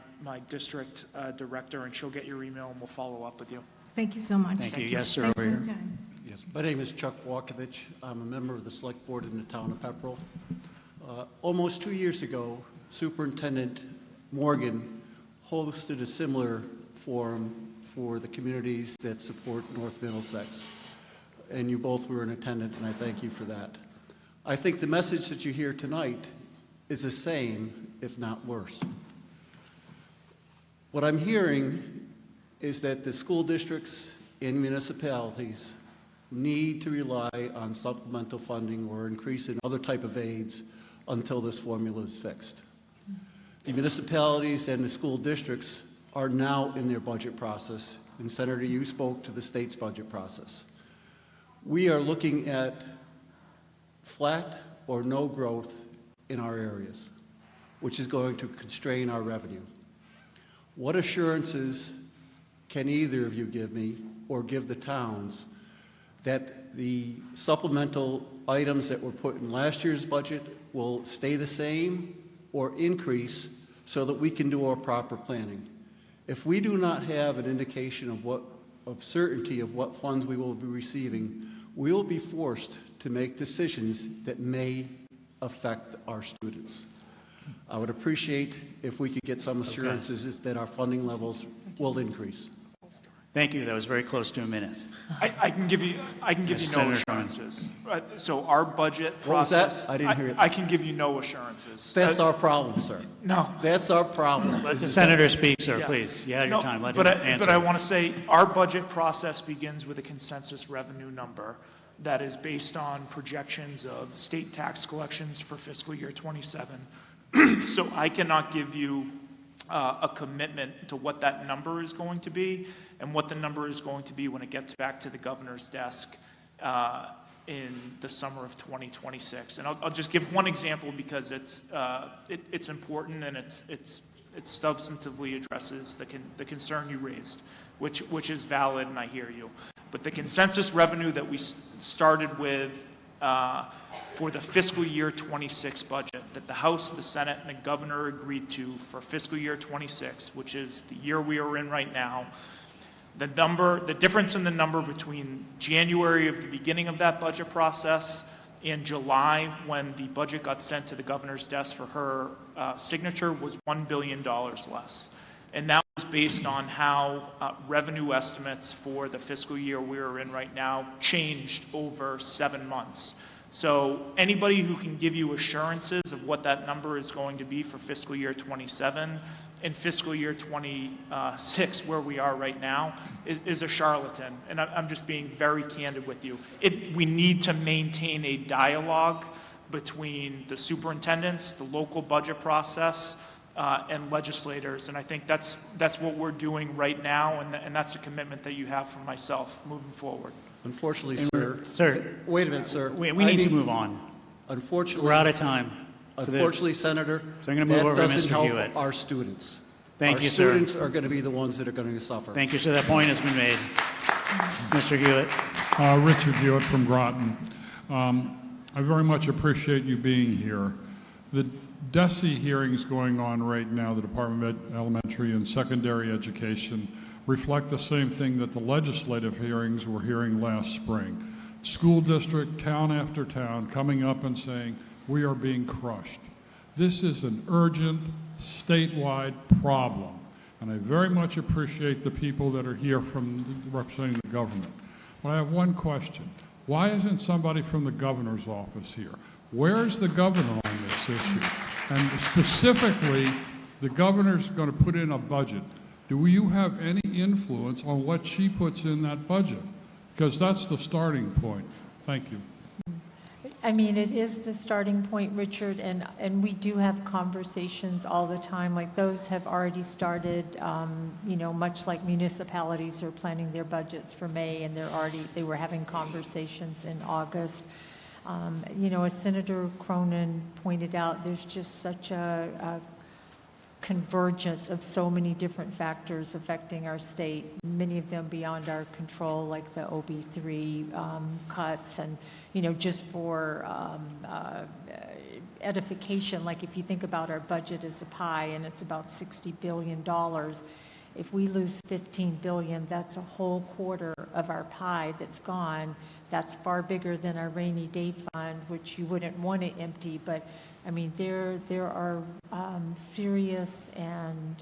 district director, and she'll get your email, and we'll follow up with you. Thank you so much. Thank you. Yes, sir, Thanks over for your here. time. Yes, my name is Chuck Walkovich. I'm a member of the Select Board in the town of Pepperell. Almost 2 years ago, Superintendent Morgan hosted a similar forum for the communities that support North Middlesex, and you both were in attendance, and I thank you for that. I think the message that you hear tonight is the same, if not worse. What I'm hearing is that the school districts and municipalities need to rely on supplemental funding or increase in other type of aids until this formula is fixed. The municipalities and the school districts are now in their budget process, and Senator, you spoke to the state's budget process. We are looking at flat or no growth in our areas, which is going to constrain our revenue. What assurances can either of you give me or give the towns that the supplemental items that were put in last year's budget will stay the same or increase so that we can do our proper planning? If we do not have an indication of certainty of what funds we will be receiving, we will be forced to make decisions that may affect our students. I would appreciate if we could get some assurances that our funding levels will increase. Thank you. That was very close to a minute. I can give you no Senator assurances. So our budget What was process. that? I didn't hear it. I can give you no assurances. That's our problem, sir. No. That's our problem. Let the senator speak, sir, Yeah. please. You had your time. Let but him I answer. want to say our budget process begins with a consensus revenue number that is based on projections of state tax collections for fiscal year 27. So I cannot give you a commitment to what that number is going to be and what the number is going to be when it gets back to the governor's desk in the summer of 2026. And I'll just give one example because it's important and it substantively addresses the concern you raised, which is valid, and I hear you. But the consensus revenue that we started with for the fiscal year 26 budget that the House, the Senate, and the governor agreed to for fiscal year 26, which is the year we are in right now, the difference in the number between January of the beginning of that budget process and July when the budget got sent to the governor's desk for her signature was $1 billion less. And that was based on how revenue estimates for the fiscal year we are in right now changed over 7 months. So anybody who can give you assurances of what that number is going to be for fiscal year 27 and fiscal year 26, where we are right now, is a charlatan. And I'm just being very candid with you. We need to maintain a dialogue between the superintendents, the local budget process, and legislators, and I think that's what we're doing right now, and that's a commitment that you have from myself moving forward. Unfortunately, Sir, wait a minute, sir. We need to move on. Unfortunately, We're out of time. Unfortunately, Senator, So I'm going to move that over to doesn't Mr. help Hewitt. our students. Thank our you, sir. students are going to be the ones that are going to suffer. Thank you, sir. That point has been made. Mr. Hewitt. Richard Hewitt from Groton. I very much appreciate you being here. The DESE hearings going on right now, the Department of Elementary and Secondary Education, reflect the same thing that the legislative hearings were hearing last spring. School district, town after town, coming up and saying, we are being crushed. This is an urgent, statewide problem. And I very much appreciate the people that are here from representing the government. But I have one question. Why isn't somebody from the governor's office here? Where's the governor on this issue? And specifically, the governor's going to put in a budget. Do you have any influence on what she puts in that budget? Because that's the starting point. Thank you. I mean, it is the starting point, Richard, and we do have conversations all the time. Like those have already started, much like municipalities are planning their budgets for May, and they were having conversations in August. As Senator Cronin pointed out, there's just such a convergence of so many different factors affecting our state, many of them beyond our control, like the OB3 cuts. And, just for edification, like if you think about our budget as a pie and it's about $60 billion, if we lose $15 billion, that's a whole quarter of our pie that's gone. That's far bigger than our rainy day fund, which you wouldn't want to empty. But I mean, there are serious and,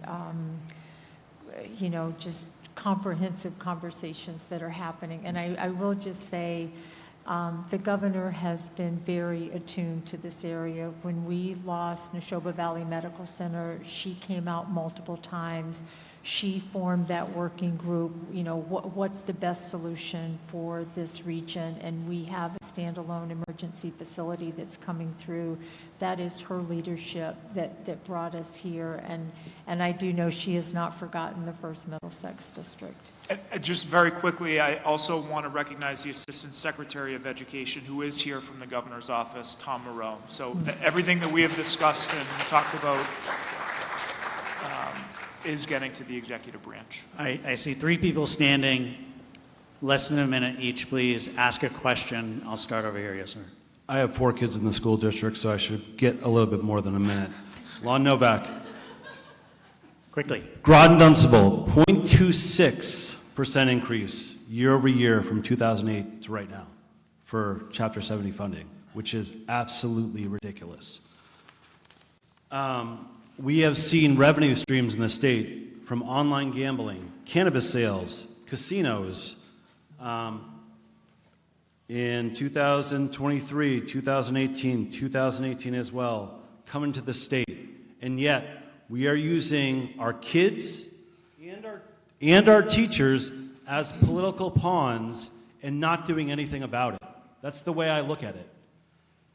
just comprehensive conversations that are happening. And I will just say, the governor has been very attuned to this area. When we lost Neshoba Valley Medical Center, she came out multiple times. She formed that working group, what's the best solution for this region, and we have a standalone emergency facility that's coming through. That is her leadership that brought us here, and I do know she has not forgotten the First Middlesex District. And just very quickly, I also want to recognize the Assistant Secretary of Education, who is here from the Governor's Office, Tom Moreau. So everything that we have discussed and talked about is getting to the executive branch. I see 3 people standing, less than a minute each, please. Ask a question. I'll start over here. Yes, sir. I have 4 kids in the school district, so I should get a little bit more than a minute. Lon Novak. Quickly. Groton Dunstable, 0.26% increase year over year from 2008 to right now for Chapter 70 funding, which is absolutely ridiculous. We have seen revenue streams in the state from online gambling, cannabis sales, casinos. In 2023, 2018 as well, coming to the state. And yet, we are using our kids and our teachers as political pawns and not doing anything about it. That's the way I look at it.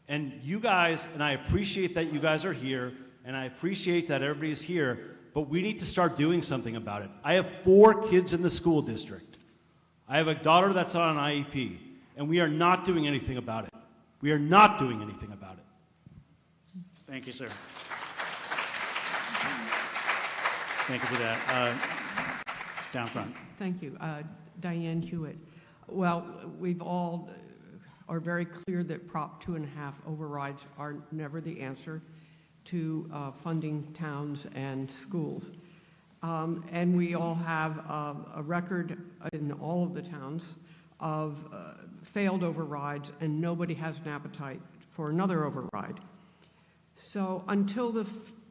And you guys, and I appreciate that you guys are here, and I appreciate that everybody's here, but we need to start doing something about it. I have 4 kids in the school district. I have a daughter that's on an IEP, and we are not doing anything about it. We are not doing anything about it. Thank you, sir. Thank you for that. Down front. Thank you. Diane Hewitt. Well, we've all are very clear that Prop 2.5 overrides are never the answer to funding towns and schools. And we all have a record in all of the towns of failed overrides, and nobody has an appetite for another override. So until the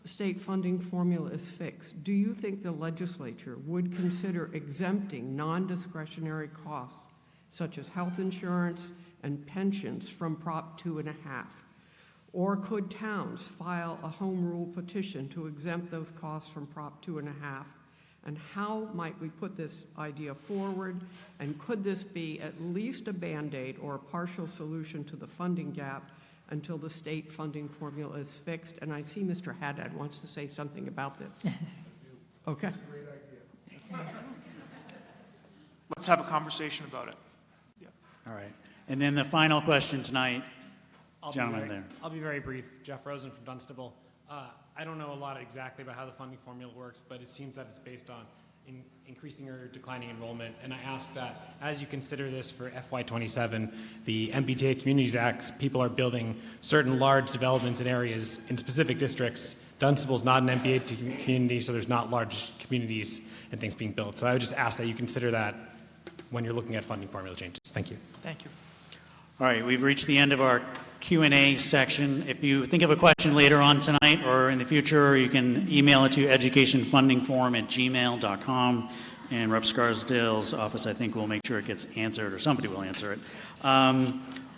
state funding formula is fixed, do you think the legislature would consider exempting non-discretionary costs such as health insurance and pensions from Prop 2.5? Or could towns file a home rule petition to exempt those costs from Prop 2.5? And how might we put this idea forward? And could this be at least a Band-Aid or a partial solution to the funding gap until the state funding formula is fixed? And I see Mr. Haddad wants to say something about this. Okay. Let's have a conversation about it. Yeah. All right. And then the final question tonight, gentleman there. I'll be very brief. Jeff Rosen from Dunstable. I don't know a lot exactly about how the funding formula works, but it seems that it's based on increasing or declining enrollment. And I ask that as you consider this for FY27, the MBTA Communities Act, people are building certain large developments in areas in specific districts. Dunstable is not an MBTA community, so there's not large communities and things being built. So I would just ask that you consider that when you're looking at funding formula changes. Thank you. Thank you. All right, we've reached the end of our Q&A section. If you think of a question later on tonight or in the future, you can email it to educationfundingforum@gmail.com, and Rep. Scarsdale's office, I think, will make sure it gets answered, or somebody will answer it.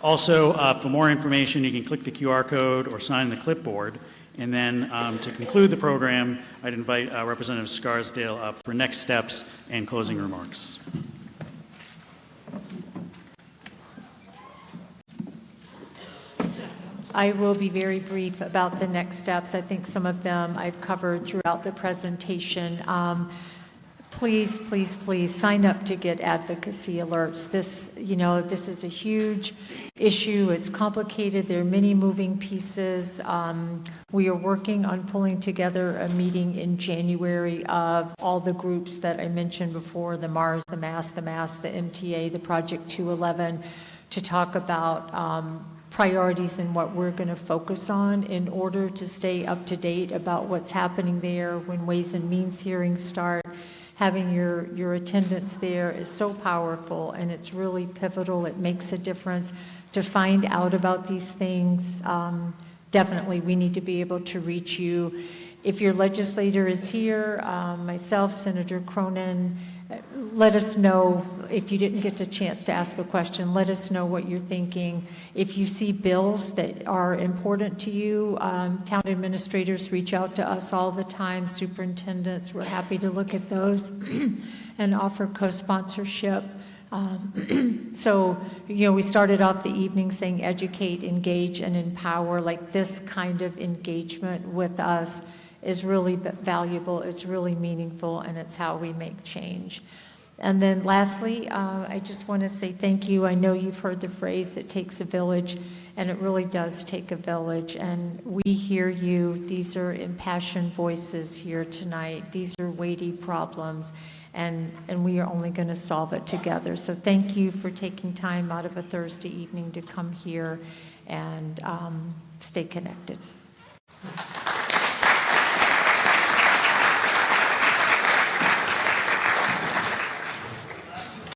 Also, for more information, you can click the QR code or sign the clipboard. And then to conclude the program, I'd invite Representative Scarsdale up for next steps and closing remarks. I will be very brief about the next steps. I think some of them I've covered throughout the presentation. Please, please, please sign up to get advocacy alerts. This is a huge issue. It's complicated. There are many moving pieces. We are working on pulling together a meeting in January of all the groups that I mentioned before, the MARS, the MASS, the MTA, the Project 211, to talk about priorities and what we're going to focus on in order to stay up to date about what's happening there when Ways and Means hearings start. Having your attendance there is so powerful, and it's really pivotal. It makes a difference to find out about these things. Definitely, we need to be able to reach you. If your legislator is here, myself, Senator Cronin, let us know. If you didn't get a chance to ask a question, let us know what you're thinking. If you see bills that are important to you, town administrators reach out to us all the time, superintendents. We're happy to look at those and offer co-sponsorship. So, we started off the evening saying educate, engage, and empower. Like, this kind of engagement with us is really valuable, it's really meaningful, and it's how we make change. And then lastly, I just want to say thank you. I know you've heard the phrase, it takes a village, and it really does take a village. And we hear you. These are impassioned voices here tonight. These are weighty problems, and we are only going to solve it together. So thank you for taking time out of a Thursday evening to come here and stay connected.